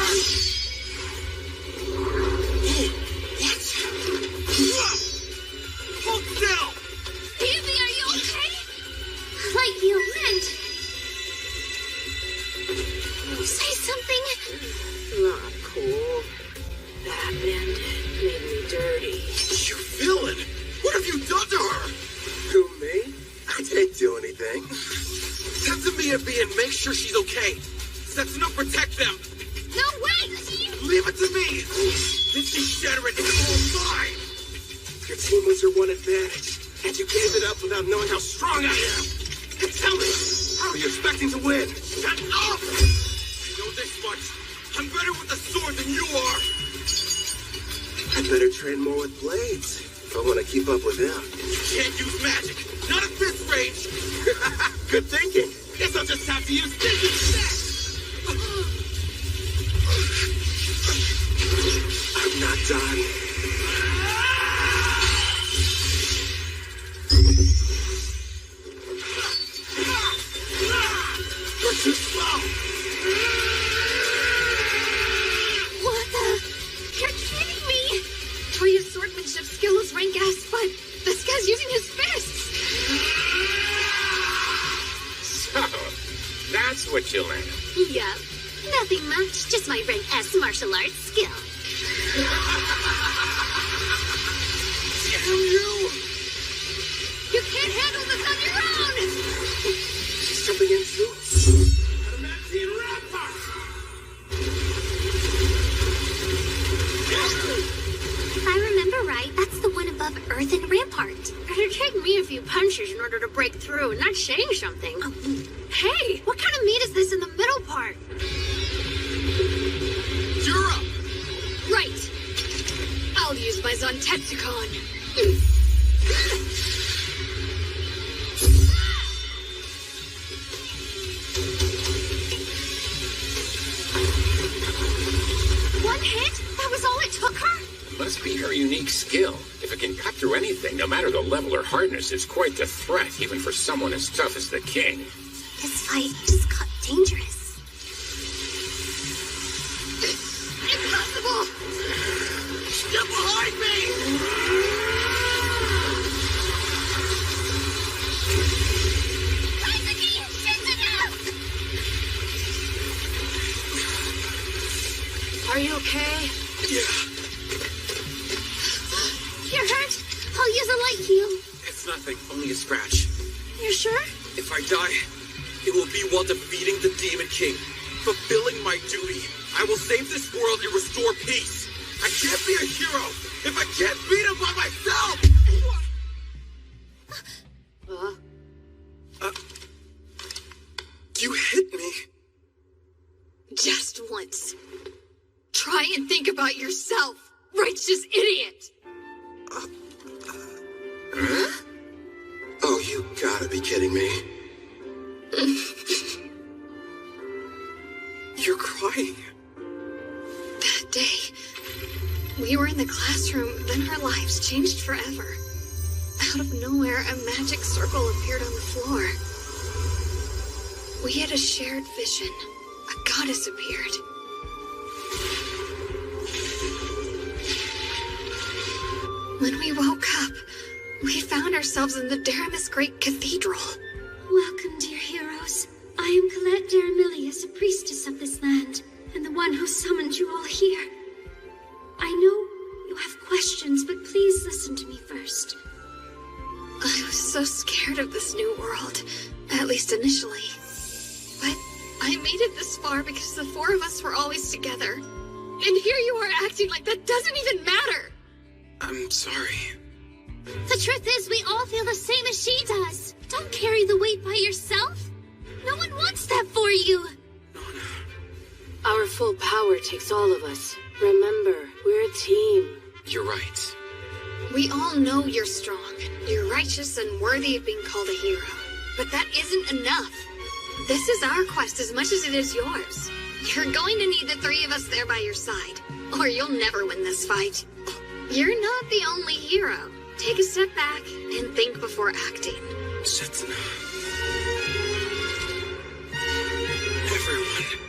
Hold still! Easy, are you okay? Like you meant. Say something. Not cool. That bandit made me dirty. You villain! What have you done to her? Who, me? I didn't do anything. Send to me and make sure she's okay. Sentinel, protect them! No, wait! Leave it to me! This degenerate is all mine! Your team was your one advantage, and you gave it up without knowing how strong I am. And tell me, how are you expecting to win? Shut up! I know this much. I'm better with the sword than you are! I better train more with blades if I want to keep up with him. You can't use magic! Not at this range! Good thinking. Guess I'll just have to use this instead! I'm not done. nothing much, just my rank S martial arts skill. Damn you! You can't handle this on your own! She's jumping in too. Adamantine rampart! If I remember right, that's the one above Earthen Rampart. It'd take me a few punches in order to break through, and that's saying something. Hey, what kind of meat is this in the middle part? You're up! Right. I'll use my Zantetsucon. One hit? That was all it took her? Must be her unique skill. If it can cut through anything, no matter the level or hardness, it's quite the threat, even for someone as tough as the king. This fight just got dangerous. Impossible! Step behind me! Kazuki, Shizuka! Are you okay? Yeah, You're hurt? I'll use a light heal. it's nothing. Only a scratch. You sure? If I die, it will be while defeating the Demon King. Fulfilling my duty. I will save this world and restore peace. I can't be a hero if I can't beat him by myself! You hit me. Just once. Try and think about yourself, righteous idiot! Huh? Oh, you gotta be kidding me. You're crying. That day, we were in the classroom, then our lives changed forever. Out of nowhere, a magic circle appeared on the floor. We had a shared vision. A goddess appeared. When we woke up, we found ourselves in the Daramus Great Cathedral. Welcome, dear heroes. I am Colette Daramilius, a priestess of this land, and the one who summoned you all here. I know you have questions, but please listen to me first. I was so scared of this new world, at least initially. But I made it this far because the four of us were always together. And here you are acting like that doesn't even matter! I'm sorry. The truth is, we all feel the same as she does. Don't carry the weight by yourself. No one wants that for you. Our full power takes all of us. Remember, we're a team. You're right. We all know you're strong. You're righteous and worthy of being called a hero. But that isn't enough. This is our quest as much as it is yours. You're going to need the three of us there by your side, or you'll never win this fight. You're not the only hero. Take a step back and think before acting. Setsuna. Everyone.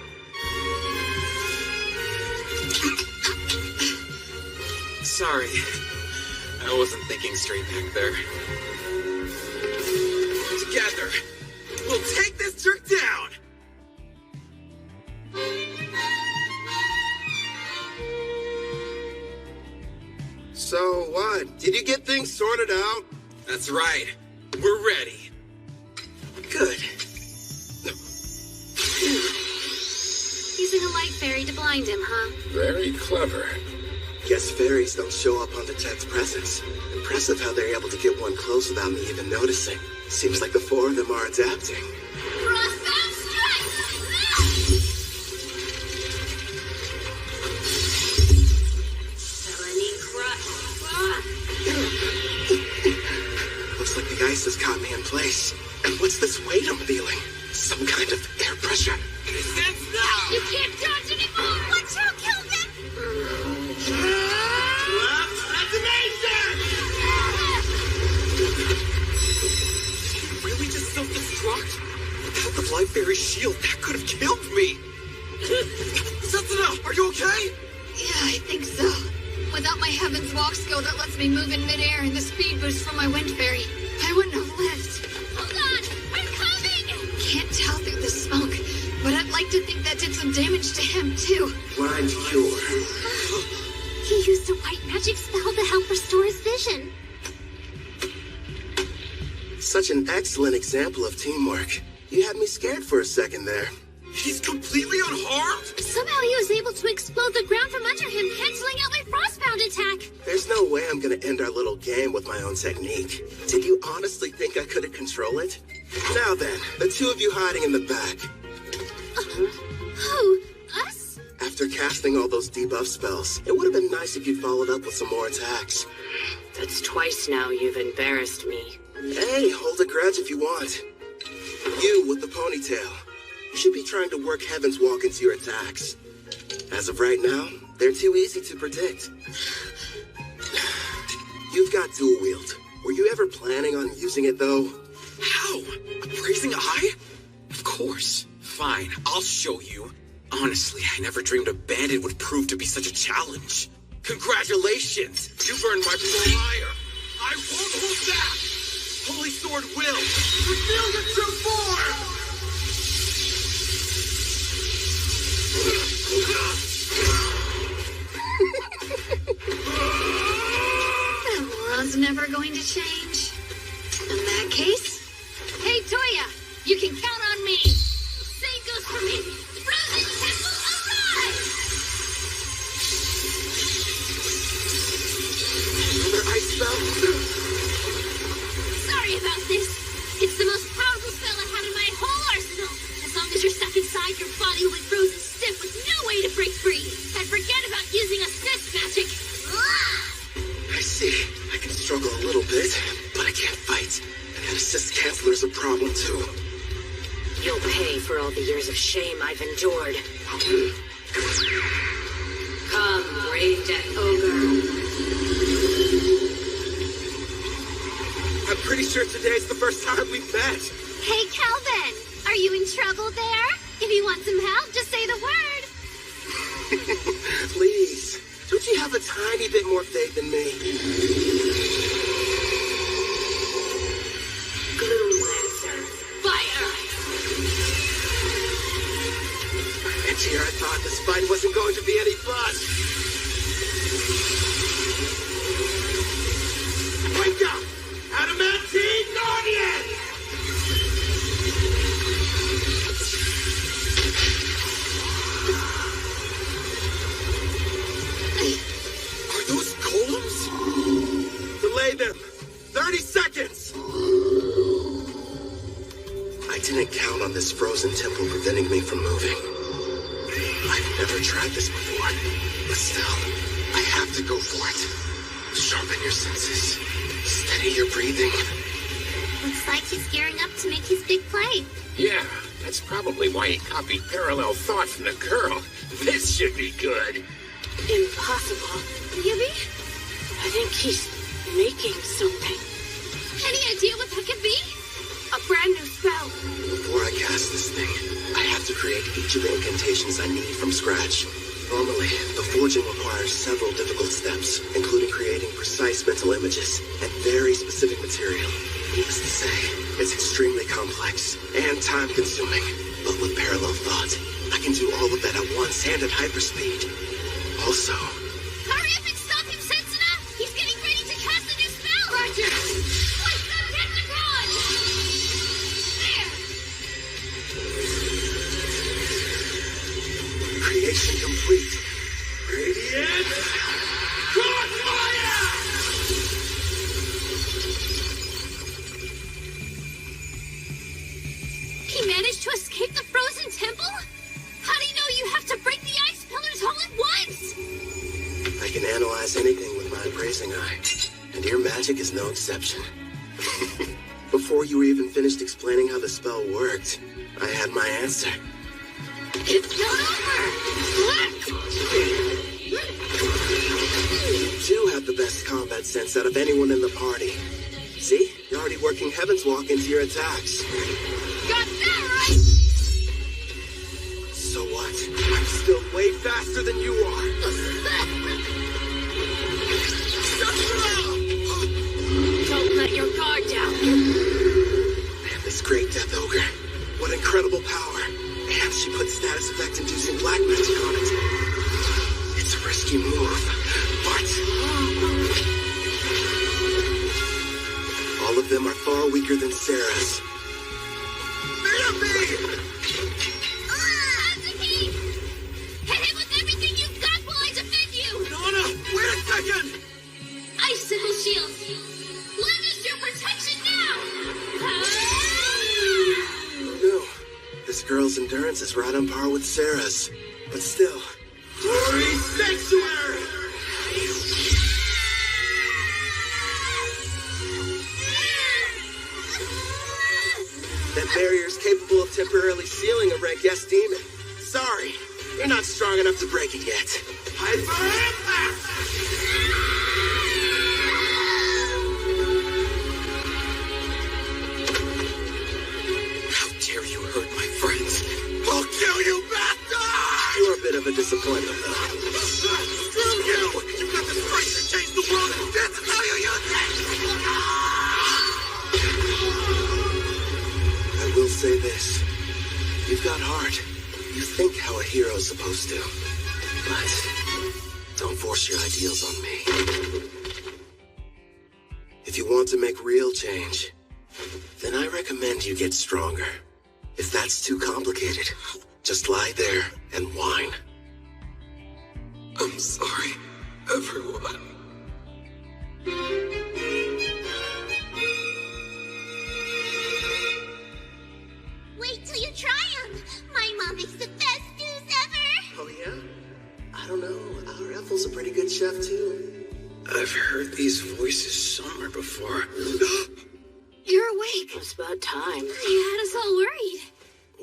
Sorry. I wasn't thinking straight back there. Together, we'll take this jerk down! So what? Did you get things sorted out? That's right. We're ready. Good. Using a light fairy to blind him, huh? Very clever. Guess fairies don't show up on the Ted's presence. Impressive how they're able to get one close without me even noticing. Seems like the four of them are adapting. Profound strike! Felony crush. Looks like the ice has caught me in place. And what's this weight I'm feeling? Some kind of air pressure. You can't dodge anymore! Watch out, Kelvin! Really just self-destruct? Without the Light Fairy shield, that could have killed me! Setsuna, are you okay? Yeah, I think so. Without my Heaven's Walk skill that lets me move in midair and the speed boost from my Wind Fairy, I wouldn't have lived. Hold on! I'm coming! Can't tell through the smoke, but I'd like like to think that did some damage to him, too. Blind cure. He used a white magic spell to help restore his vision. Such an excellent example of teamwork. You had me scared for a second there. He's completely unharmed? Somehow he was able to explode the ground from under him, canceling out my frostbound attack. There's no way I'm gonna end our little game with my own technique. Did you honestly think I couldn't control it? Now then, the two of you hiding in the back. Who? Us? After casting all those debuff spells, it would have been nice if you'd followed up with some more attacks. That's twice now you've embarrassed me. Hey, hold a grudge if you want. You with the ponytail. You should be trying to work Heaven's Walk into your attacks. As of right now, they're too easy to predict. You've got dual wield. Were you ever planning on using it, though? How? A Brazen Eye? Of course. Fine, I'll show you. Honestly, I never dreamed a bandit would prove to be such a challenge. Congratulations! You've earned my fire. I won't hold back! Holy Sword will! Reveal your true form! That moron's never going to change. In that case... Hey, Toya! You can count on me! Same goes for me! Frozen Temple arrive! Another ice spell? Sorry about this. It's the most powerful spell I have in my whole arsenal. As long as you're stuck inside, your body will be frozen stiff with no way to break free. And forget about using assist magic. I see. I can struggle a little bit, but I can't fight. And that assist canceler's a problem, too. You'll pay for all the years of shame I've endured. Come, brave death ogre. I'm pretty sure today's the first time we've met. Hey, Calvin! Are you in trouble there? If you want some help, just say the word. Please, don't you have a tiny bit more faith in me? Gloom Lancer. Fire! And here I thought this fight wasn't going to be any fun. Wake up! Adamantine Guardian! Are those golems? Delay them! 30 seconds! I didn't count on this frozen temple preventing me from moving. I've never tried this before, but still, I have to go for it. Sharpen your senses. Steady your breathing. Looks like he's gearing up to make his big play. Yeah, that's probably why he copied parallel thought from the girl. This should be good. Impossible. Really? I think he's making something. Any idea what that could be? A brand new spell. Before I cast this thing, I have to create each of the incantations I need from scratch. Normally, the forging requires several difficult steps, including creating precise mental images and very specific material. Needless to say, it's extremely complex and time-consuming. But with parallel thought, I can do all of that at once and at hyperspeed. Also... Hurry up and stop him, Setsuna! He's getting ready to cast a new spell! Roger! What's the Pentacon? There! Creation complete. Radiant Crossfire! He managed to escape the frozen temple? How do you know you have to break the ice pillars all at once? I can analyze anything with my appraising eye, and your magic is no exception. Before you were even finished explaining how the spell worked, I had my answer. It's not over! You do have the best combat sense out of anyone in the party. See? You're already working Heaven's Walk into your attacks. Got that right! So what? I'm still way faster than you are. Don't let your guard down. Man, this great Death Ogre. What incredible power. Damn, she put status effect-inducing black magic on it. It's a risky move, but... all of them are far weaker than Sarah's. Hit him with everything you've got while I defend you! Nana, wait a second! Icicle shield! Lend us your protection now! No, this girl's endurance is right on par with Sarah's. But still... Glory Sanctuary! That barrier's capable of temporarily sealing a red guest demon. Sorry, you're not strong enough to break it yet. Hyper Impact! How dare you hurt my friends? I'll kill you, bastard! You're a bit of a disappointment, though. Screw you! You got the strength to change the world, and this is how you use it! I will say this. You've got heart. You think how a hero's supposed to. But don't force your ideals on me. If you want to make real change, then I recommend you get stronger. If that's too complicated, just lie there and whine. I'm sorry, everyone. Wait till you try them! My mom makes the best stews ever! Oh, yeah? I don't know. Our Ethel's a pretty good chef, too. I've heard these voices somewhere before. You're awake. It's about time. You had us all worried.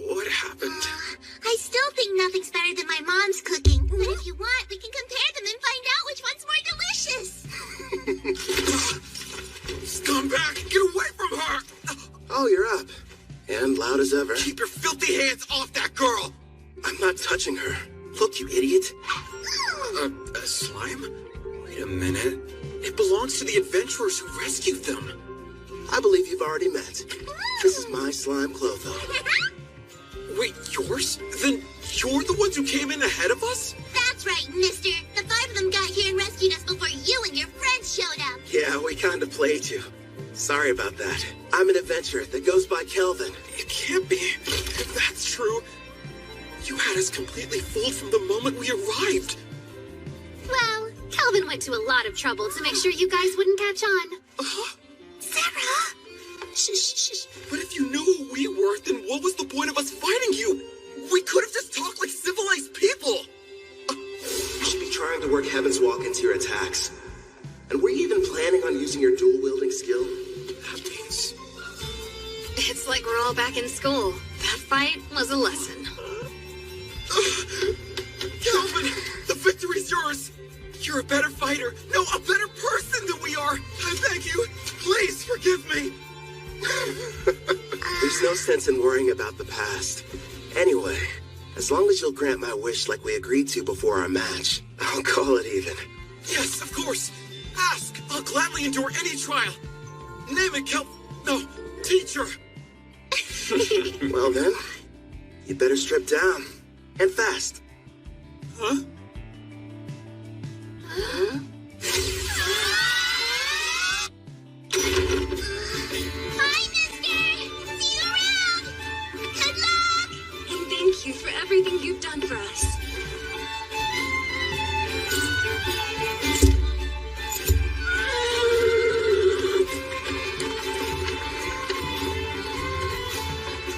What happened? I still think nothing's better than my mom's cooking. But if you want, we can compare them and find out which one's more delicious. Scumbag! Get away from her! Oh, you're up. And loud as ever. Keep your filthy hands off that girl! I'm not touching her. Look, you idiot. A slime? Wait a minute. It belongs to the adventurers who rescued them. I believe you've already met. This is my slime Clotho. Wait, yours? Then you're the ones who came in ahead of us? That's right, mister. The 5 of them got here and rescued us before you and your friends showed up. Yeah, we kind of played you. Sorry about that. I'm an adventurer that goes by Kelvin. It can't be. If that's true, you had us completely fooled from the moment we arrived. Well, Kelvin went to a lot of trouble to make sure you guys wouldn't catch on. Sarah! But if you knew who we were, then what was the point of us fighting you? We could have just talked like civilized people. You should be trying to work Heaven's Walk into your attacks. And were you even planning on using your dual-wielding skill? That means... It's like we're all back in school. That fight was a lesson. Kelvin, the victory's yours. You're a better fighter. No, a better person than we are. I beg you, please forgive me. There's no sense in worrying about the past. Anyway, as long as you'll grant my wish like we agreed to before our match, I'll call it even. Yes, of course. Ask. I'll gladly endure any trial. Name it, No, teacher. Well then, you better strip down. And fast. Huh? Huh? Bye, mister! See you around! Good luck! And thank you for everything you've done for us.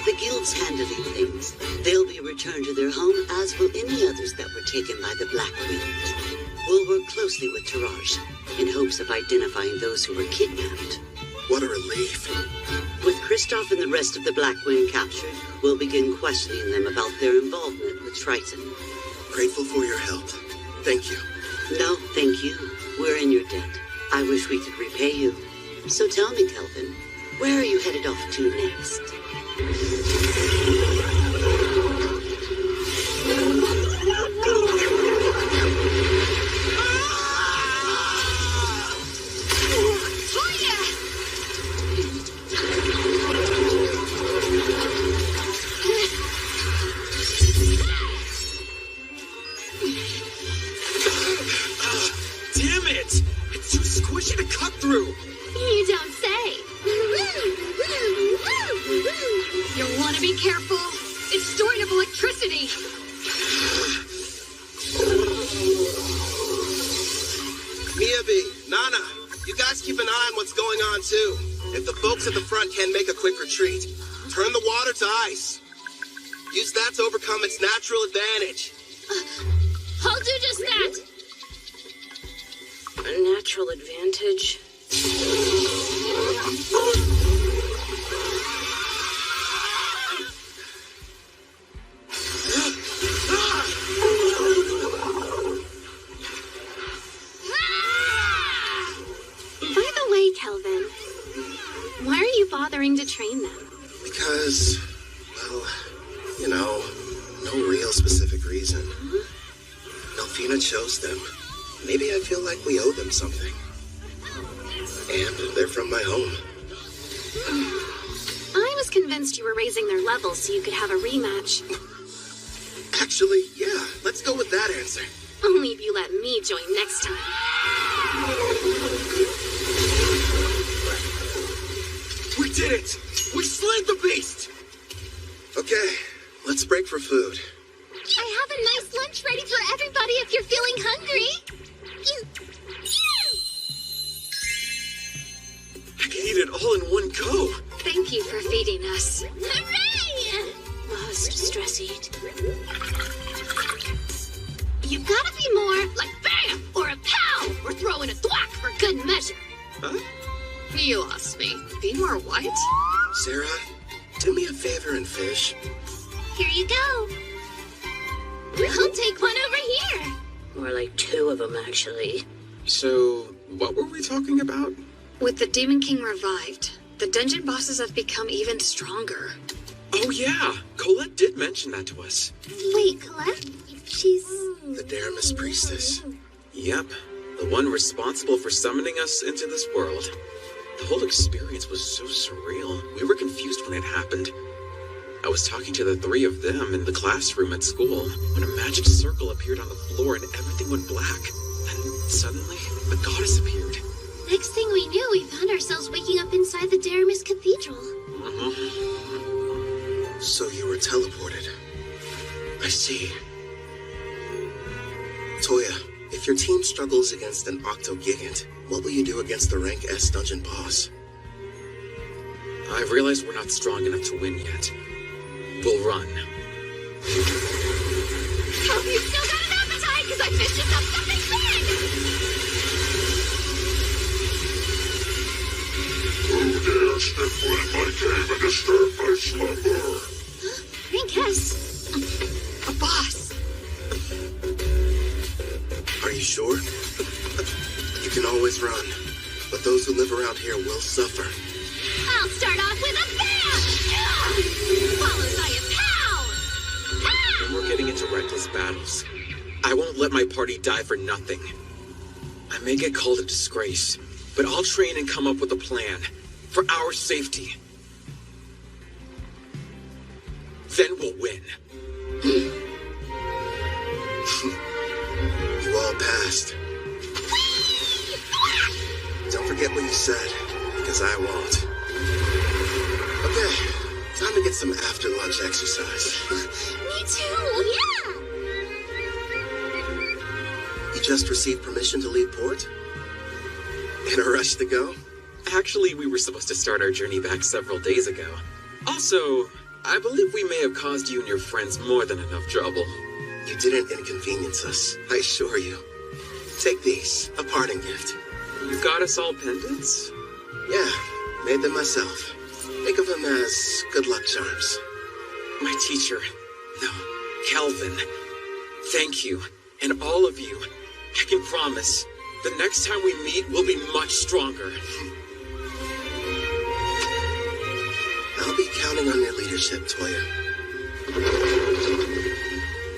The guild's handling things. They'll be returned to their home, as will any others that were taken by the Black Wind. We'll work closely with Taraj in hopes of identifying those who were kidnapped. What a relief. With Kristoff and the rest of the Black Wind captured, we'll begin questioning them about their involvement with Triton. Grateful for your help. Thank you. No, thank you. We're in your debt. I wish we could repay you. So tell me, Kelvin, where are you headed off to next? Damn it! It's too squishy to cut through! You don't say. You'll want to be careful. It's stored of electricity. Miyabi, Nana, you guys keep an eye on what's going on too. If the folks at the front can't make a quick retreat, turn the water to ice. Use that to overcome its natural advantage. I'll do just that. A natural advantage. By the way, Kelvin, why are you bothering to train them? Because, well, you know, no real specific reason. Delphina chose them. Maybe I feel like we owe them something. And they're from my home. I was convinced you were raising their level so you could have a rematch. Actually, yeah, let's go with that answer. Only if you let me join next time. We did it! We slayed the beast! Okay, let's break for food. I have a nice lunch ready for everybody if you're feeling hungry. I can eat it all in one go. Thank you for feeding us. Hooray! Must stress eat. You've got to be more like bam or a pow or throw in a thwack for good measure. Huh? You lost me. Be more white? Sarah, do me a favor and fish. Here you go. I'll take one over here. More like two of them, actually. So, what were we talking about? With the Demon King revived, the dungeon bosses have become even stronger. Oh yeah, Colette did mention that to us. Wait, Colette? She's... The Daramis priestess. Yep, the one responsible for summoning us into this world. The whole experience was so surreal. We were confused when it happened. I was talking to the three of them in the classroom at school when a magic circle appeared on the floor and everything went black. Then suddenly, the goddess appeared. Next thing we knew, we found ourselves waking up inside the Daramis Cathedral. So you were teleported. I see. Toya, if your team struggles against an Octogigant, what will you do against the rank S dungeon boss? I realize we're not strong enough to win yet. We'll run. Hope you still got an appetite, because I fished us up something big! Who dares step foot in my cave and disturb my slumber? Rank S. A boss. Are you sure? You can always run, but those who live around here will suffer. I'll start off with a bam! Followed by a pow! Pow! When we're getting into reckless battles, I won't let my party die for nothing. I may get called a disgrace, but I'll train and come up with a plan for our safety. Then we'll win. You all passed. Don't forget what you said, because I won't. Okay, time to get some after-lunch exercise. Me too, yeah! You just received permission to leave port? In a rush to go? Actually, we were supposed to start our journey back several days ago. Also, I believe we may have caused you and your friends more than enough trouble. You didn't inconvenience us, I assure you. Take these, a parting gift. You got us all pendants? Yeah, made them myself. Think of them as good luck charms. My teacher, no, Kelvin, thank you, and all of you. I can promise, the next time we meet, we'll be much stronger. I'll be counting on your leadership, Toya.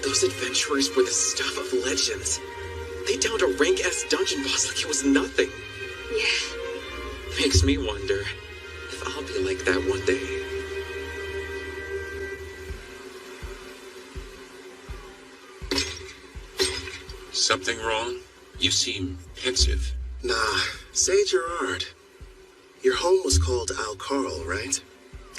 Those adventurers were the stuff of legends. They downed a rank S dungeon boss like it was nothing. Yeah. Makes me wonder if I'll be like that one day. Something wrong? You seem pensive. Nah, Sage Gerard. Your home was called Al-Karl, right?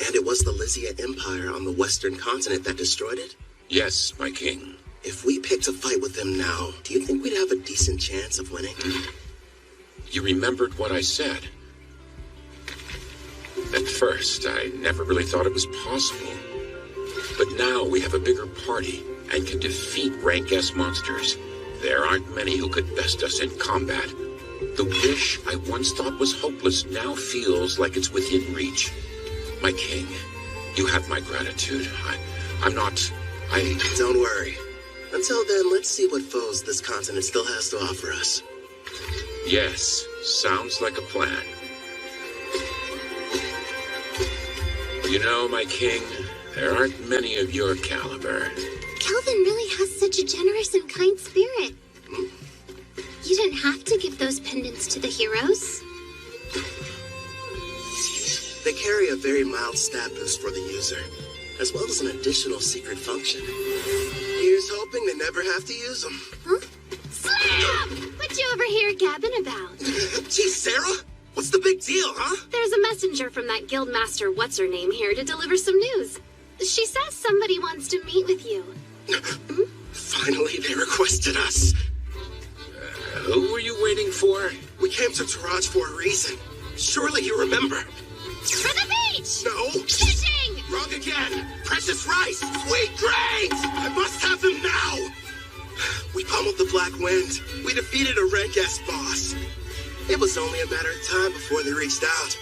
And it was the Lysia Empire on the western continent that destroyed it? Yes, my king. If we picked a fight with them now, do you think we'd have a decent chance of winning? You remembered what I said. At first, I never really thought it was possible. But now we have a bigger party and can defeat rank S monsters. There aren't many who could best us in combat. The wish I once thought was hopeless now feels like it's within reach. My king, you have my gratitude. Don't worry. Until then, let's see what foes this continent still has to offer us. Yes, sounds like a plan. You know, my king, there aren't many of your caliber. Kelvin really has such a generous and kind spirit. You didn't have to give those pendants to the heroes. They carry a very mild stat boost for the user, as well as an additional secret function. Here's hoping they never have to use them. Huh? Slam! What you over here gabbing about? Gee, Sarah, what's the big deal, huh? There's a messenger from that guildmaster what's-her-name here to deliver some news. She says somebody wants to meet with you. Finally, they requested us. Who were you waiting for? We came to Taraj for a reason. Surely you remember. For the beach! No! Fishing! Wrong again! Precious rice! Sweet grains! I must have them now! We pummeled the Black Wind. We defeated a rank S boss. It was only a matter of time before they reached out.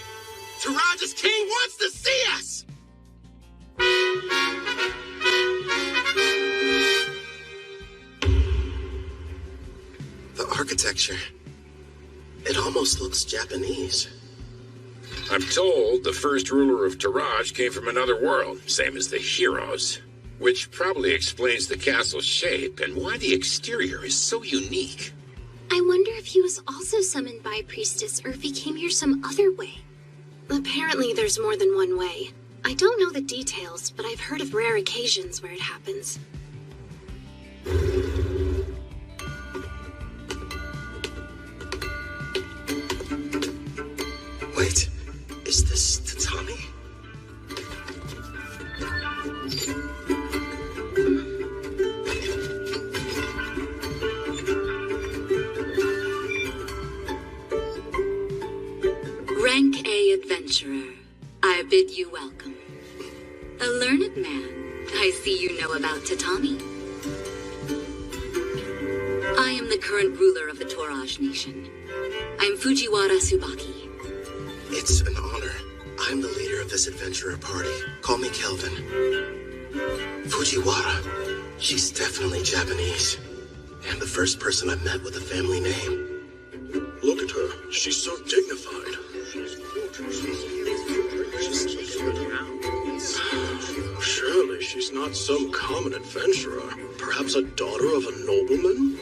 Taraj's king wants to see us! The architecture. It almost looks Japanese. I'm told the first ruler of Taraj came from another world, same as the heroes. Which probably explains the castle's shape and why the exterior is so unique. I wonder if he was also summoned by a priestess or if he came here some other way. Apparently there's more than one way. I don't know the details, but I've heard of rare occasions where it happens. Wait, is this Tatami? Rank A adventurer, I bid you welcome. A learned man, I see you know about Tatami. I am the current ruler of the Toraj nation. I'm Fujiwara Tsubaki. It's an honor. I'm the leader of this adventurer party. Call me Kelvin. Fujiwara. She's definitely Japanese. And the first person I met with a family name. Look at her. She's so dignified. Surely she's not some common adventurer. Perhaps a daughter of a nobleman?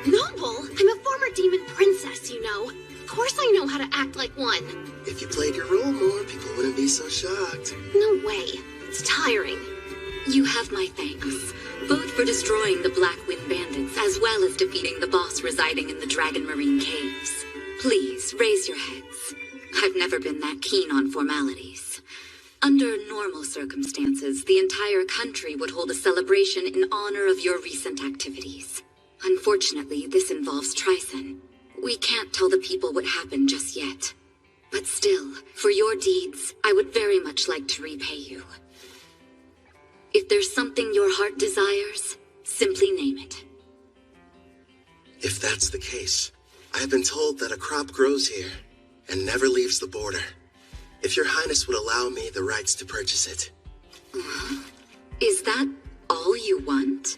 Noble? I'm a former demon princess, you know. Of course I know how to act like one. If you played your role more, people wouldn't be so shocked. No way. It's tiring. You have my thanks, both for destroying the Black Wind Bandits as well as defeating the boss residing in the Dragon Marine Caves. Please, raise your heads. I've never been that keen on formalities. Under normal circumstances, the entire country would hold a celebration in honor of your recent activities. Unfortunately, this involves Tryson. We can't tell the people what happened just yet. But still, for your deeds, I would very much like to repay you. If there's something your heart desires, simply name it. If that's the case, I have been told that a crop grows here and never leaves the border. If your highness would allow me the rights to purchase it. Is that all you want?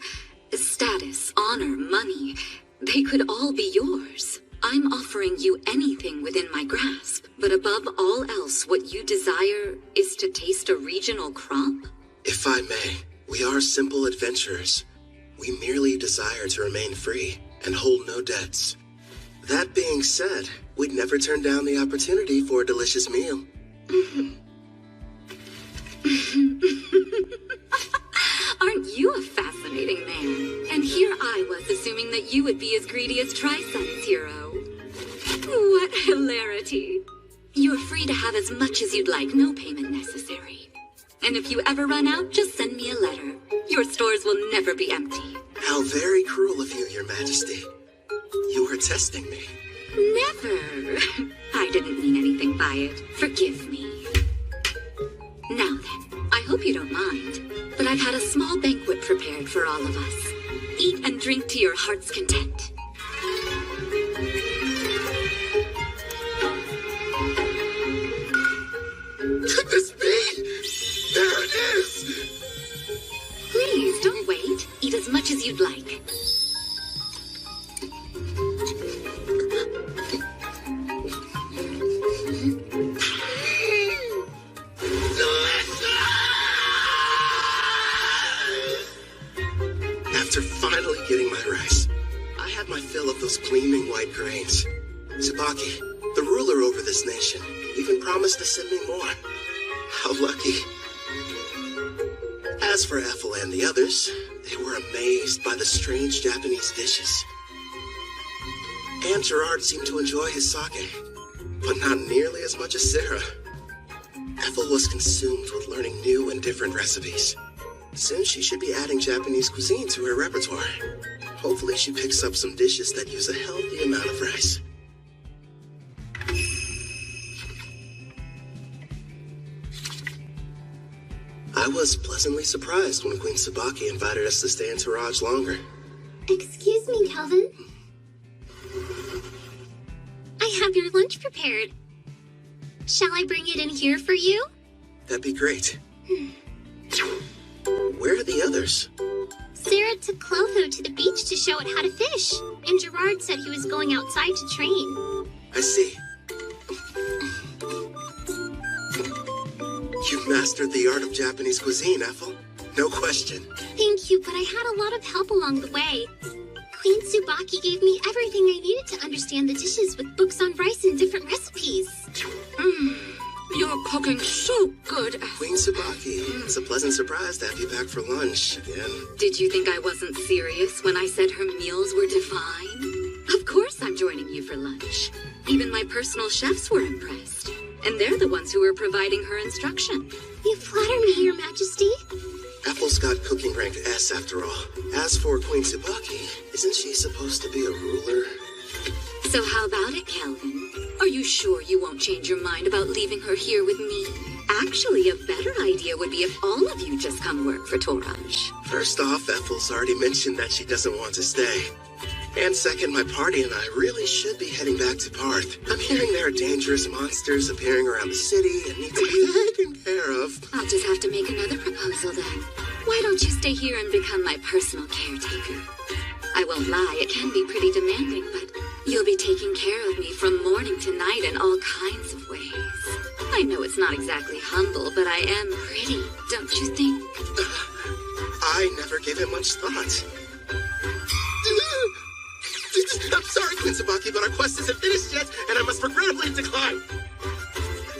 Status, honor, money, they could all be yours. I'm offering you anything within my grasp, but above all else, what you desire is to taste a regional crop? If I may, we are simple adventurers. We merely desire to remain free and hold no debts. That being said, we'd never turn down the opportunity for a delicious meal. Aren't you a fascinating man? that you would be as greedy as Trisun's hero. What hilarity. You're free to have as much as you'd like, no payment necessary. And if you ever run out, just send me a letter. Your stores will never be empty. How very cruel of you, Your Majesty. You were testing me. Never. I didn't mean anything by it. Forgive me. Now then, I hope you don't mind, but I've had a small banquet prepared for all of us. Eat and drink to your heart's content. Could this be? There it is! Please, don't wait. Eat as much as you'd like. After finally getting my rice, I had my fill of those gleaming white grains. Tsubaki, the ruler over this nation, even promised to send me more. How lucky. As for Ethel and the others, they were amazed by the strange Japanese dishes. And Gerard seemed to enjoy his sake, but not nearly as much as Sarah. Ethel was consumed with learning new and different recipes. Soon she should be adding Japanese cuisine to her repertoire. Hopefully she picks up some dishes that use a healthy amount of rice. I was pleasantly surprised when Queen Tsubaki invited us to stay in Taraj longer. Excuse me, Kelvin. I have your lunch prepared. Shall I bring it in here for you? That'd be great. Where are the others? Sarah took Clotho to the beach to show it how to fish, and Gerard said he was going outside to train. I see. You've mastered the art of Japanese cuisine, Ethel. No question. Thank you, but I had a lot of help along the way. Queen Tsubaki gave me everything I needed to understand the dishes with books on rice and different recipes. You're cooking so good, Ethel. Queen Tsubaki, it's a pleasant surprise to have you back for lunch again. Did you think I wasn't serious when I said her meals were divine? Of course I'm joining you for lunch. Even my personal chefs were impressed. And they're the ones who were providing her instruction. You flatter me, Your Majesty. Ethel's got cooking rank S after all. As for Queen Tsubaki, isn't she supposed to be a ruler? So how about it, Kelvin? Are you sure you won't change your mind about leaving her here with me? Actually, a better idea would be if all of you just come work for Toraj. First off, Ethel's already mentioned that she doesn't want to stay. And second, my party and I really should be heading back to Parth. I'm hearing there are dangerous monsters appearing around the city and need to be taken care of. I'll just have to make another proposal then. Why don't you stay here and become my personal caretaker? I won't lie, it can be pretty demanding, but you'll be taking care of me from morning to night in all kinds of ways. I know it's not exactly humble, but I am pretty, don't you think? I never gave it much thought. I'm sorry, Queen Tsubaki, but our quest isn't finished yet, and I must regrettably decline.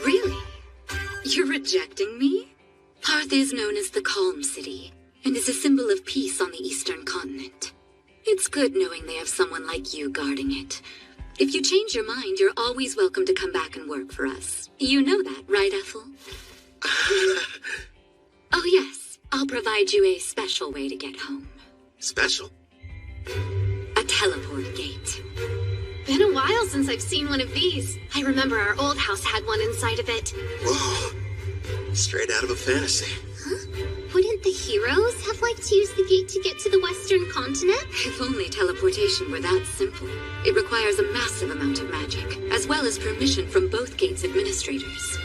Really? You're rejecting me? Parth is known as the Calm City, and is a symbol of peace on the eastern continent. It's good knowing they have someone like you guarding it. If you change your mind, you're always welcome to come back and work for us. You know that, right, Ethel? Oh yes, I'll provide you a special way to get home. Special? A teleport gate. Been a while since I've seen one of these. I remember our old house had one inside of it. Whoa. Straight out of a fantasy. Huh? Wouldn't the heroes have liked to use the gate to get to the western continent? If only teleportation were that simple. It requires a massive amount of magic, as well as permission from both gates' administrators.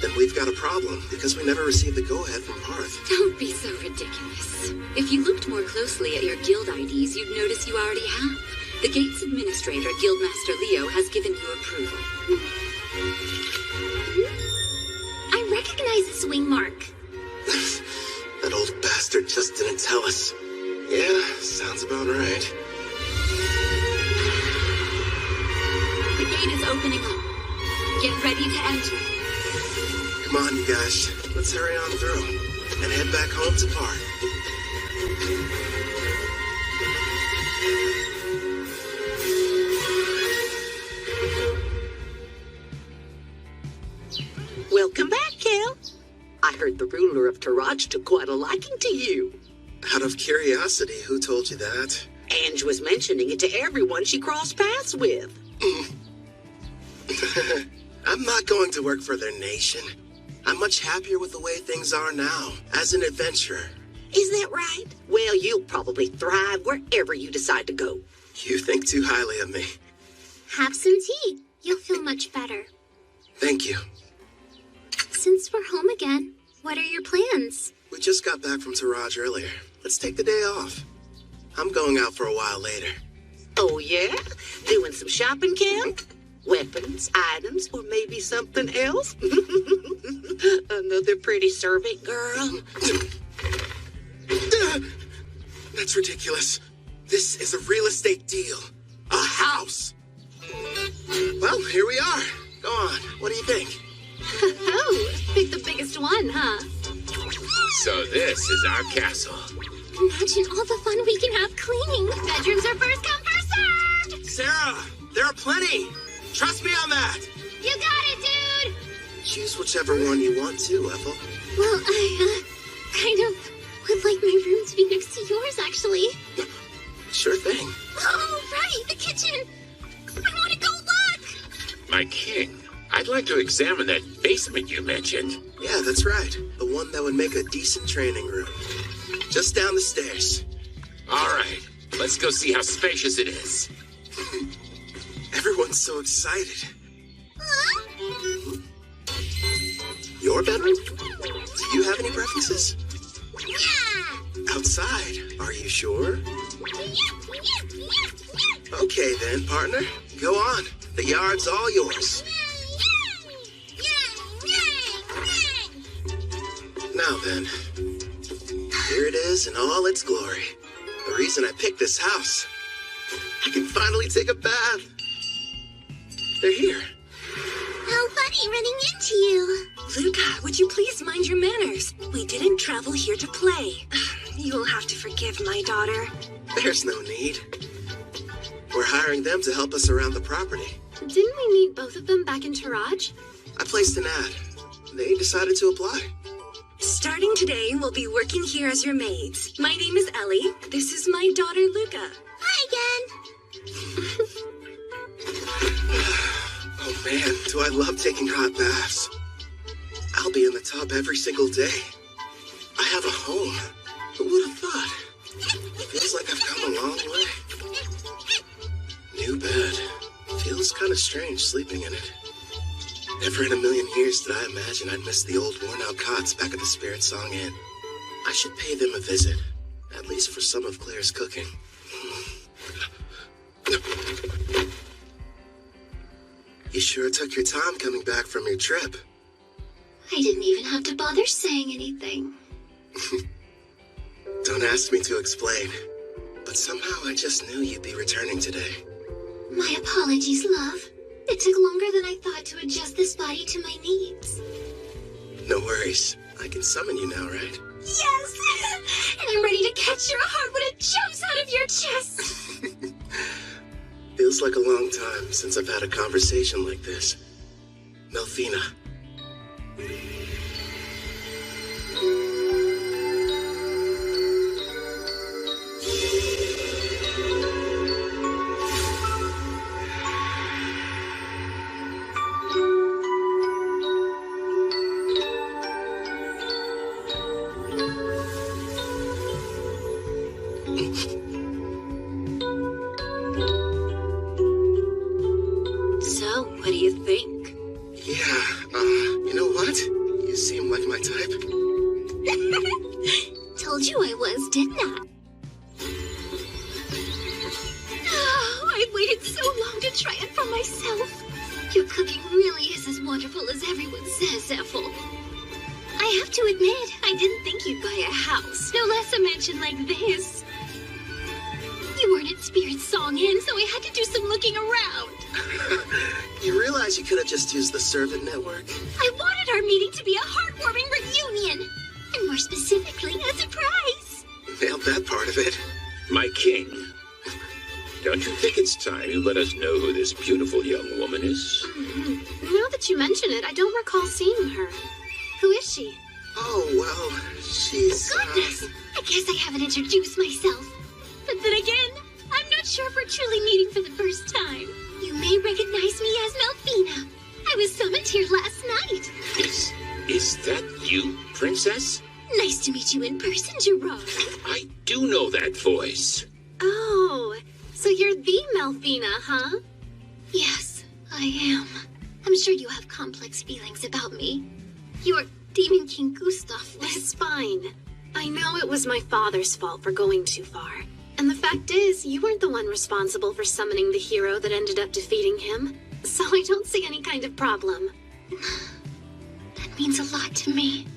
Then we've got a problem, because we never received the go-ahead from Parth. Don't be so ridiculous. If you looked more closely at your guild IDs, you'd notice you already have. The gate's administrator, Guildmaster Leo, has given you approval. I recognize this wing mark. That old bastard just didn't tell us. Yeah, sounds about right. The gate is opening up. Get ready to enter. Come on, you guys. Let's hurry on through and head back home to Parth. Taraj took quite a liking to you. Out of curiosity, who told you that? Ange was mentioning it to everyone she crossed paths with. I'm not going to work for their nation. I'm much happier with the way things are now, as an adventurer. Is that right? Well, you'll probably thrive wherever you decide to go. You think too highly of me. Have some tea. You'll feel much better. Thank you. Since we're home again, what are your plans? We just got back from Taraj earlier. Let's take the day off. I'm going out for a while later. Oh, yeah? Doing some shopping, Cam? Weapons, items, or maybe something else? Another pretty servant girl? That's ridiculous. This is a real estate deal. A house. Well, here we are. Go on. What do you think? Oh, pick the biggest one, huh? So this is our castle. Imagine all the fun we can have cleaning. Bedrooms are first come, first served. Sarah, there are plenty. Trust me on that. You got it, dude. Choose whichever one you want to, Ethel. Well, I, kind of would like my room to be next to yours, actually. Sure thing. Oh, right, the kitchen. I want to go look. My king, I'd like to examine that basement you mentioned. Yeah, that's right. The one that would make a decent training room. Just down the stairs. All right, let's go see how spacious it is. Everyone's so excited. Your bedroom? Do you have any preferences? Yeah. Outside, are you sure? Okay then, partner. Go on. The yard's all yours. Now then, here it is in all its glory. The reason I picked this house. I can finally take a bath. They're here. How funny running into you. Luca, would you please mind your manners? We didn't travel here to play. You'll have to forgive my daughter. There's no need. We're hiring them to help us around the property. Didn't we meet both of them back in Taraj? I placed an ad. They decided to apply. Starting today, we'll be working here as your maids. My name is Ellie. This is my daughter, Luca. Hi again. Oh man, do I love taking hot baths. I'll be in the tub every single day. I have a home. Who would have thought? Feels like I've come a long way. New bed. Feels kind of strange sleeping in it. Never in a million years did I imagine I'd miss the old worn-out cots back at the Spirit Song Inn. I should pay them a visit, at least for some of Claire's cooking. You sure took your time coming back from your trip. I didn't even have to bother saying anything. Don't ask me to explain, but somehow I just knew you'd be returning today. My apologies, love. It took longer than I thought to adjust this body to my needs. No worries. I can summon you now, right? Yes! And I'm ready to catch your heart when it jumps out of your chest! Feels like a long time since I've had a conversation like this. Melfina. So, what do you think? Yeah, you know what? You seem like my type. Told you I was, didn't I? Oh, I waited so long to try it for myself. Your cooking really is as wonderful as everyone says, Ethel. I have to admit, I didn't think you'd buy a house, no less a mansion like this. You weren't at Spirit Song Inn, so I had to do some looking around. You realize you could have just used the servant network? I wanted our meeting to be a heartwarming reunion, and more specifically, a surprise. Nailed that part of it. My king, don't you think it's time you let us know who this beautiful young woman is? Now that you mention it, I don't recall seeing her. Who is she? Oh, well, she's... Goodness! I guess I haven't introduced myself. But then again, I'm not sure if we're truly meeting for the first time. You may recognize me as Melfina. I was summoned here last night. Is that you, Princess? Nice to meet you in person, Gerard. I do know that voice. Oh, so you're the Melfina, huh? Yes, I am. I'm sure you have complex feelings about me. You're Demon King Gustav. It's fine. I know it was my father's fault for going too far. And the fact is, you weren't the one responsible for summoning the hero that ended up defeating him. So I don't see any kind of problem. That means a lot to me.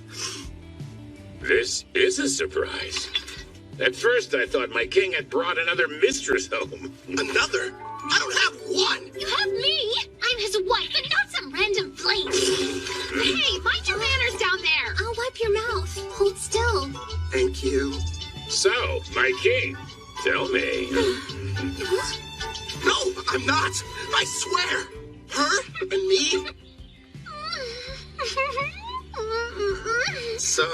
This is a surprise. At first, I thought my king had brought another mistress home. Another? I don't have one! You have me! I'm his wife and not some random flame! Hey, mind your manners down there! I'll wipe your mouth. Hold still. Thank you. So, my king, tell me. No, I'm not! I swear! Her and me? So,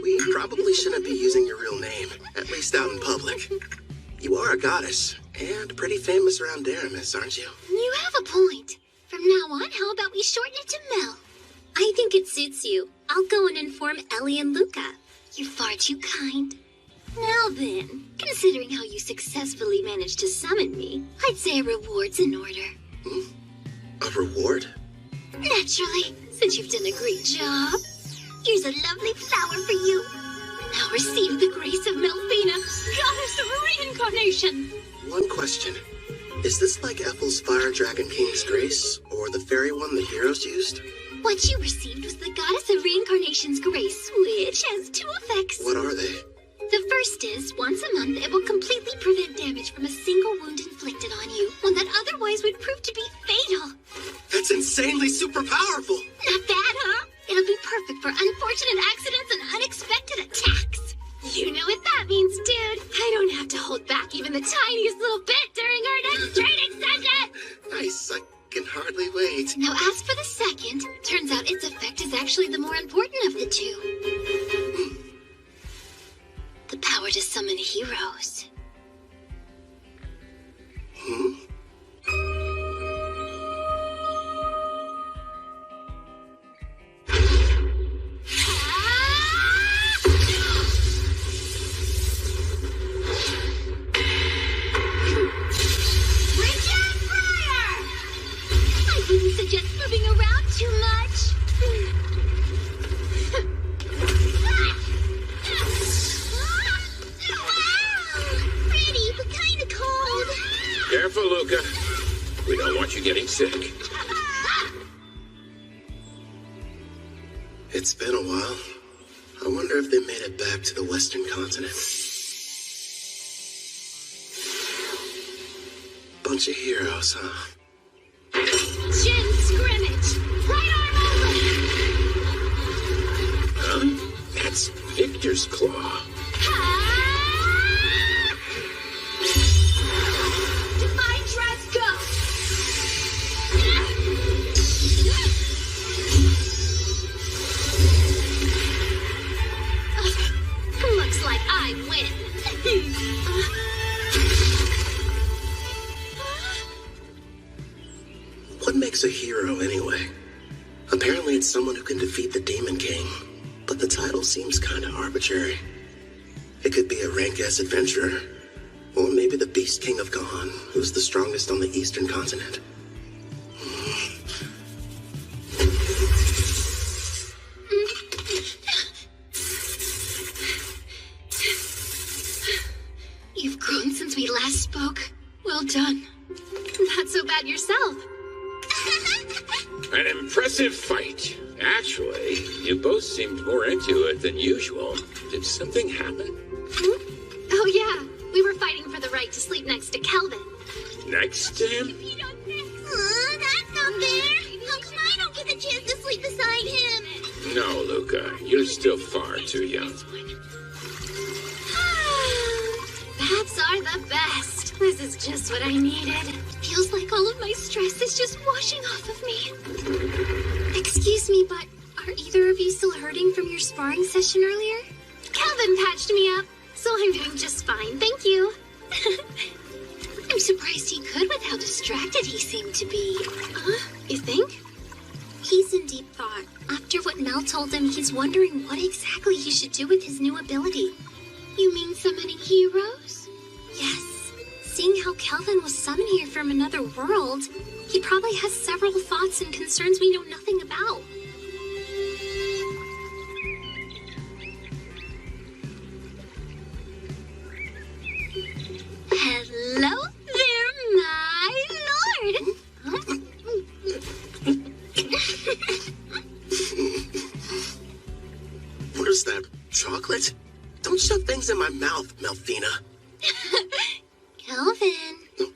we probably shouldn't be using your real name, at least out in public. You are a goddess, and pretty famous around Daramis, aren't you? You have a point. From now on, how about we shorten it to Mel? I think it suits you. I'll go and inform Ellie and Luca. You're far too kind. Now then, considering how you successfully managed to summon me, I'd say a reward's in order. A reward? Naturally, since you've done a great job. Here's a lovely flower for you. Now receive the grace of Melfina, goddess of reincarnation. One question. Is this like Ethel's Fire Dragon King's grace, or the fairy one the heroes used? What you received was the goddess of reincarnation's grace, which has two effects. What are they? The first is, once a month, it will completely prevent damage from a single wound inflicted on you, one that otherwise would prove to be fatal. That's insanely super powerful! Not bad, huh? It'll be perfect for unfortunate accidents and unexpected attacks. You know what that means, dude. I don't have to hold back even the tiniest little bit during our next training session. Nice, I can hardly wait. Now, as for the second, turns out its effect is actually the more important of the two. The power to summon heroes. I wouldn't suggest moving around too much. Pretty, but kind of cold. Careful, Luca. We don't want you getting sick. It's been a while. I wonder if they made it back to the Western continent. Bunch of heroes, huh? Jin scrimmage. Right arm open. Huh? That's Victor's claw. Divine dress, go. Looks like I win. What makes a hero, anyway? Apparently it's someone who can defeat the Demon King, but the title seems kind of arbitrary. It could be a rank-ass adventurer, or maybe the Beast King of Gahan, who's the strongest on the Eastern continent. You've grown since we last spoke. Well done. Not so bad yourself. An impressive fight. Actually, you both seemed more into it than usual. Did something happen? Oh yeah, we were fighting for the right to sleep next to Kelvin. Next to him? That's not fair. How come I don't get the chance to sleep beside him? No, Luca. You're still far too young. Bats are the best. This is just what I needed. Feels like all of my stress is just washing off of me. Excuse me, but are Are either of you still hurting from your sparring session earlier? Calvin patched me up, so I'm doing just fine, thank you. I'm surprised he could with how distracted he seemed to be. You think? He's in deep thought. After what Mel told him, he's wondering what exactly he should do with his new ability. You mean summoning heroes? Yes. Seeing how Kelvin was summoned here from another world, he probably has several thoughts and concerns we know nothing about. Hello there, my lord! What is that? Chocolate? Don't shove things in my mouth, Melfina. Kelvin,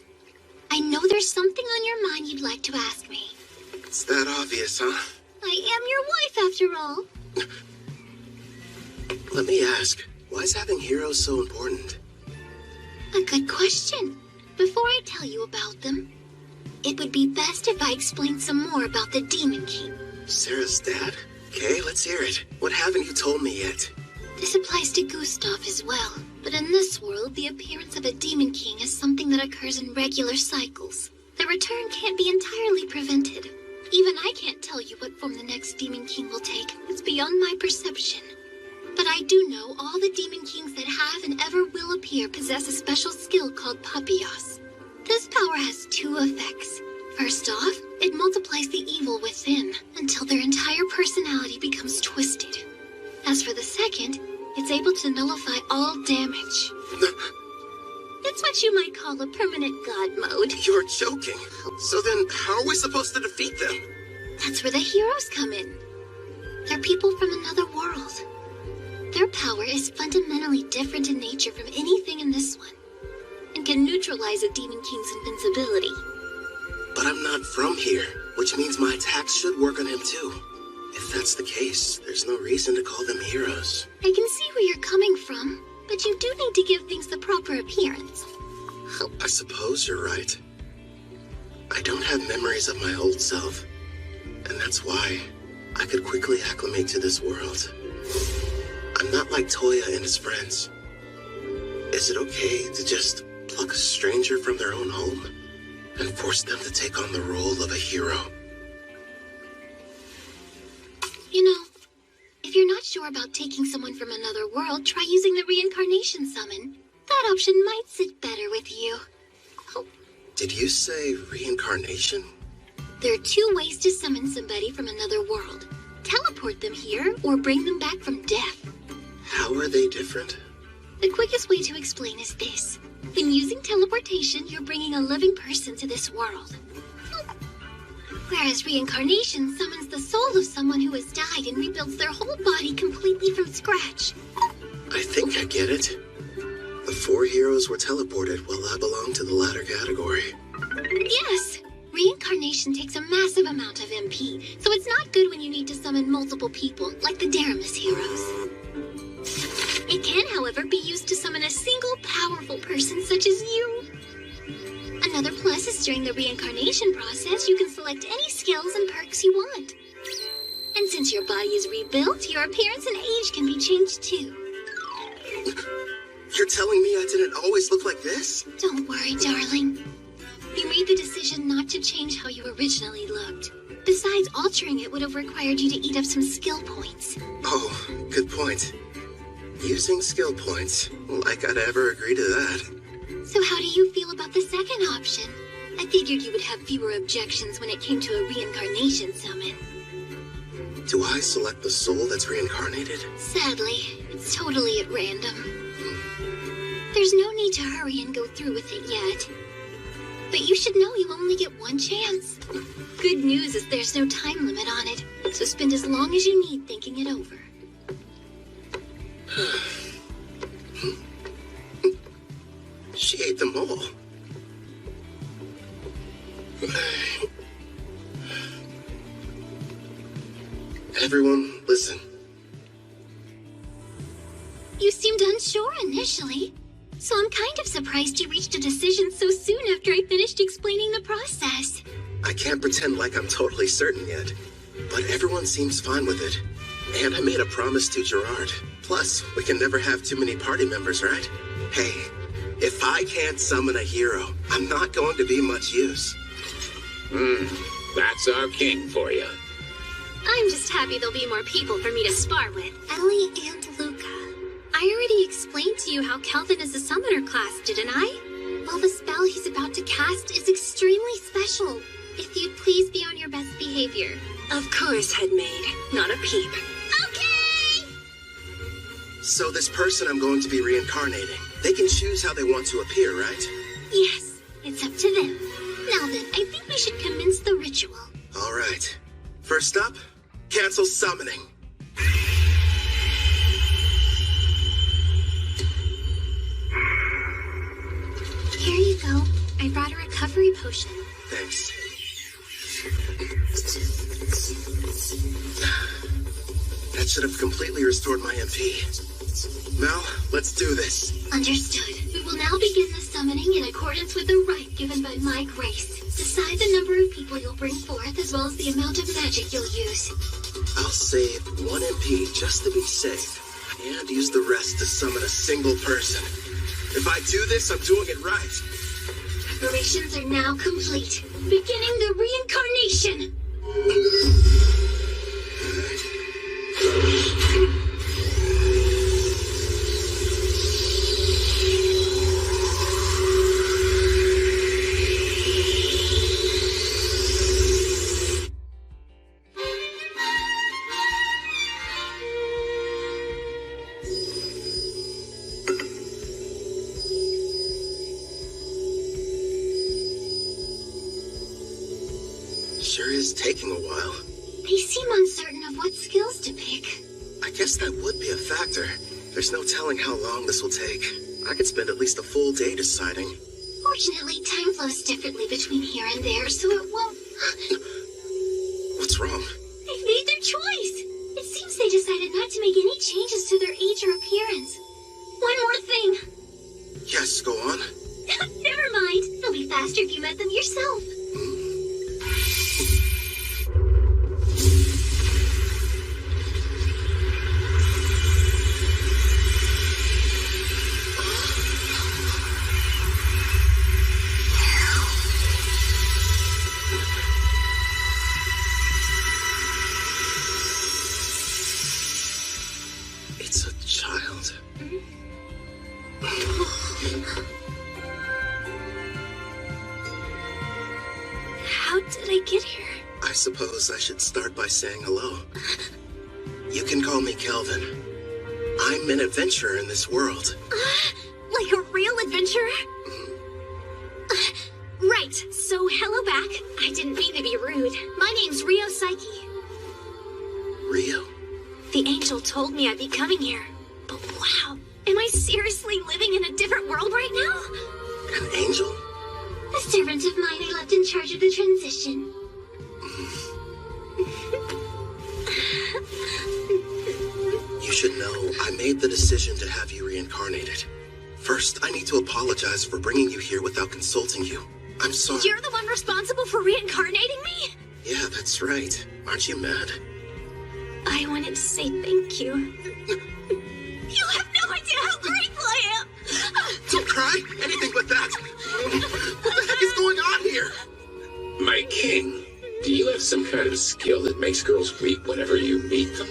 I know there's something on your mind you'd like to ask me. It's that obvious, huh? I am your wife, after all. Let me ask, why is having heroes so important? A good question. Before I tell you about them, it would be best if I explained some more about the Demon King. Sarah's dad? Okay, let's hear it. What haven't you told me yet? This applies to Gustav as well. But in this world, the appearance of a Demon King is something that occurs in regular cycles. The return can't be entirely prevented. Even I can't tell you what form the next Demon King will take. It's beyond my perception. But I do know all the Demon Kings that have and ever will appear possess a special skill called Papios. This power has two effects. First off, it multiplies the evil within until their entire personality becomes twisted. As for the second, it's able to nullify all damage. It's what you might call a permanent god mode. You're joking. So then, how are we supposed to defeat them? That's where the heroes come in. They're people from another world. Their power is fundamentally different in nature from anything in this one, and can neutralize a Demon King's invincibility. But I'm not from here, which means my attacks should work on him too. If that's the case, there's no reason to call them heroes. I can see where you're coming from, but you do need to give things the proper appearance. I suppose you're right. I don't have memories of my old self, and that's why I could quickly acclimate to this world. I'm not like Toya and his friends. Is it okay to just pluck a stranger from their own home and force them to take on the role of a hero? You know, if you're not sure about taking someone from another world, try using the reincarnation summon. That option might sit better with you. Did you say reincarnation? There are two ways to summon somebody from another world. Teleport them here or bring them back from death. How are they different? The quickest way to explain is this. In using teleportation, you're bringing a living person to this world. Whereas reincarnation summons the soul of someone who has died and rebuilds their whole body completely from scratch. I think I get it. The 4 heroes were teleported while I belong to the latter category. Yes. Reincarnation takes a massive amount of MP, so it's not good when you need to summon multiple people, like the Daramus heroes. It can, however, be used to summon a single powerful person such as you. Another plus is during the reincarnation process, you can select any skills and perks you want. And since your body is rebuilt, your appearance and age can be changed too. You're telling me I didn't always look like this? Don't worry, darling. You made the decision not to change how you originally looked. Besides, altering it would have required you to eat up some skill points. Oh, good point. Using skill points, like I'd ever agree to that. So how do you feel about the second option? I figured you would have fewer objections when it came to a reincarnation summon. Do I select the soul that's reincarnated? Sadly, it's totally at random. There's no need to hurry and go through with it yet. But you should know you only get one chance. Good news is there's no time limit on it, so spend as long as you need thinking it over. She ate them all. Everyone, listen. You seemed unsure initially, so I'm kind of surprised you reached a decision so soon after I finished explaining the process. I can't pretend like I'm totally certain yet. but everyone seems fine with it. And I made a promise to Gerard. Plus, we can never have too many party members, right? Hey, if I can't summon a hero, I'm not going to be much use. That's our king for you. I'm just happy there'll be more people for me to spar with. Ellie and Luca. I already explained to you how Kelvin is a summoner class, didn't I? Well, the spell he's about to cast is extremely special. If you'd please be on your best behavior. Of course, Headmaid. Not a peep. Okay! So this person I'm going to be reincarnating, they can choose how they want to appear, right? Yes, it's up to them. Now then, I think we should commence the ritual. All right. First up, cancel summoning. Here you go. I brought a recovery potion. Thanks. That should have completely restored my MP. Now, let's do this. Understood. We will now begin the summoning in accordance with the rite given by my grace. Decide the number of people you'll bring forth, as well as the amount of magic you'll use. I'll save 1 MP just to be safe, and use the rest to summon a single person. If I do this, I'm doing it right. Preparations are now complete. Beginning the reincarnation. Sure is taking a while. They seem uncertain of what skills to pick. I guess that would be a factor. There's no telling how long this will take. I could spend at least a full day deciding. Fortunately, time flows differently between here and there, so it won't... What's wrong? They've made their choice. It seems they decided not to make any changes to their age or appearance. One more thing. Yes, go on. Never mind. It'll be faster if you met them yourself. It's a child. How did I get here? I suppose I should start by saying hello. You can call me Kelvin. I'm an adventurer in this world. Like a real adventurer? Right, so hello back. I didn't mean to be rude. My name's Rio Psyche. Rio? The angel told me I'd be coming here. But wow, am I seriously living in a different world right now? An angel? A servant of mine I left in charge of the transition. You should know, I made the decision to have you reincarnated. First, I need to apologize for bringing you here without consulting you. I'm sorry. You're the one responsible for reincarnating me? Yeah, that's right. Aren't you mad? I wanted to say thank you. You have no idea how grateful I am! Don't cry! Anything but that! What the heck is going on here? My king, do you have some kind of skill that makes girls weep whenever you meet them?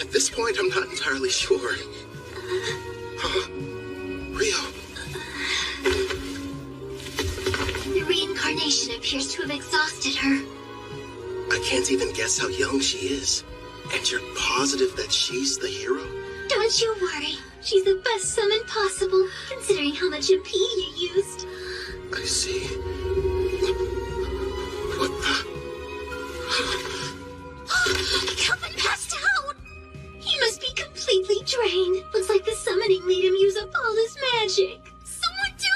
At this point, I'm not entirely sure. Huh? Rio? The reincarnation appears to have exhausted her. I can't even guess how young she is. And you're positive that she's the hero? Don't you worry. She's the best summon possible, considering how much MP you used. I see. What the? Kelvin passed out! He must be completely drained. Looks like the summoning made him use up all his magic. Someone do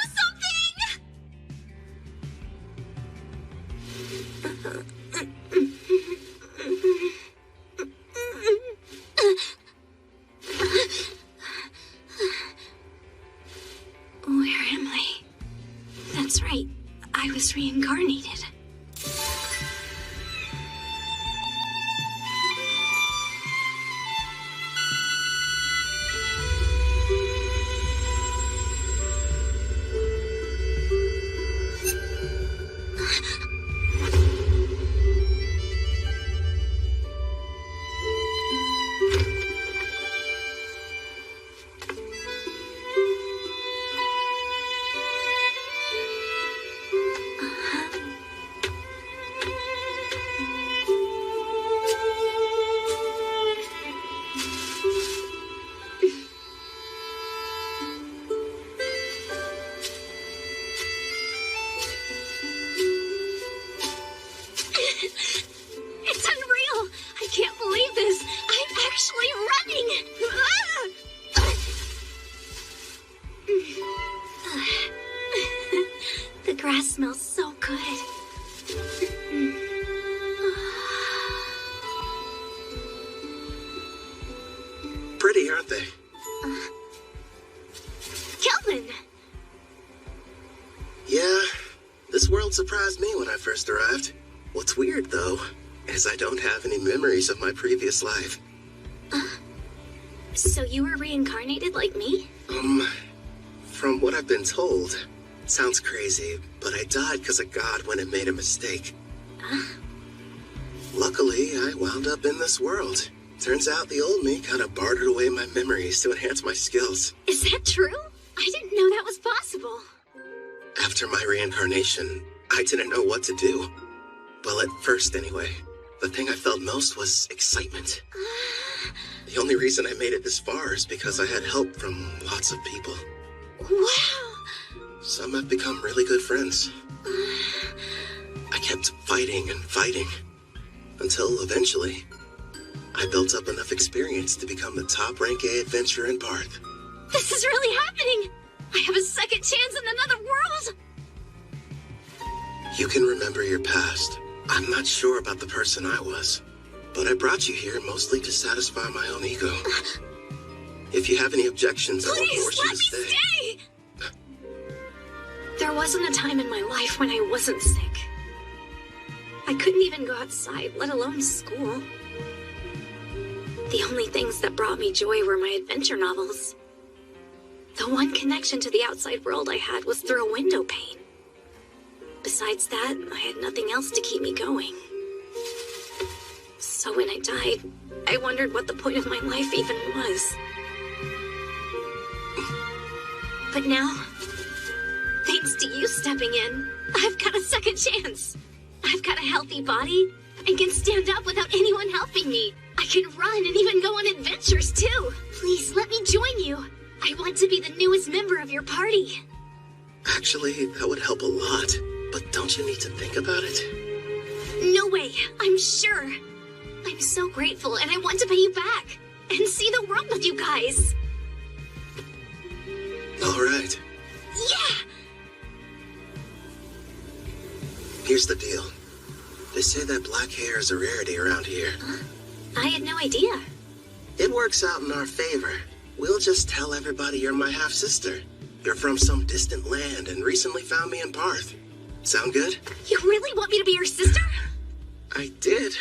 Where am I? That's right. I was reincarnated. grass smells so good. Pretty, aren't they? Kelvin! Yeah, this world surprised me when I first arrived. What's weird, though, is I don't have any memories of my previous life. So you were reincarnated like me? From what I've been told, sounds crazy, but I died because a god went and made a mistake. Luckily, I wound up in this world. Turns out the old me kind of bartered away my memories to enhance my skills. Is that true? I didn't know that was possible. After my reincarnation, I didn't know what to do. Well, at first anyway. The thing I felt most was excitement. The only reason I made it this far is because I had help from lots of people. Wow! Some have become really good friends. I kept fighting and fighting, until eventually, I built up enough experience to become the top rank A adventurer in Parth. This is really happening! I have a second chance in another world! You can remember your past. I'm not sure about the person I was, but I brought you here mostly to satisfy my own ego. If you have any objections, I won't force you to stay. There wasn't a time in my life when I wasn't sick. I couldn't even go outside, let alone school. The only things that brought me joy were my adventure novels. The one connection to the outside world I had was through a window pane. Besides that, I had nothing else to keep me going. So when I died, I wondered what the point of my life even was. But now, thanks to you stepping in, I've got a second chance. I've got a healthy body and can stand up without anyone helping me. I can run and even go on adventures too. Please let me join you. I want to be the newest member of your party. Actually, that would help a lot. But don't you need to think about it? No way, I'm sure. I'm so grateful and I want to pay you back and see the world with you guys. All right. Yeah! Here's the deal. They say that black hair is a rarity around here. I had no idea. It works out in our favor. We'll just tell everybody you're my half-sister. You're from some distant land and recently found me in Parth. Sound good? You really want me to be your sister? I did.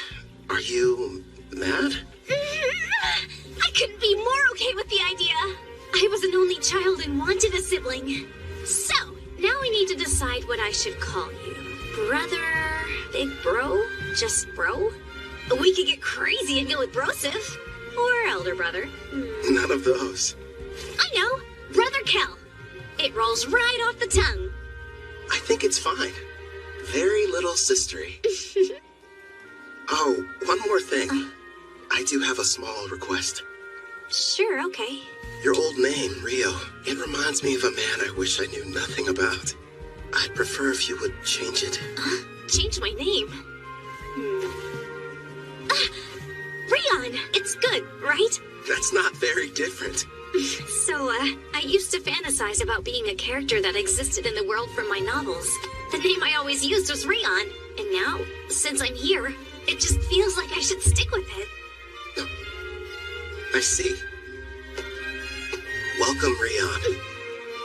Are you mad? I couldn't be more okay with the idea. I was an only child and wanted a sibling. So, now we need to decide what I should call you. Brother, big bro, just bro? We could get crazy and go with brosive. Or elder brother. None of those. I know. Brother Kel. It rolls right off the tongue. I think it's fine. Very little sistery. Oh, one more thing. I do have a small request. Sure, okay. Your old name, Rio. It reminds me of a man I wish I knew nothing about. I'd prefer if you would change it. Change my name? Rion! It's good, right? That's not very different. So, I used to fantasize about being a character that existed in the world from my novels. The name I always used was Rion, and now, since I'm here, it just feels like I should stick with it. I see. Welcome, Rion,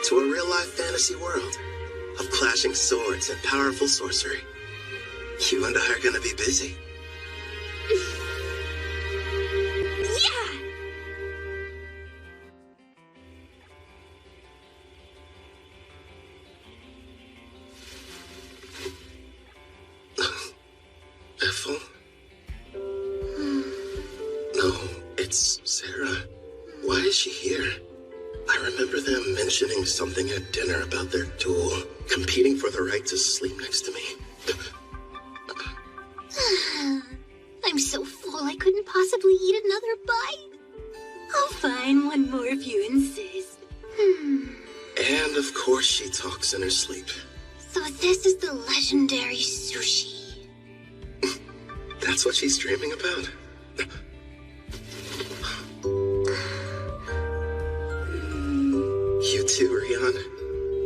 to a real-life fantasy world of clashing swords and powerful sorcery. You and I are gonna be busy. Yeah! Ethel? No, it's Sarah. Why is she here? I remember them mentioning something at dinner about their duel, competing for the right to sleep next to me. I'm so full I couldn't possibly eat another bite. Oh, fine, one more if you insist. And of course she talks in her sleep. So this is the legendary sushi. That's what she's dreaming about? You too, Rion.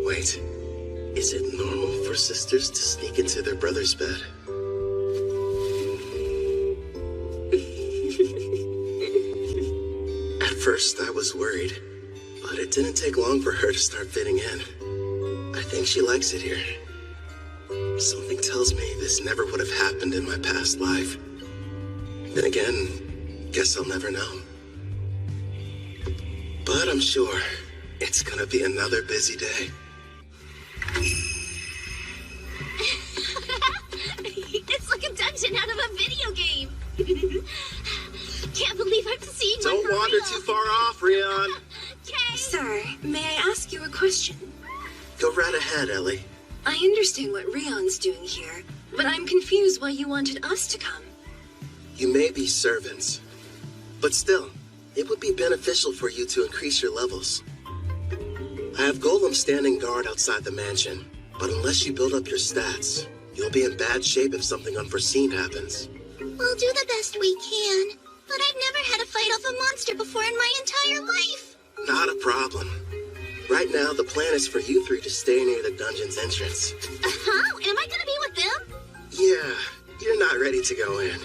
Wait, Is it normal for sisters to sneak into their brother's bed? At first, I was worried, but it didn't take long for her to start fitting in. I think she likes it here. Something tells me this never would have happened in my past life. Then again, guess I'll never know. But I'm sure it's gonna be another busy day. It's like a dungeon out of a video game. Can't believe I'm seeing one Don't for wander real. too far off, Rion. Sir, may I ask you a question? Go right ahead, Ellie. I understand what Rion's doing here, but I'm confused why you wanted us to come. You may be servants, but still, it would be beneficial for you to increase your levels. I have Golem standing guard outside the mansion, but unless you build up your stats, you'll be in bad shape if something unforeseen happens. We'll do the best we can, but I've never had a fight off a monster before in my entire life. Not a problem. Right now, the plan is for you three to stay near the dungeon's entrance. Huh? Am I gonna be with them? Yeah, you're not ready to go in.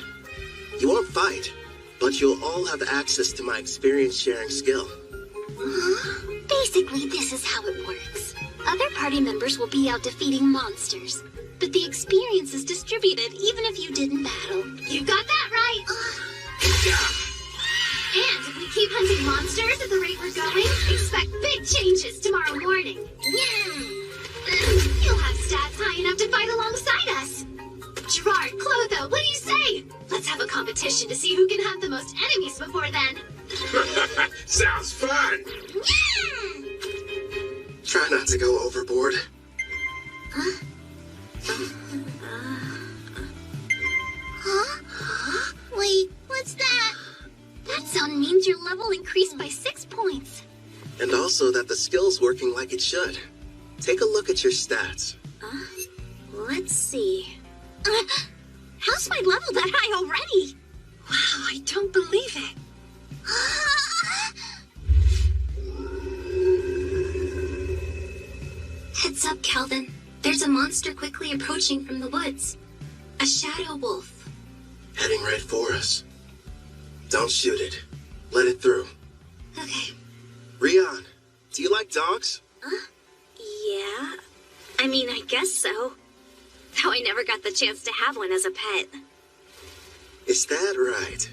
You won't fight, but you'll all have access to my experience-sharing skill. Basically, this is how it works. Other party members will be out defeating monsters, but the experience is distributed even if you didn't battle. You got that right. And if we keep hunting monsters at the rate we're going, expect big changes tomorrow morning. You'll have stats high enough to fight alongside us. Gerard, Clotho, what do you say? Let's have a competition to see who can hunt the most enemies before then. Sounds fun. Try not to go overboard. Huh? Wait, what's that? That sound means your level increased by 6 points. And also that the skill's working like it should. Take a look at your stats. Let's see. How's my level that high already? Wow, I don't believe it. Heads up, Kelvin. There's a monster quickly approaching from the woods. A shadow wolf. Heading right for us. Don't shoot it. Let it through. Okay. Rion, do you like dogs? Yeah. I mean, I guess so. Though I never got the chance to have one as a pet. Is that right?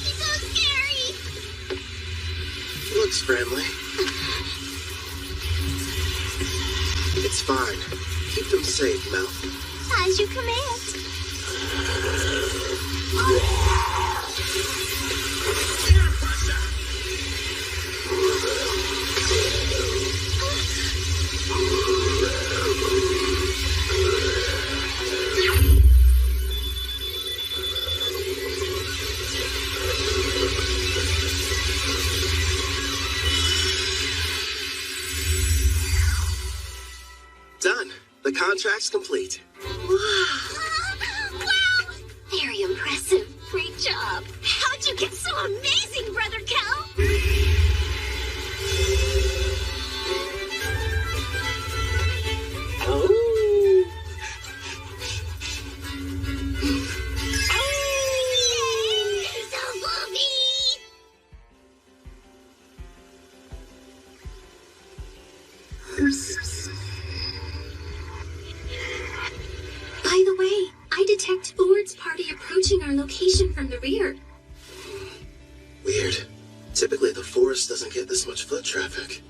He's so scary. Looks friendly. It's fine. Keep them safe, Mel. As you command. Done. The contract's complete. Wow! Very impressive. Great job. How'd you get so amazing, Brother Kel? By the way, I detect Urd's party approaching our location from the rear. Weird. Typically, the forest doesn't get this much foot traffic.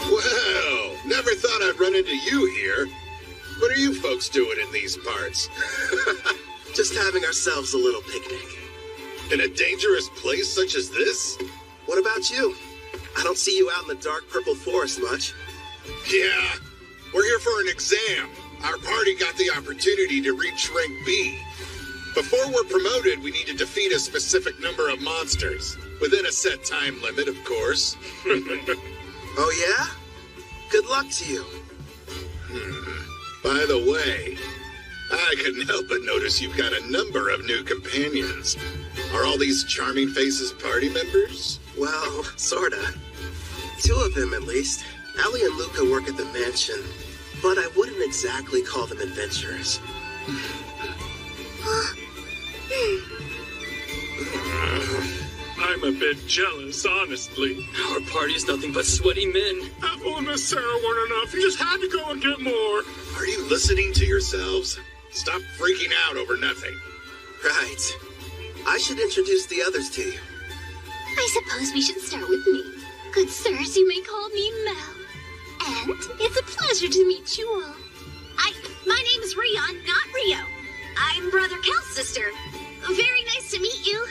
Well, never thought I'd run into you here. What are you folks doing in these parts? Just having ourselves a little picnic. In a dangerous place such as this? What about you? I don't see you out in the dark purple forest much. Yeah, we're here for an exam. Our party got the opportunity to reach rank B. Before we're promoted, we need to defeat a specific number of monsters. Within a set time limit, of course. Oh, yeah? Good luck to you. By the way, I couldn't help but notice you've got a number of new companions. Are all these charming faces party members? Well, sorta. 2 of them, at least. Allie and Luca work at the mansion, but I wouldn't exactly call them adventurers. I'm a bit jealous, honestly. Our party is nothing but sweaty men. Apple and Miss Sarah weren't enough. You just had to go and get more. Are you listening to yourselves? Stop freaking out over nothing. Right. I should introduce the others to you. I suppose we should start with me. Good sirs, you may call me Mel. And it's a pleasure to meet you all. My name is Rion, not Rio. I'm Brother Cal's sister. Very nice to meet you.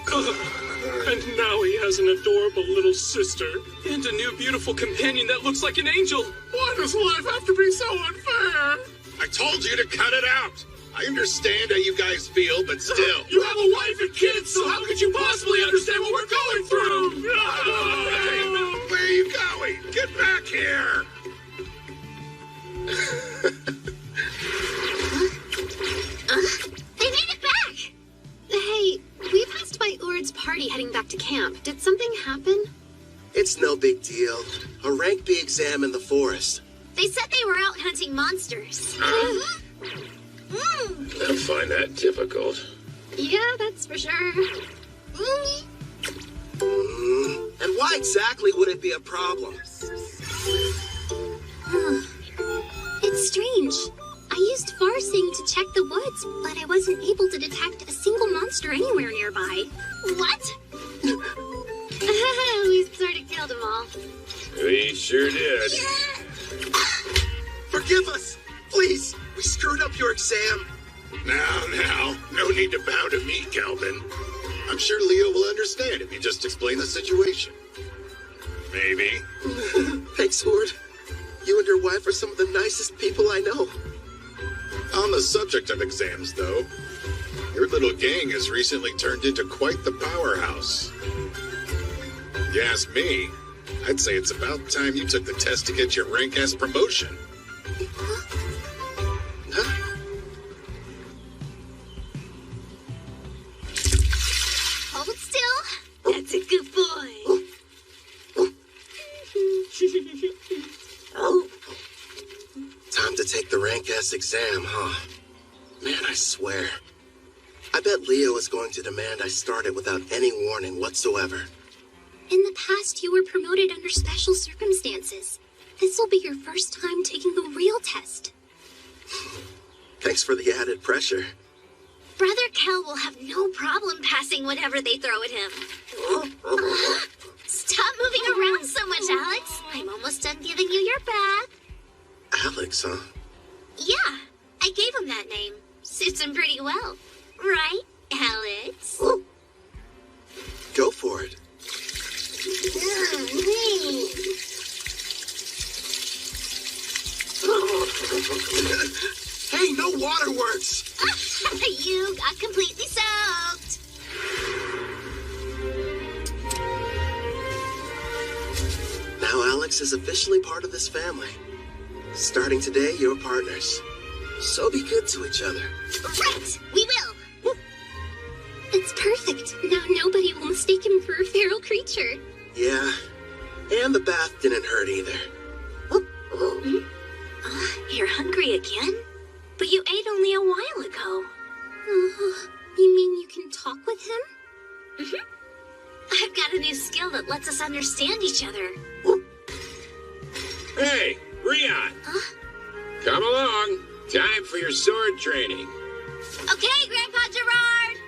And now he has an adorable little sister. And a new beautiful companion that looks like an angel. Why does life have to be so unfair? I told you to cut it out. I understand how you guys feel, but still. You have a wife and kids, so how could you possibly understand what we're going through? Hey, where are you going? Get back here! They made it back! Hey, we passed by Ord's party heading back to camp. Did something happen? It's no big deal. A rank B exam in the forest. They said they were out hunting monsters. I find that difficult. Yeah, that's for sure. And why exactly would it be a problem? It's strange. I used Farsing to check the woods, but I wasn't able to detect a single monster anywhere nearby. What? We sort of killed them all. We sure did. Forgive us! Please! We screwed up your exam. Now, no need to bow to me, Calvin. I'm sure Leo will understand if you just explain the situation. Maybe. Thanks, Ord. You and your wife are some of the nicest people I know. On the subject of exams, though, your little gang has recently turned into quite the powerhouse. If you ask me, I'd say it's about time you took the test to get your rank S promotion. Hold still. That's a good boy. Time to take the rank S exam, huh? Man, I swear. I bet Leo is going to demand I start it without any warning whatsoever. In the past, you were promoted under special circumstances. This will be your first time taking the real test. Thanks for the added pressure. Brother Cal will have no problem passing whatever they throw at him. Stop moving around so much, Alex. I'm almost done giving you your bath. Alex, huh? Yeah, I gave him that name. Suits him pretty well. Right, Alex? Go for it. Hey, no waterworks! You got completely soaked. Now Alex is officially part of this family. Starting today, you're partners. So be good to each other. Right, we will. It's perfect. Now nobody will mistake him for a feral creature. Yeah, and the bath didn't hurt either. You're hungry again? But you ate only a while ago. You mean you can talk with him? Mm-hmm. I've got a new skill that lets us understand each other. Hey, Rion! Come along. Time for your sword training. Okay, Grandpa Gerard!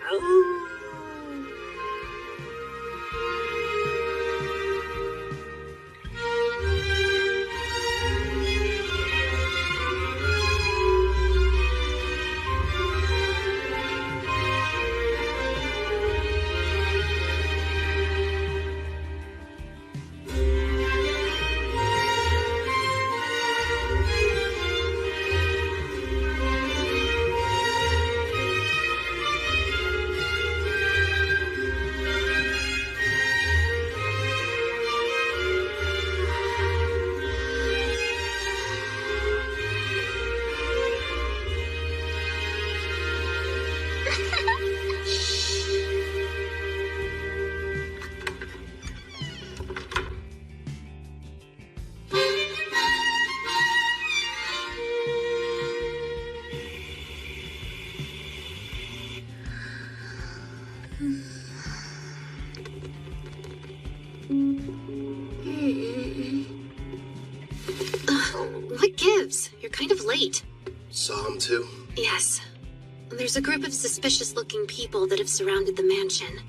What gives? You're kind of late. Saw him too? Yes. There's a group of suspicious-looking people that have surrounded the mansion.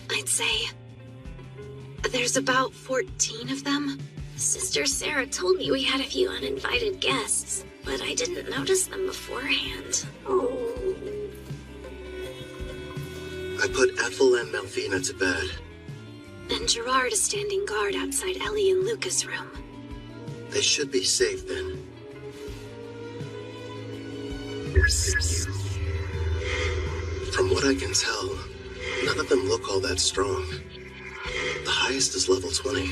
I'd say there's about 14 of them. Sister Sarah told me we had a few uninvited guests, but I didn't notice them beforehand. I put Ethel and Melfina to bed. And Gerard is standing guard outside Ellie and Luca's room. They should be safe then. From what I can tell, none of them look all that strong. The highest is level 20.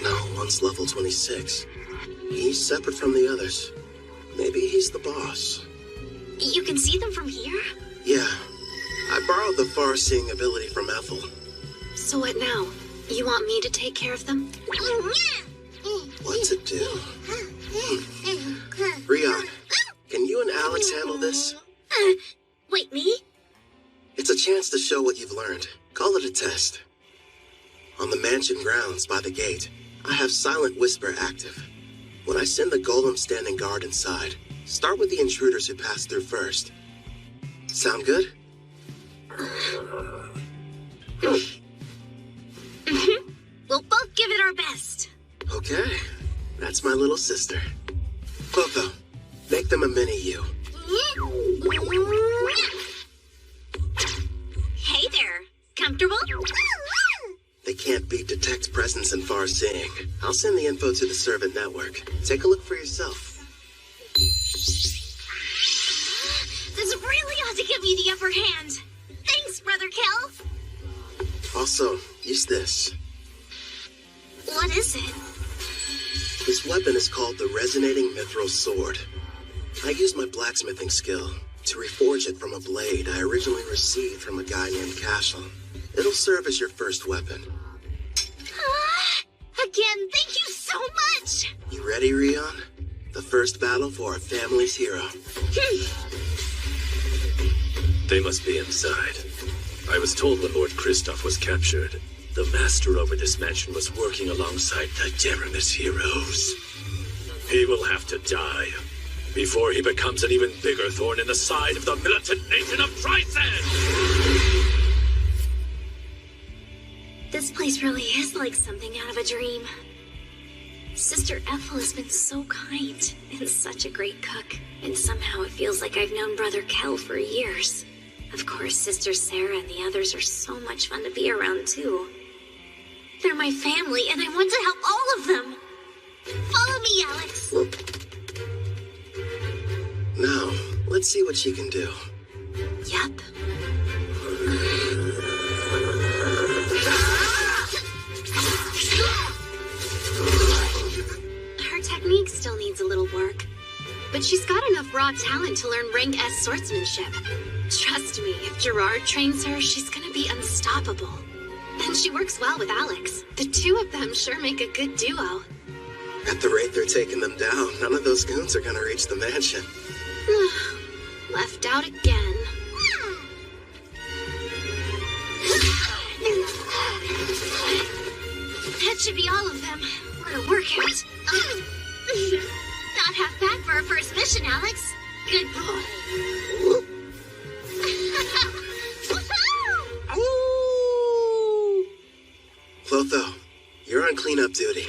No, one's level 26. He's separate from the others. Maybe he's the boss. You can see them from here? Yeah. I borrowed the far-seeing ability from Ethel. So what now? You want me to take care of them? What to do? Rion, can you and Alex handle this? Wait, me? It's a chance to show what you've learned. Call it a test. On the mansion grounds by the gate, I have Silent Whisper active. When I send the golem standing guard inside, start with the intruders who pass through first. Sound good? We'll both give it our best. Okay, that's my little sister. Clotho, make them a mini-you. Hey there. Comfortable? They can't beat Detect Presence and Far Seeing. I'll send the info to the servant network. Take a look for yourself. This really ought to give me the upper hand. Thanks, Brother Kel. Also, use this. What is it? This weapon is called the Resonating Mithril Sword. I used my blacksmithing skill to reforge it from a blade I originally received from a guy named Cashel. It'll serve as your first weapon. Again, thank you so much! You ready, Rion? The first battle for our family's hero. They must be inside. I was told when Lord Kristoff was captured, the master over this mansion was working alongside the Deramis heroes. He will have to die before he becomes an even bigger thorn in the side of the militant nation of Trycen! This place really is like something out of a dream. Sister Ethel has been so kind and such a great cook. And somehow it feels like I've known Brother Kel for years. Of course, Sister Sarah and the others are so much fun to be around, too. They're my family, and I want to help all of them. Follow me, Alex. Now, let's see what she can do. Yep. Her technique still needs a little work, but she's got enough raw talent to learn rank S swordsmanship. Trust me, if Gerard trains her, she's gonna be unstoppable. And she works well with Alex. The two of them sure make a good duo. At the rate they're taking them down, none of those goons are gonna reach the mansion. Left out again. That should be all of them. What a workout. Not half bad for our first mission, Alex. Good boy. Clotho, you're on cleanup duty.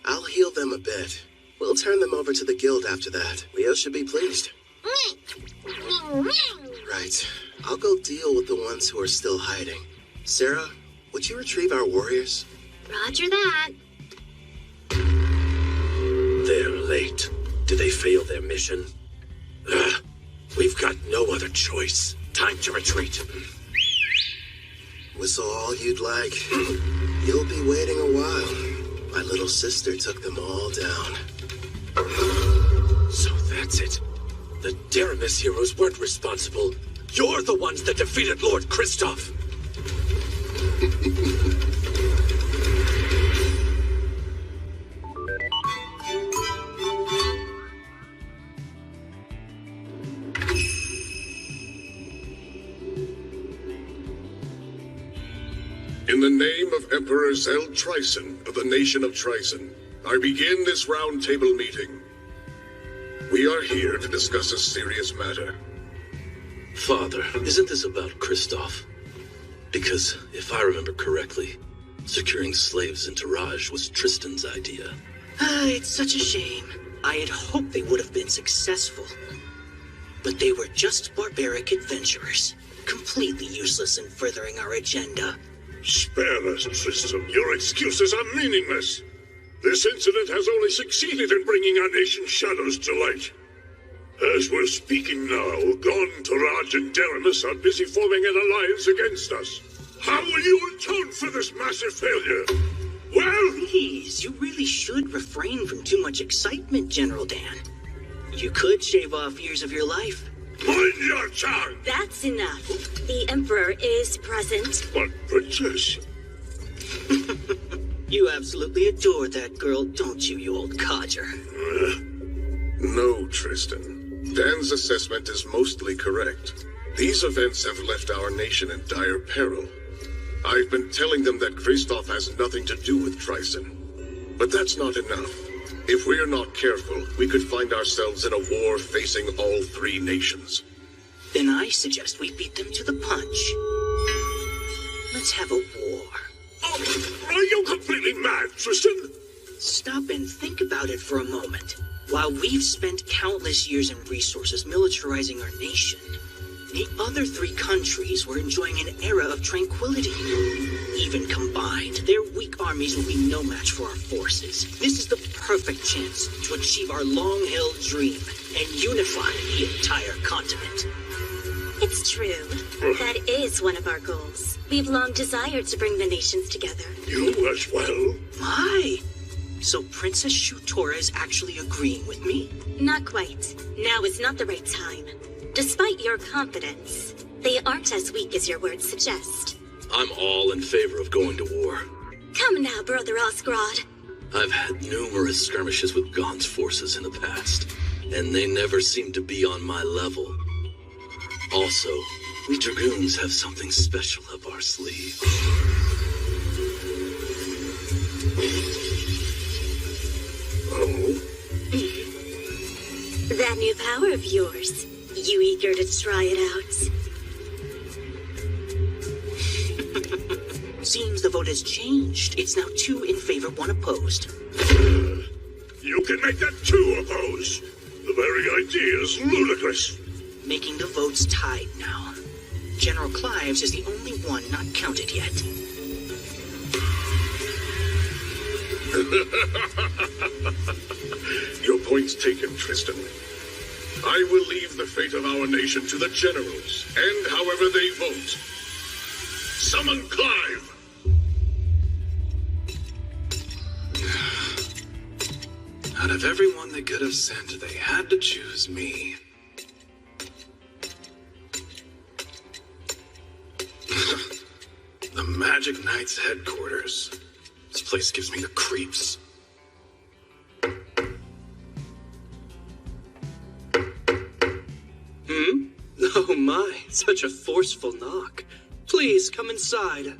I'll heal them a bit. We'll turn them over to the guild after that. Leo should be pleased. Right. I'll go deal with the ones who are still hiding. Sarah, would you retrieve our warriors? Roger that. They're late. Did they fail their mission? We've got no other choice. Time to retreat. Whistle all you'd like. You'll be waiting a while. My little sister took them all down. So that's it. The Deramis heroes weren't responsible. You're the ones that defeated Lord Kristoff. In the name of Emperor Zell Trycen of the nation of Trycen, I begin this roundtable meeting. We are here to discuss a serious matter. Father, isn't this about Kristoff? Because, if I remember correctly, securing slaves into Raj was Tristan's idea. It's such a shame. I had hoped they would have been successful. But they were just barbaric adventurers, completely useless in furthering our agenda. Spare us, Tristan. Your excuses are meaningless. This incident has only succeeded in bringing our nation's shadows to light. As we're speaking now, Gon, Taraj, and Deramus are busy forming an alliance against us. How will you atone for this massive failure? Well... Please, you really should refrain from too much excitement, General Dan. You could shave off years of your life. Mind your tongue! That's enough. The Emperor is present. But, Princess... You absolutely adore that girl, don't you, you old codger? No, Tristan. Dan's assessment is mostly correct. These events have left our nation in dire peril. I've been telling them that Kristoff has nothing to do with Tristan. But that's not enough. If we're not careful, we could find ourselves in a war facing all three nations. Then I suggest we beat them to the punch. Let's have a war. Oh, are you completely mad, Tristan? Stop and think about it for a moment. While we've spent countless years and resources militarizing our nation, the other three countries were enjoying an era of tranquility. Even combined, their weak armies will be no match for our forces. This is the perfect chance to achieve our long-held dream and unify the entire continent. It's true. That is one of our goals. We've long desired to bring the nations together. You as well? My! So Princess Shutora is actually agreeing with me? Not quite. Now is not the right time. Despite your confidence, they aren't as weak as your words suggest. I'm all in favor of going to war. Come now, Brother Osgrod. I've had numerous skirmishes with Gon's forces in the past, and they never seem to be on my level. Also, we Dragoons have something special up our sleeve. Oh? That new power of yours. You eager to try it out? Seems the vote has changed. It's now 2 in favor, 1 opposed. You can make that 2 opposed. The very idea is ludicrous. Making the votes tied now. General Clives is the only one not counted yet. Your point's taken, Tristan. I will leave the fate of our nation to the generals, and however they vote. Summon Clive! Out of everyone they could have sent, they had to choose me. The Magic Knight's headquarters. This place gives me the creeps. Oh my, such a forceful knock. Please, come inside.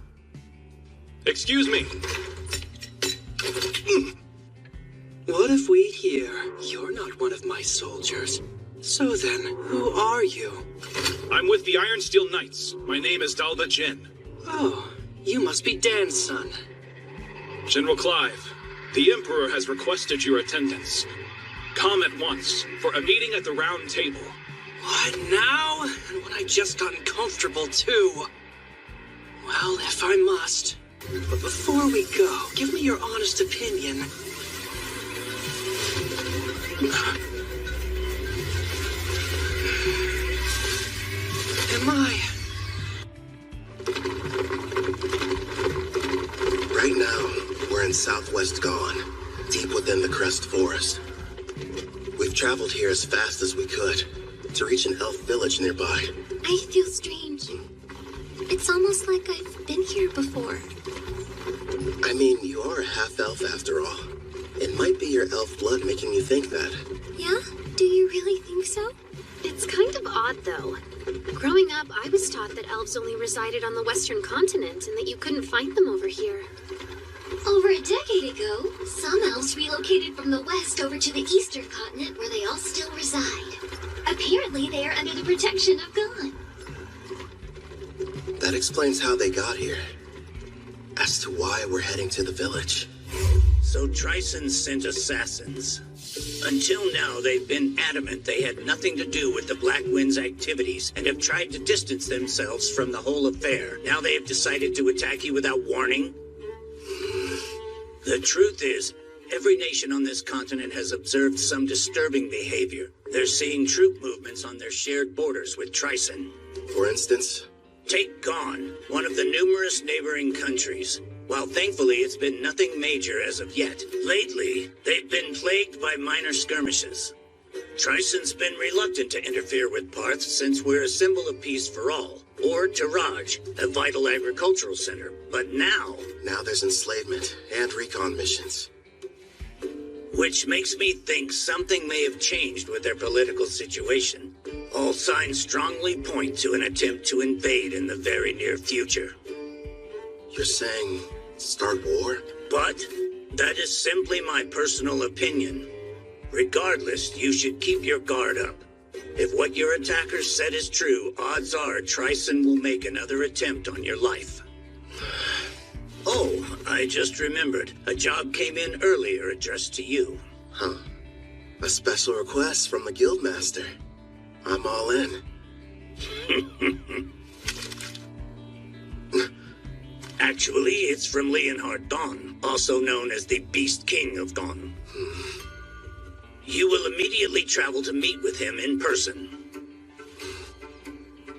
Excuse me. What if we hear you're not one of my soldiers? So then, who are you? I'm with the Iron Steel Knights. My name is Dalda Jin. Oh, you must be Dan's son. General Clive, the Emperor has requested your attendance. Come at once for a meeting at the Round Table. What now? And when I just got comfortable too. Well, if I must. But before we go, give me your honest opinion. Am I? Right now, we're in Southwest Gon, deep within the Crest Forest. We've traveled here as fast as we could to reach an elf village nearby. I feel strange. It's almost like I've been here before. I mean, you are a half-elf after all. It might be your elf blood making you think that. Yeah? Do you really think so? It's kind of odd, though. Growing up, I was taught that elves only resided on the western continent and that you couldn't find them over here. All Over a decade ago, some elves relocated from the west over to the eastern continent where they all still reside. Apparently, they are under the protection of God. That explains how they got here. As to why we're heading to the village. So Tryson sent assassins. Until now, they've been adamant they had nothing to do with the Black Wind's activities and have tried to distance themselves from the whole affair. Now they have decided to attack you without warning? The truth is, every nation on this continent has observed some disturbing behavior. They're seeing troop movements on their shared borders with Tryson. For instance? Take Gone, one of the numerous neighboring countries. While thankfully it's been nothing major as of yet, lately they've been plagued by minor skirmishes. Tryson's been reluctant to interfere with Parth since we're a symbol of peace for all, or Taraj, a vital agricultural center. But now there's enslavement and recon missions. Which makes me think something may have changed with their political situation. All signs strongly point to an attempt to invade in the very near future. You're saying start war? But that is simply my personal opinion. Regardless, you should keep your guard up. If what your attackers said is true, odds are Tryson will make another attempt on your life. Oh, I just remembered. A job came in earlier addressed to you. Huh. A special request from the Guildmaster. I'm all in. Actually, it's from Leonhard Dawn, also known as the Beast King of Dawn. You will immediately travel to meet with him in person.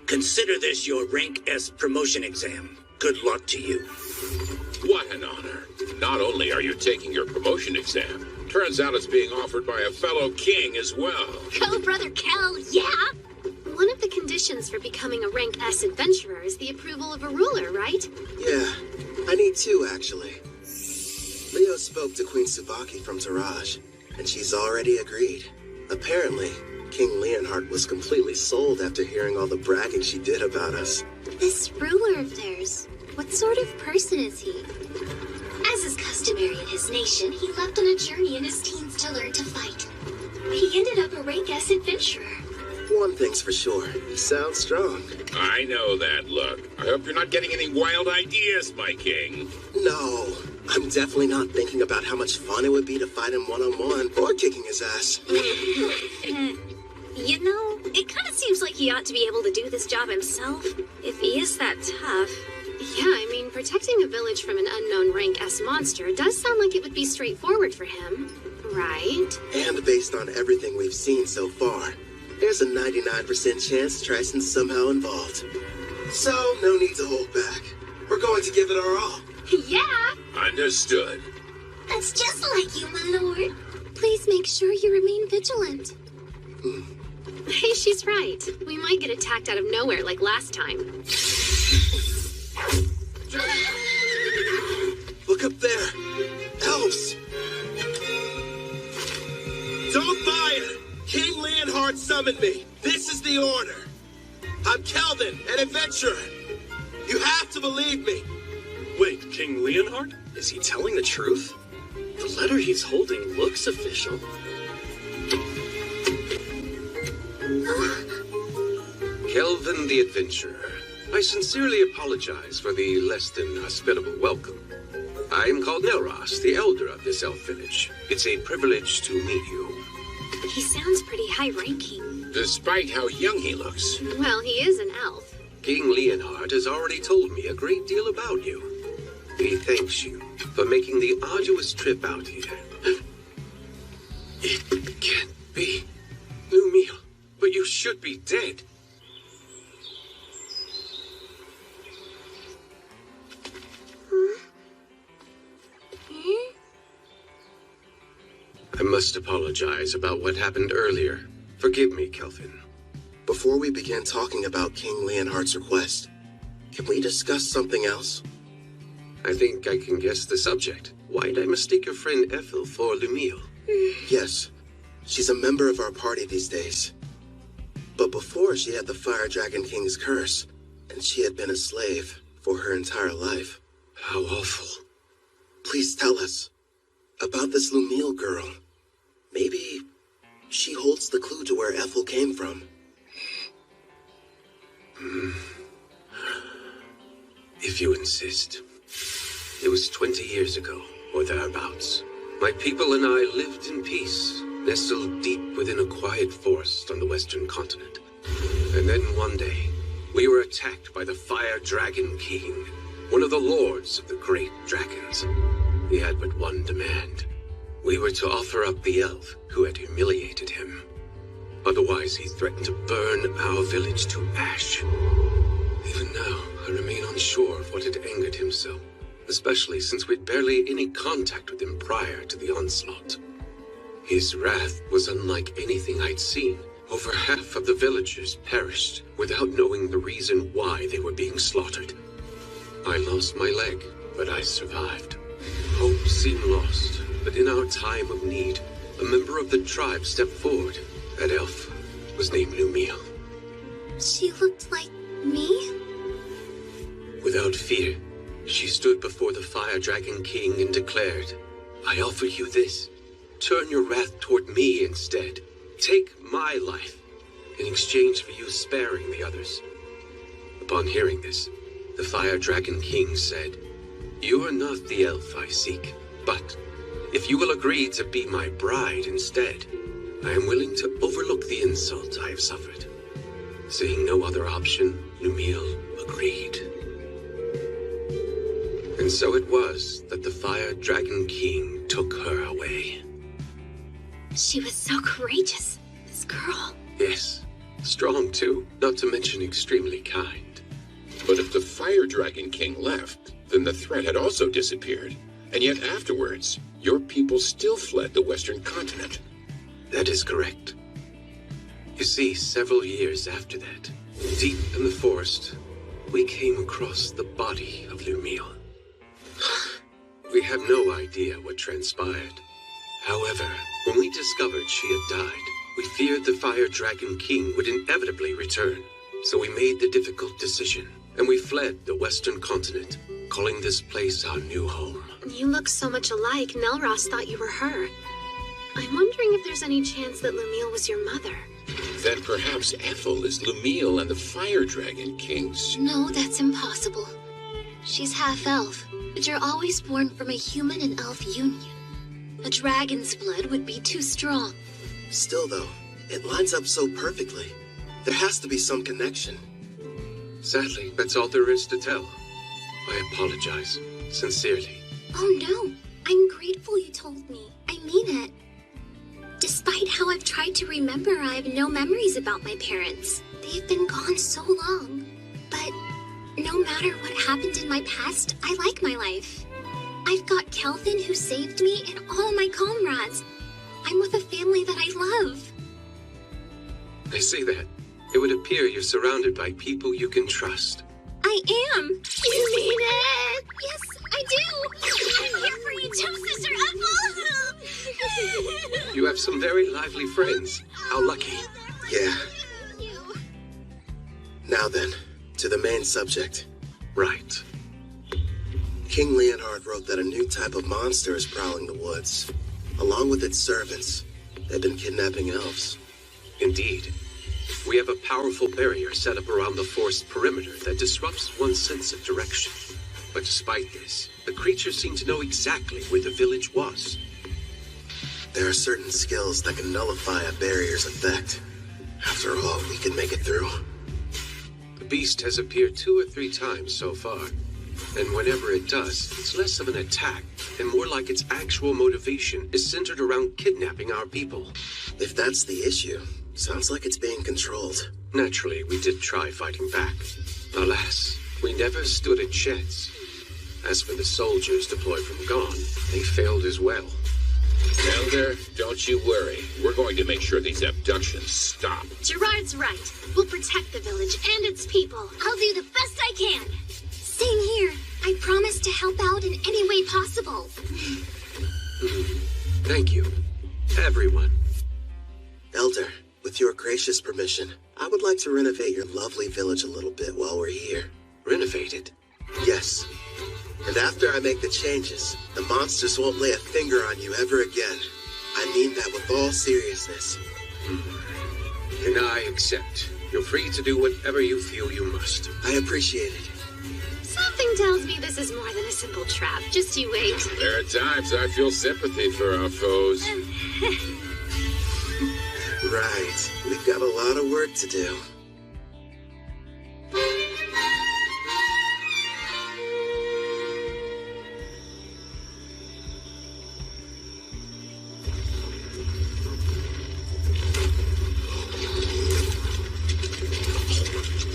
Consider this your Rank S promotion exam. Good luck to you. What an honor. Not only are you taking your promotion exam, turns out it's being offered by a fellow king as well. Go, Brother Kel, yeah! One of the conditions for becoming a Rank S adventurer is the approval of a ruler, right? Yeah, I need two, actually. Leo spoke to Queen Tsubaki from Taraj, and she's already agreed. Apparently, King Leonhard was completely sold after hearing all the bragging she did about us. This ruler of theirs, what sort of person is he? As is customary in his nation, he left on a journey in his teens to learn to fight. He ended up a Rank S adventurer. One thing's for sure, he sounds strong. I know that look. I hope you're not getting any wild ideas, my king. No, I'm definitely not thinking about how much fun it would be to fight him one-on-one or kicking his ass. You know, it kind of seems like he ought to be able to do this job himself, if he is that tough. Yeah, I mean, protecting a village from an unknown Rank S monster does sound like it would be straightforward for him, right? And based on everything we've seen so far, there's a 99% chance Tryson's somehow involved. So, no need to hold back. We're going to give it our all. Yeah! Understood. That's just like you, my lord. Please make sure you remain vigilant. Hey, she's right. We might get attacked out of nowhere like last time. Look up there! Elves! Don't fire! King Leonhard summoned me. This is the order. I'm Kelvin, an adventurer. You have to believe me. Wait, King Leonhard? Is he telling the truth? The letter he's holding looks official. Kelvin the Adventurer, I sincerely apologize for the less than hospitable welcome. I am called Nelros, the elder of this elf village. It's a privilege to meet you. He sounds pretty high-ranking. Despite how young he looks. Well, he is an elf. King Leonhard has already told me a great deal about you. He thanks you for making the arduous trip out here. It can't be. Lumiel, but you should be dead. I must apologize about what happened earlier. Forgive me, Kelvin. Before we begin talking about King Leonhard's request, can we discuss something else? I think I can guess the subject. Why'd I mistake your friend Ethel for Lumiel? Yes, she's a member of our party these days. But before, she had the Fire Dragon King's curse, and she had been a slave for her entire life. How awful. Please tell us about this Lumiel girl. Maybe she holds the clue to where Ethel came from. If you insist. It was 20 years ago, or thereabouts. My people and I lived in peace, nestled deep within a quiet forest on the western continent. And then one day, we were attacked by the Fire Dragon King, one of the lords of the great dragons. He had but one demand. We were to offer up the elf who had humiliated him. Otherwise, he threatened to burn our village to ash. Even now, I remain unsure of what had angered him so, especially since we'd barely any contact with him prior to the onslaught. His wrath was unlike anything I'd seen. Over half of the villagers perished without knowing the reason why they were being slaughtered. I lost my leg, but I survived. Hope seemed lost, but in our time of need, a member of the tribe stepped forward. That elf was named Lumiel. She looked like me? Without fear, she stood before the Fire Dragon King and declared, I offer you this. Turn your wrath toward me instead. Take my life in exchange for you sparing the others. Upon hearing this, the Fire Dragon King said, You are not the elf I seek, but if you will agree to be my bride instead, I am willing to overlook the insult I have suffered. Seeing no other option, Lumiel agreed. And so it was that the Fire Dragon King took her away. She was so courageous, this girl. Yes, strong too, not to mention extremely kind. But if the Fire Dragon King left, then the threat had also disappeared. And yet afterwards, your people still fled the Western continent. That is correct. You see, several years after that, deep in the forest, we came across the body of Lumiel. We have no idea what transpired. However, when we discovered she had died, we feared the Fire Dragon King would inevitably return. So we made the difficult decision, and we fled the Western continent, calling this place our new home. You look so much alike, Nelros thought you were her. I'm wondering if there's any chance that Lumiel was your mother. Then perhaps Ethel is Lumiel and the Fire Dragon King's... No, that's impossible. She's half-elf, but you're always born from a human and elf union. A dragon's blood would be too strong. Still, though, it lines up so perfectly. There has to be some connection. Sadly, that's all there is to tell. I apologize, sincerely. Oh no, I'm grateful you told me. I mean it. Despite how I've tried to remember, I have no memories about my parents. They've been gone so long. But no matter what happened in my past, I like my life. I've got Kelvin who saved me and all my comrades. I'm with a family that I love. I see that. It would appear you're surrounded by people you can trust. I am. You mean it? Yes, I do. I'm here for you too, Sister Ethel. You have some very lively friends. How lucky. Yeah. Now then, to the main subject. Right. King Leonhard wrote that a new type of monster is prowling the woods. Along with its servants, they've been kidnapping elves. Indeed. We have a powerful barrier set up around the forest perimeter that disrupts one's sense of direction. But despite this, the creatures seem to know exactly where the village was. There are certain skills that can nullify a barrier's effect. After all, we can make it through. The beast has appeared 2 or 3 times so far. And whenever it does, it's less of an attack and more like its actual motivation is centered around kidnapping our people. If that's the issue, sounds like it's being controlled. Naturally, we did try fighting back. Alas, we never stood a chance. As for the soldiers deployed from Gone, they failed as well. Elder, don't you worry. We're going to make sure these abductions stop. Gerard's right. We'll protect the village and its people. I'll do the best I can. Same here. I promise to help out in any way possible. Thank you, everyone. Elder, with your gracious permission, I would like to renovate your lovely village a little bit while we're here. Renovate it? Yes. And after I make the changes, the monsters won't lay a finger on you ever again. I mean that with all seriousness. And I accept. You're free to do whatever you feel you must. I appreciate it. Something tells me this is more than a simple trap. Just you wait. There are times I feel sympathy for our foes. Right. We've got a lot of work to do.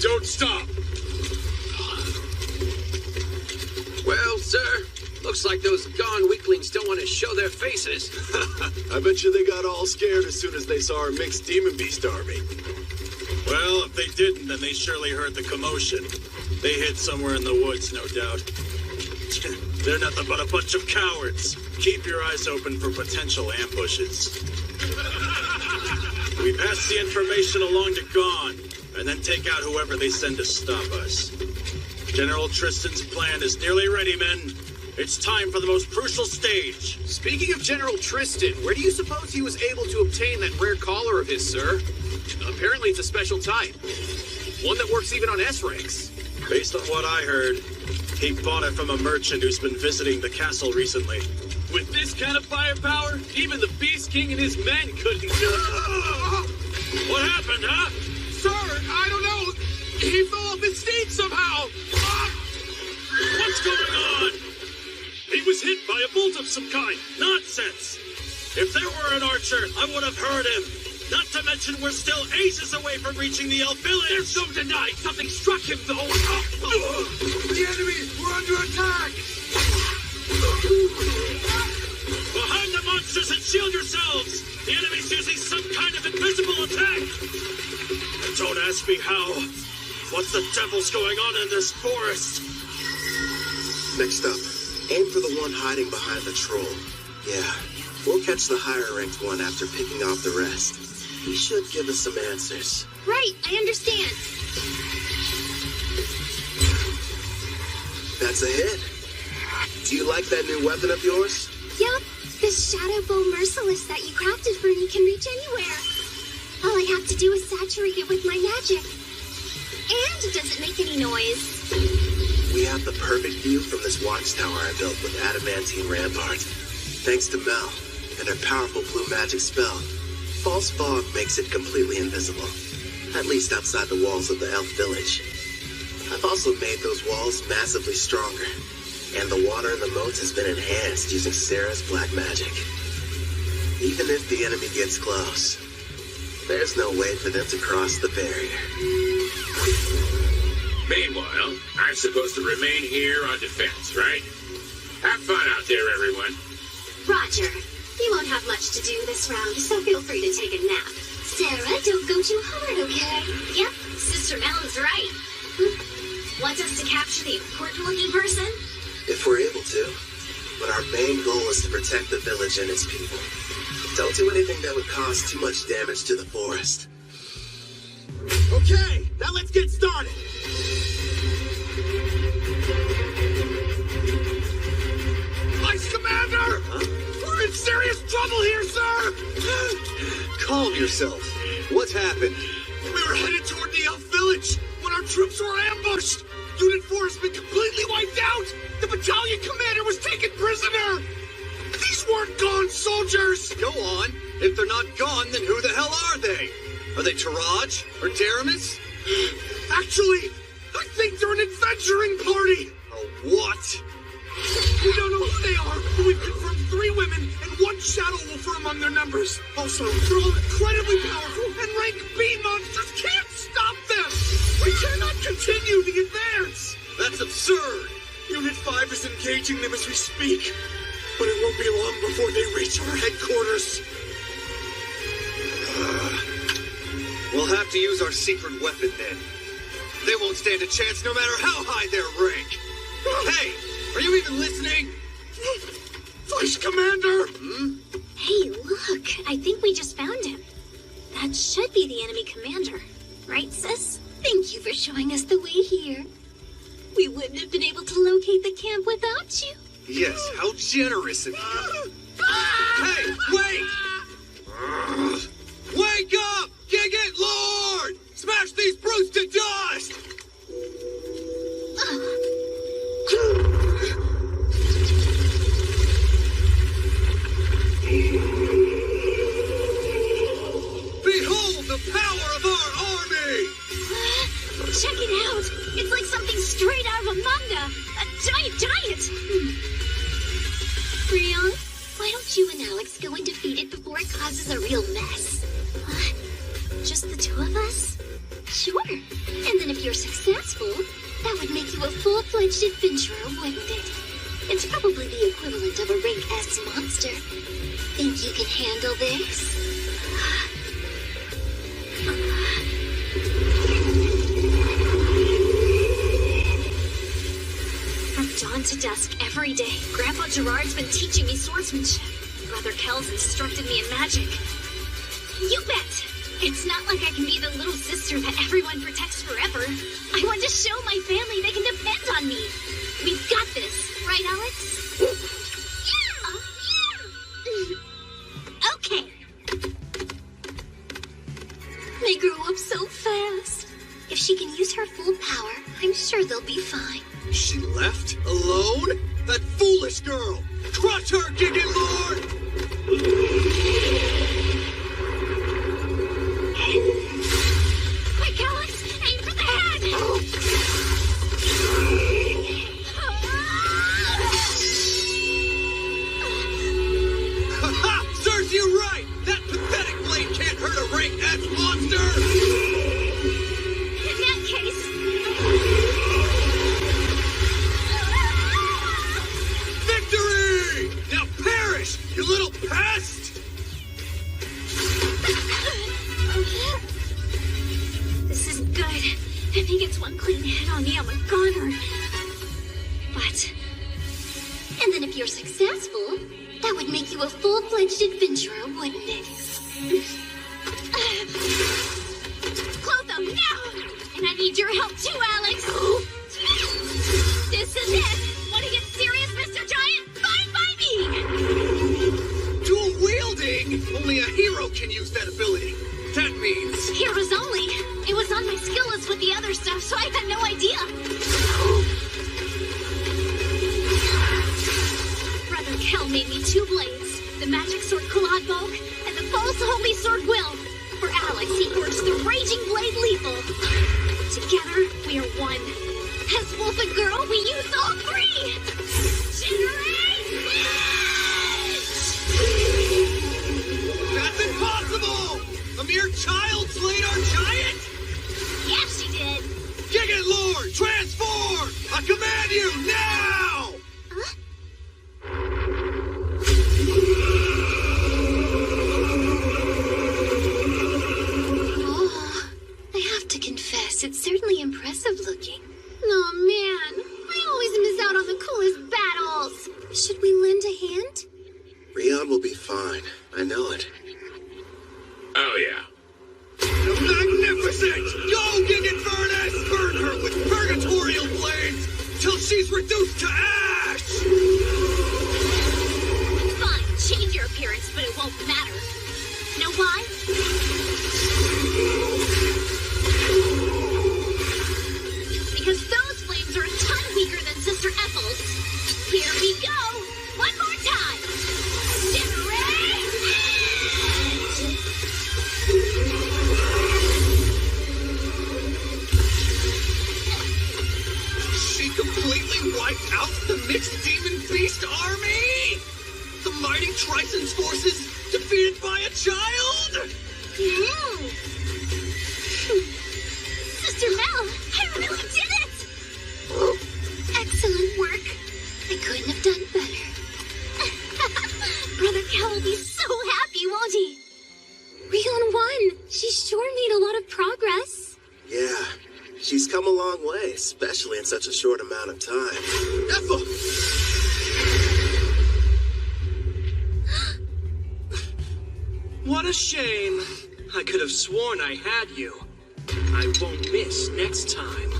Don't stop! Well, sir, looks like those gone weaklings don't want to show their faces. I bet you they got all scared as soon as they saw our mixed demon beast army. Well, if they didn't, then they surely heard the commotion. They hid somewhere in the woods, no doubt. They're nothing but a bunch of cowards. Keep your eyes open for potential ambushes. We pass the information along to Gone, and then take out whoever they send to stop us. General Tristan's plan is nearly ready, men. It's time for the most crucial stage. Speaking of General Tristan, where do you suppose he was able to obtain that rare collar of his, sir? Apparently it's a special type. One that works even on S-ranks. Based on what I heard, he bought it from a merchant who's been visiting the castle recently. With this kind of firepower, even the Beast King and his men couldn't... What happened, huh? Sir, I don't know. He fell off his steed somehow. What's going on? He was hit by a bolt of some kind. Nonsense. If there were an archer, I would have heard him. Not to mention we're still ages away from reaching the elf village. There's no denying something struck him, though. The enemy! We're under attack! Behind the monsters and shield yourselves! The enemy's using some kind of invisible attack! And don't ask me how. What the devil's going on in this forest? Next up, aim for the one hiding behind the troll. Yeah, we'll catch the higher-ranked one after picking off the rest. He should give us some answers. Right, I understand. That's a hit. Do you like that new weapon of yours? Yup, this Shadow Bow Merciless that you crafted for me can reach anywhere. All I have to do is saturate it with my magic. And it doesn't make any noise. We have the perfect view from this watchtower I built with adamantine rampart. Thanks to Mel and her powerful blue magic spell, false fog makes it completely invisible, at least outside the walls of the elf village. I've also made those walls massively stronger, and the water in the moats has been enhanced using Sarah's black magic. Even if the enemy gets close, there's no way for them to cross the barrier. Meanwhile, I'm supposed to remain here on defense, right? Have fun out there, everyone. Roger. You won't have much to do this round, so feel free to take a nap. Sarah, don't go too hard, okay? Yep, Sister Melon's right. Want us to capture the important-looking person? If we're able to. But our main goal is to protect the village and its people. Don't do anything that would cause too much damage to the forest. Okay, now let's get started. Vice Commander! We're in serious trouble here, sir! Calm yourself. What's happened? We were headed toward the elf village when our troops were ambushed. Unit 4 has been completely wiped out. The battalion commander was taken prisoner. These weren't Gone soldiers. Go on. If they're not gone, then who the hell are they? Are they Taraj or Daramus? Actually, I think they're an adventuring party. A what? We don't know who they are, but we've confirmed 3 women and 1 shadow wolf are among their numbers. Also, they're all incredibly powerful, and rank B monsters can't stop them. We cannot continue the advance. That's absurd. Unit 5 is engaging them as we speak, but it won't be long before they reach our headquarters. We'll have to use our secret weapon then. They won't stand a chance no matter how high their rank. Hey, are you even listening? Vice Commander! Hey, look, I think we just found him. That should be the enemy commander. Right, sis? Thank you for showing us the way here. We wouldn't have been able to locate the camp without you. Yes, how generous of you. Hey, wait! Wake up! Gigant Lord! Smash these brutes to dust! Behold the power of our army! Check it out! It's like something straight out of a manga! A giant! Rion, why don't you and Alex go and defeat it before it causes a real mess? Just the two of us? Sure. And then if you're successful, that would make you a full-fledged adventurer, wouldn't it? It's probably the equivalent of a rank S monster. Think you can handle this? From dawn to dusk every day, Grandpa Gerard's been teaching me swordsmanship. Brother Kel's instructed me in magic. You bet! It's not like I can be the little sister that everyone protects forever. I want to show my family they can depend on me. We've got this, right, Alex? Yeah! Okay. They grow up so fast. If she can use her full power, I'm sure they'll be fine. She left? Alone? That foolish girl! Crush her, Gigant Lord! Quick, Alex! Aim for the head! Ha-ha! Serves you right! That pathetic blade can't hurt a rank S monster! In that case... Victory! Now perish, you little pest! This is good. If he gets one clean hit on me, I'm a goner. But... And then if you're successful, that would make you a full-fledged adventurer, wouldn't it? Clotham, now! And I need your help too, Alex! This is it! Want to get serious, Mr. Giant? Fine by me! Dual-wielding? Only a hero can use that ability. That means... Heroes only. It was on my skill list with the other stuff, so I had no idea. Brother Kel made me two blades. The magic sword Kalad Bulk and the false holy sword Will. For Alex, he forged the raging blade Lethal. Together, we are one. As Wolf and Girl, we use all three! Generate! That's impossible! A mere child slayed our giant? Yeah, she did. Gigant Lord, transform! I command you, now! Oh, I have to confess, it's certainly impressive looking. Oh man, I always miss out on the coolest battles. Should we lend a hand? Rion will be fine. I know it. Oh, yeah. Magnificent! Go, Gigant Furnace! Burn her with purgatorial blades till she's reduced to ash! Fine, change your appearance, but it won't matter. Know why? Because those flames are a ton weaker than Sister Ethel's. Here we go! One more time! Generate! She completely wiped out the mixed demon beast army? The mighty Triton's forces defeated by a child? Sister Mel, I really did it! Excellent work. I couldn't have done better. Brother Kel will be so happy, won't he? Rion won. She sure made a lot of progress. Yeah, she's come a long way, especially in such a short amount of time. Ethel! What a shame. I could have sworn I had you. I won't miss next time.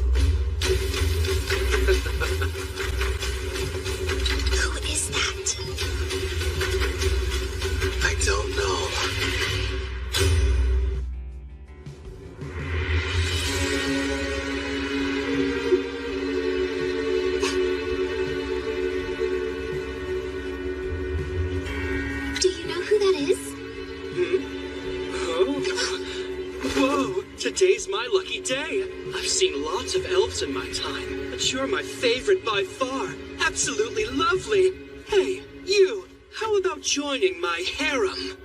Today's my lucky day. I've seen lots of elves in my time, but you're my favorite by far. Absolutely lovely. Hey, you, how about joining my harem?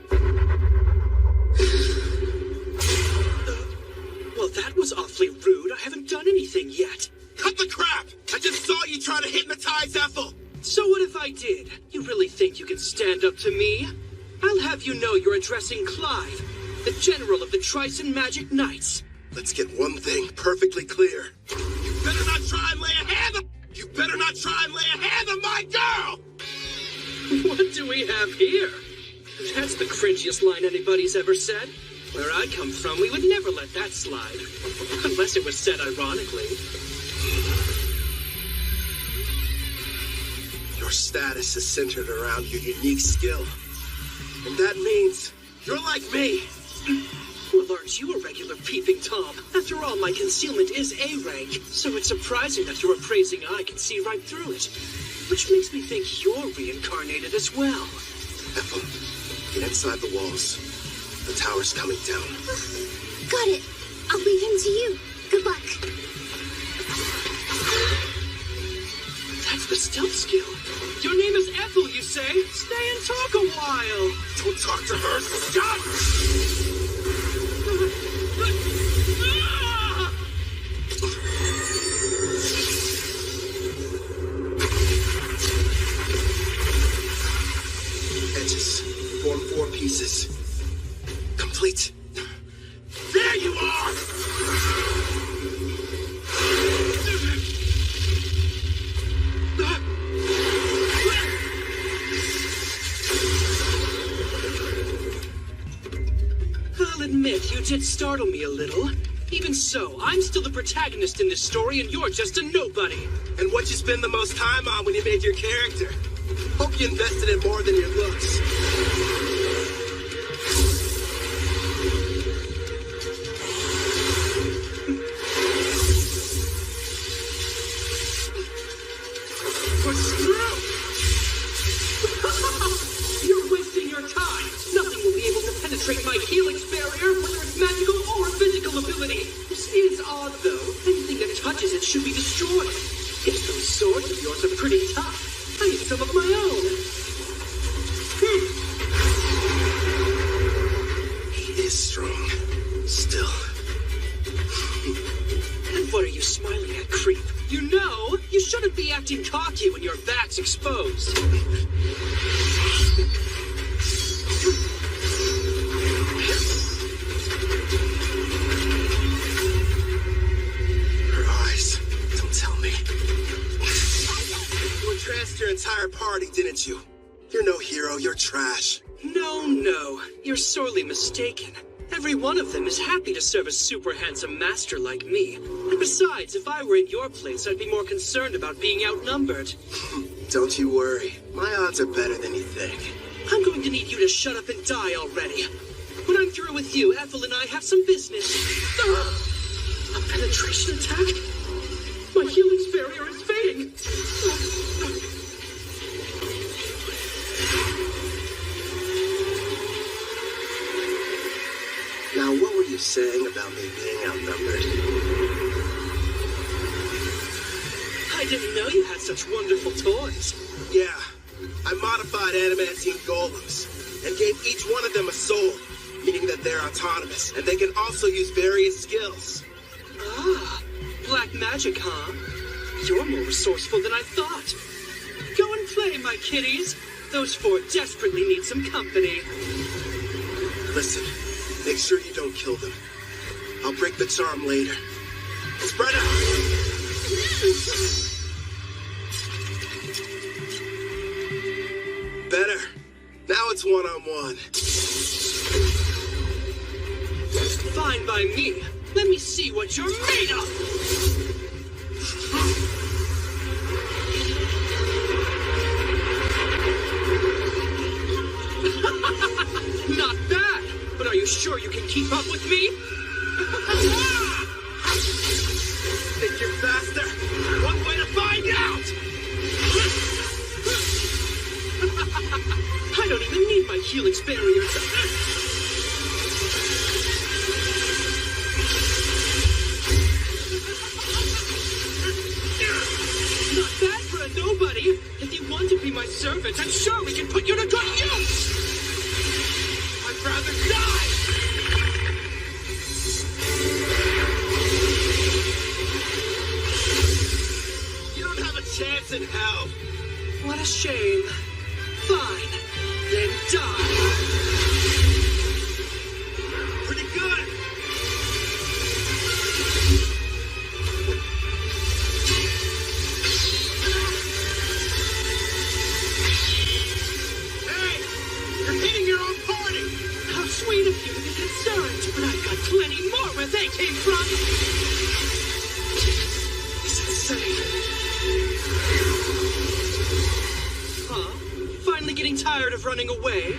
Well, that was awfully rude. I haven't done anything yet. Cut the crap! I just saw you try to hypnotize Ethel! So what if I did? You really think you can stand up to me? I'll have you know you're addressing Clive, the general of the Tryson Magic Knights. Let's get one thing perfectly clear. You better not try and lay a hand on... You better not try and lay a hand on my girl! What do we have here? That's the cringiest line anybody's ever said. Where I come from, we would never let that slide. Unless it was said ironically. Your status is centered around your unique skill. And that means you're like me. Well, aren't you a regular peeping Tom? After all, my concealment is A rank, so it's surprising that your appraising eye can see right through it. Which makes me think you're reincarnated as well. Ethel, get inside the walls. The tower's coming down. Got it. I'll leave him to you. Good luck. That's the stealth skill. Your name is Ethel, you say? Stay and talk a while. Don't talk to her. Stop! Edges. Form 4 pieces. Complete. There you are! I'll admit, you did startle me a little. Even so, I'm still the protagonist in this story, and you're just a nobody. And what you spend the most time on when you made your character? Hope you invested in more than your looks. What's through? You're wasting your time. Nothing will be able to penetrate my helix barrier, whether it's magical or physical ability. It is odd, though. Anything that touches it should be destroyed. Guess those swords of yours are pretty tough. I need some of my own. He is strong. Still. And what are you smiling at, creep? You know, you shouldn't be acting cocky when your back's exposed. Her eyes. Don't tell me. You entranced your entire party, didn't you? You're no hero, you're trash. No, you're sorely mistaken. Every one of them is happy to serve a super handsome master like me. And besides, if I were in your place, I'd be more concerned about being outnumbered. Don't you worry. My odds are better than you think. I'm going to need you to shut up and die already. When I'm through with you, Ethel and I have some business. A penetration attack? My helix barrier is fading. Now, what were you saying about me being outnumbered? I didn't know you had such wonderful toys. Yeah, I modified adamantine golems and gave each one of them a soul, meaning that they're autonomous and they can also use various skills. Ah, black magic, huh? You're more resourceful than I thought. Go and play, my kitties. Those 4 desperately need some company. Listen, make sure you don't kill them. I'll break the charm later. Spread out! Better. Now it's one-on-one. Fine by me. Let me see what you're made of! Not bad, but are you sure you can keep up with me? Think you're faster? One way to find out! I don't even need my helix barrier to... achievement, I'm sure we can put you to good use! I'd rather die! You don't have a chance in hell! What a shame. Fine. Then die. Pretty good! Sweet of you to be concerned, but I've got plenty more where they came from. This is insane. Huh? Finally getting tired of running away?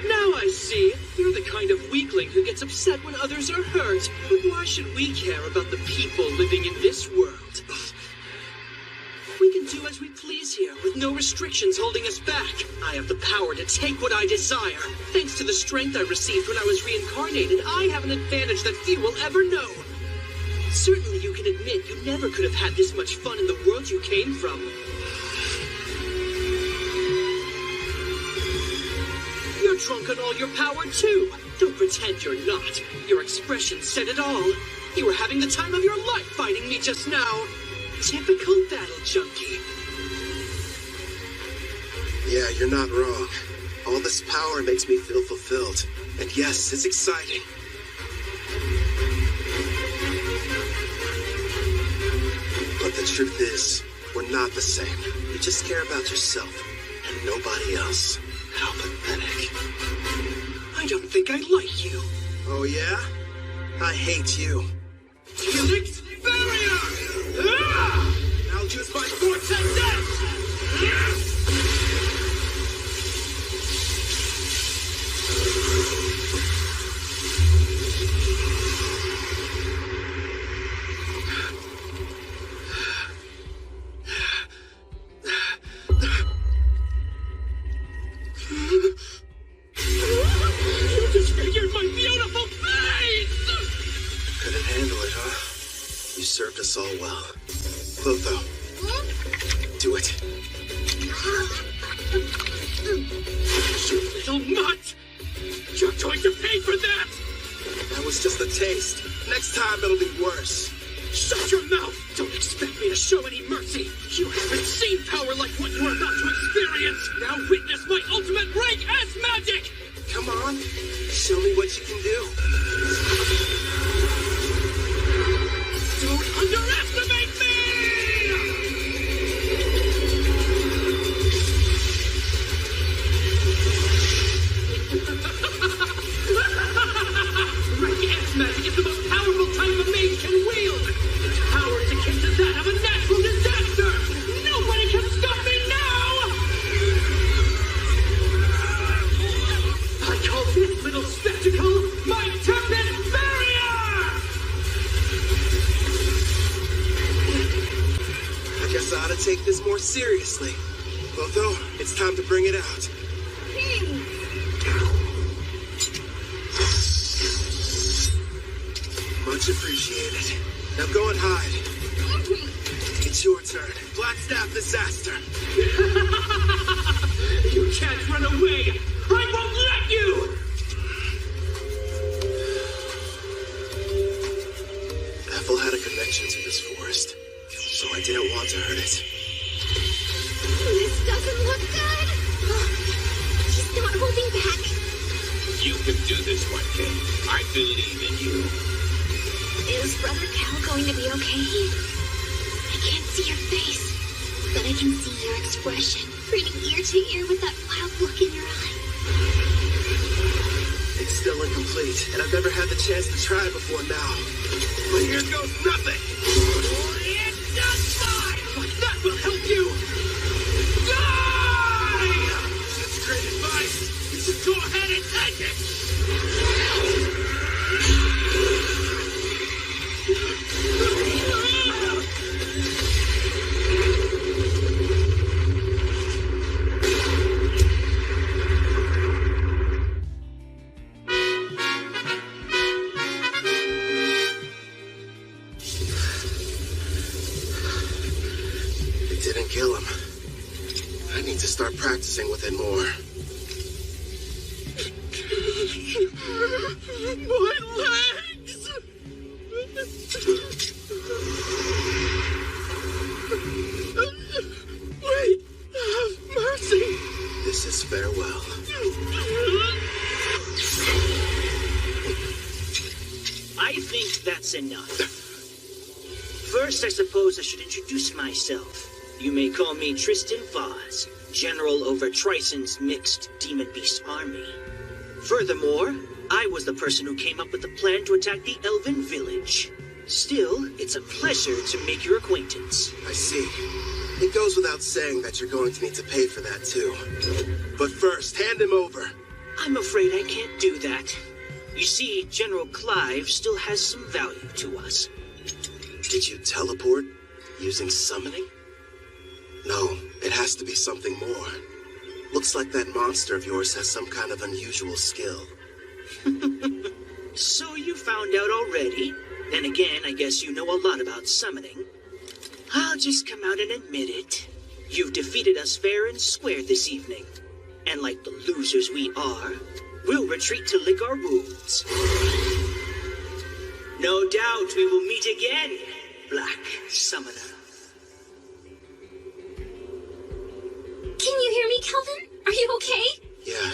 Now I see. You're the kind of weakling who gets upset when others are hurt. But why should we care about the people living in this world? We can do as we please here, with no restrictions holding us back. I have the power to take what I desire. Thanks to the strength I received when I was reincarnated, I have an advantage that few will ever know. Certainly you can admit you never could have had this much fun in the world you came from. You're drunk on all your power, too. Don't pretend you're not. Your expression said it all. You were having the time of your life fighting me just now. Typical battle junkie. Yeah, you're not wrong. All this power makes me feel fulfilled. And yes, it's exciting. But the truth is, we're not the same. You just care about yourself and nobody else. How pathetic. I don't think I like you. Oh yeah? I hate you. Helix Barrier! Ah! I'll use my Vortex Edge! You disfigured my beautiful face! Couldn't handle it, huh? You served us all well. Clotho, do it. You little mutt! You're going to pay for that! That was just a taste. Next time it'll be worse. Shut your mouth! Don't expect me to show any mercy! You haven't seen power like what you're about to experience! Now witness my ultimate rank as magic! Come on, show me what you can do. Don't underestimate me! Rank S magic is the most powerful type a mage can wield! Its power is akin to that of a natural disaster! Nobody can stop me now! I call this little spectacle my Tempest Barrier! I guess I ought to take this more seriously. Clotho, it's time to bring it out. Much appreciated. Now go and hide. It's your turn. Black Staff Disaster. You can't run away! I won't let you! Ethel had a connection to this forest, so I didn't want to hurt it. This doesn't look good. He's not holding back. You can do this one, Kay. I believe in you. Is Brother Cal going to be okay? I can't see your face, but I can see your expression, grinning ear to ear with that wild look in your eye. It's still incomplete, and I've never had the chance to try before now. But here goes nothing! It's just fine! But that will help you! Die! That's great advice! You should go ahead and take it! I need to start practicing with it more. My legs! Wait, have mercy! This is farewell. I think that's enough. First, I suppose I should introduce myself. You may call me Tristan Vaz, General over Trison's mixed Demon Beast army. Furthermore, I was the person who came up with the plan to attack the Elven village. Still, it's a pleasure to make your acquaintance. I see. It goes without saying that you're going to need to pay for that, too. But first, hand him over. I'm afraid I can't do that. You see, General Clive still has some value to us. Did you teleport using summoning? No, it has to be something more. Looks like that monster of yours has some kind of unusual skill. So you found out already? Then again, I guess you know a lot about summoning. I'll just come out and admit it. You've defeated us fair and square this evening. And like the losers we are, we'll retreat to lick our wounds. No doubt we will meet again, Black Summoner. Can you hear me, Kelvin? Are you okay? Yeah.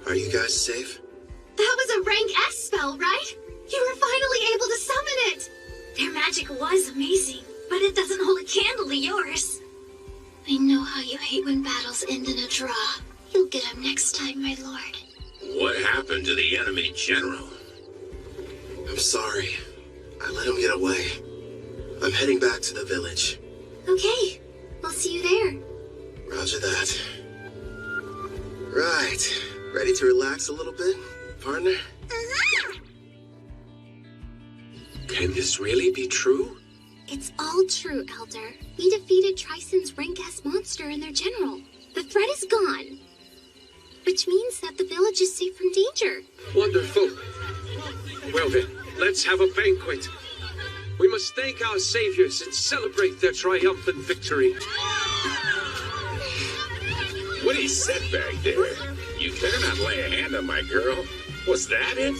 Are you guys safe? That was a rank S spell, right? You were finally able to summon it! Their magic was amazing, but it doesn't hold a candle to yours. I know how you hate when battles end in a draw. You'll get him next time, my lord. What happened to the enemy general? I'm sorry. I let him get away. I'm heading back to the village. Okay, I'll see you there. Roger that. Right. Ready to relax a little bit, partner? Can this really be true? It's all true, Elder. We defeated Trison's rank S monster and their general. The threat is gone. Which means that the village is safe from danger. Wonderful. Well then, let's have a banquet. We must thank our saviors and celebrate their triumphant victory. What he said back there? You better not lay a hand on my girl. Was that it?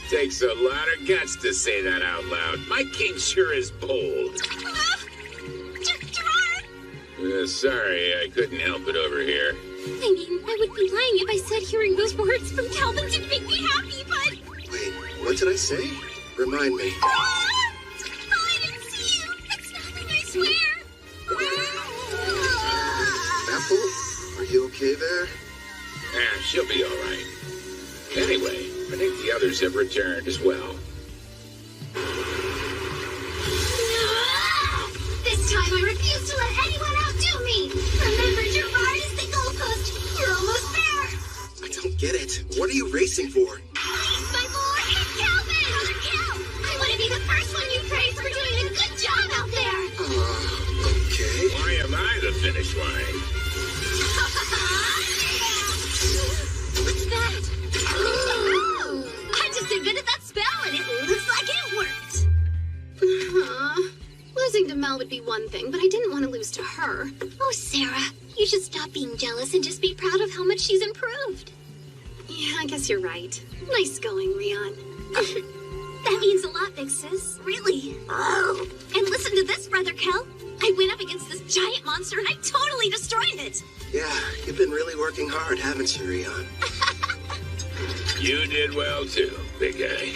Takes a lot of guts to say that out loud. My king sure is bold. Sorry, I couldn't help it over here. I mean, I would be lying if I said hearing those words from Kelvin didn't make me happy, but... Wait, what did I say? Remind me. I didn't see you! It's nothing, I swear! Apple, are you okay there? She'll be all right. Anyway, I think the others have returned as well. This time I refuse to let anyone outdo me! Remember, Gerard is the goalpost! You're almost there! I don't get it. What are you racing for? Please, my lord! It's Calvin! Another kill! I want to be the first one you praise for doing a good job out there! Okay. Why am I the finish line? What's that? I just invented that spell and it looks like it worked! Losing to Mel would be one thing, but I didn't want to lose to her. Oh, Sarah, you should stop being jealous and just be proud of how much she's improved. Yeah, I guess you're right. Nice going, Rion. That means a lot, big sis. Really. Oh. And listen to this, Brother Kel. I went up against this giant monster and I totally destroyed it. Yeah, you've been really working hard, haven't you, Rion? You did well too, big guy.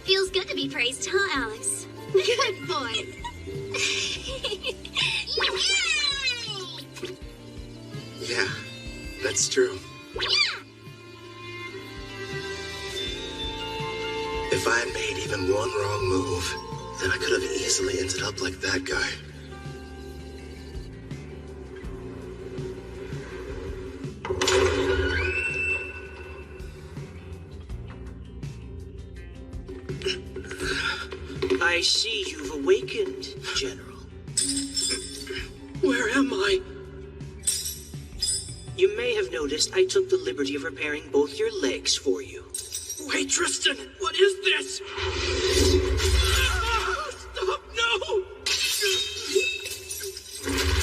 Feels good to be praised, huh, Alex? Good boy. Yeah, that's true. If I had made even one wrong move, then I could have easily ended up like that guy. I see you've awakened, General. Where am I? You may have noticed I took the liberty of repairing both your legs for you. Wait, Tristan, what is this? Stop, no!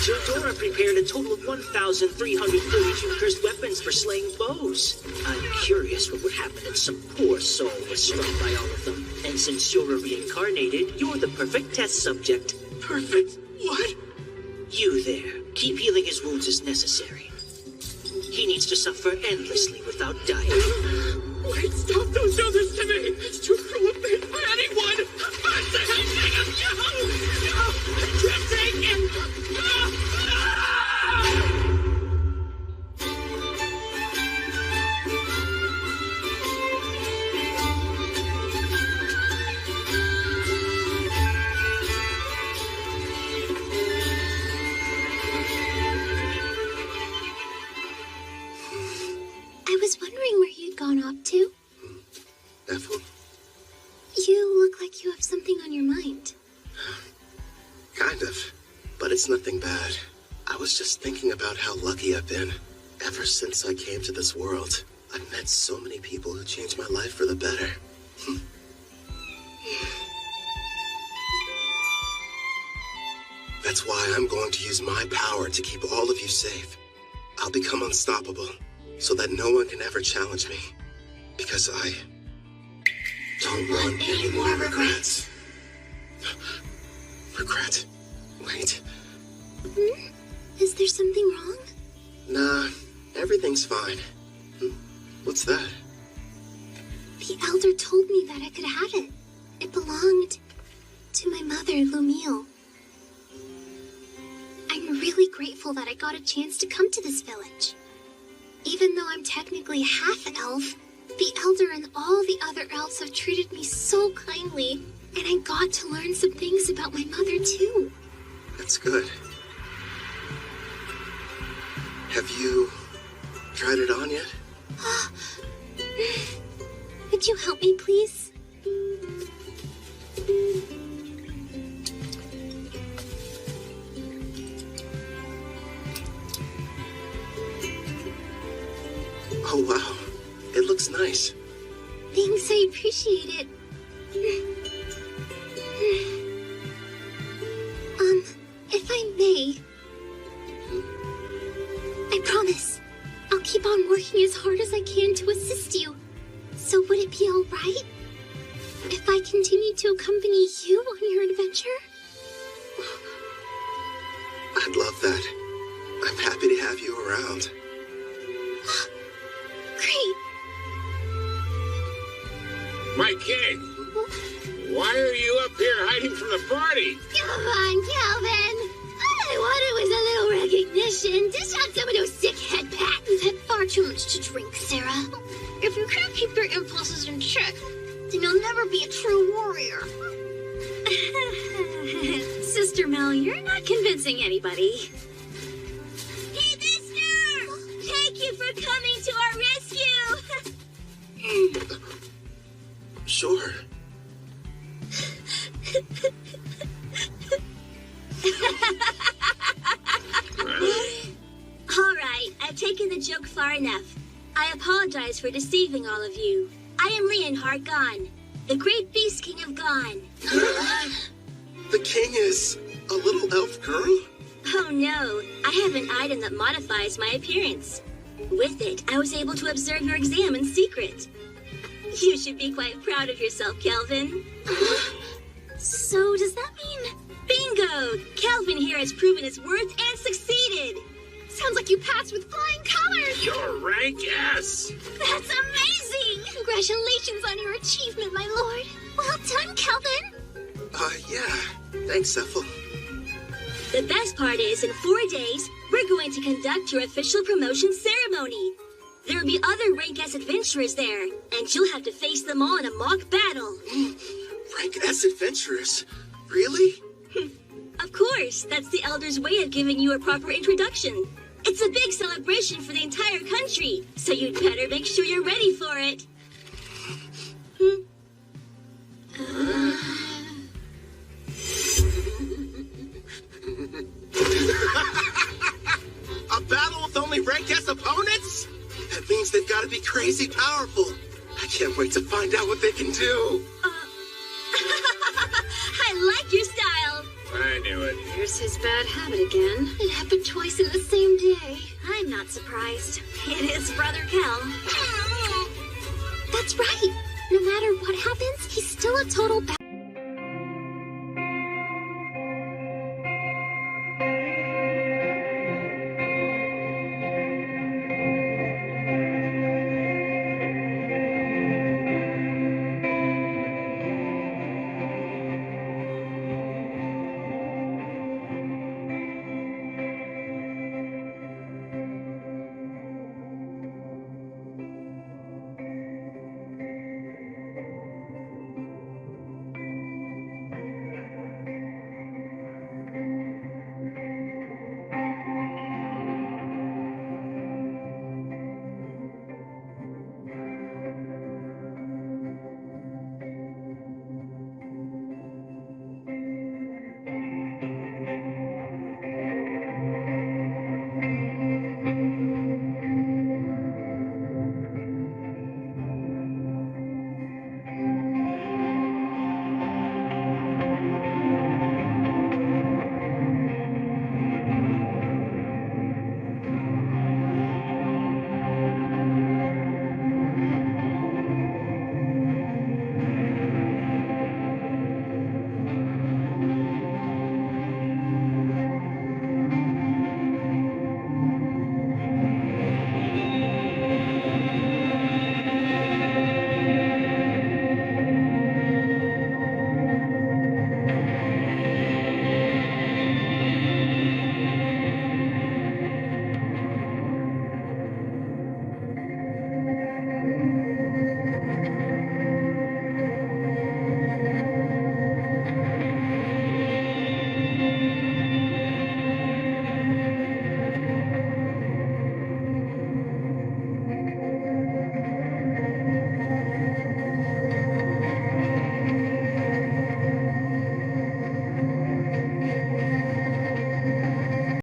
Theodora, Sora prepared a total of 1,342 cursed weapons for slaying foes. I'm curious what would happen if some poor soul was struck by all of them. And since you're a reincarnated, you're the perfect test subject. Perfect? What? You there. Keep healing his wounds as necessary. He needs to suffer endlessly without dying. Wait, stop! Don't do this to me! It's too cruel of me for anyone! I'm thinking of you! No! Tristan! I was wondering where you'd gone off to. Ethel? You look like you have something on your mind. Kind of. But it's nothing bad. I was just thinking about how lucky I've been. Ever since I came to this world, I've met so many people who changed my life for the better. That's why I'm going to use my power to keep all of you safe. I'll become unstoppable, so that no one can ever challenge me. Because I don't want any more regrets. Regret? Wait. Is there something wrong? Nah, everything's fine. What's that? The Elder told me that I could have it. It belonged to my mother, Lumiel. I'm really grateful that I got a chance to come to this village. Even though I'm technically half-elf, the Elder and all the other elves have treated me so kindly, and I got to learn some things about my mother, too. That's good. Have you tried it on yet? Would you help me, please? Oh, wow. It looks nice. Thanks, I appreciate it. If I may, I promise I'll keep on working as hard as I can to assist you. So would it be all right if I continue to accompany you on your adventure? I'd love that. I'm happy to have you around. Great. My king! Why are you up here hiding from the party? Come on, Calvin. All I wanted was a little recognition. Dish out some of those sick head pats. You've had far too much to drink, Sarah. If you can't keep your impulses in check, then you'll never be a true warrior. Sister Mel, you're not convincing anybody. Hey, mister! Thank you for coming to our rescue! Sure. All right, I've taken the joke far enough. I apologize for deceiving all of you. I am Leonhard Gon, the great beast king of Gon. The king is a little elf girl? Oh no, I have an item that modifies my appearance. With it, I was able to observe your exam in secret. You should be quite proud of yourself, Calvin. So does that mean... Bingo! Calvin here has proven his worth and succeeded! Sounds like you passed with flying colors! You're rank S! That's amazing! Congratulations on your achievement, my lord! Well done, Calvin! Yeah. Thanks, Ethel. The best part is, in 4 days, we're going to conduct your official promotion ceremony. There will be other Rank S adventurers there, and you'll have to face them all in a mock battle. Rank S adventurers? Really? Of course, that's the Elder's way of giving you a proper introduction. It's a big celebration for the entire country, so you'd better make sure you're ready for it. A battle with only Rank S opponents? That means they've got to be crazy powerful. I can't wait to find out what they can do. I like your style. I knew it. You're There's his bad habit again. It happened twice in the same day. I'm not surprised. It is Brother Kel. That's right. No matter what happens, he's still a total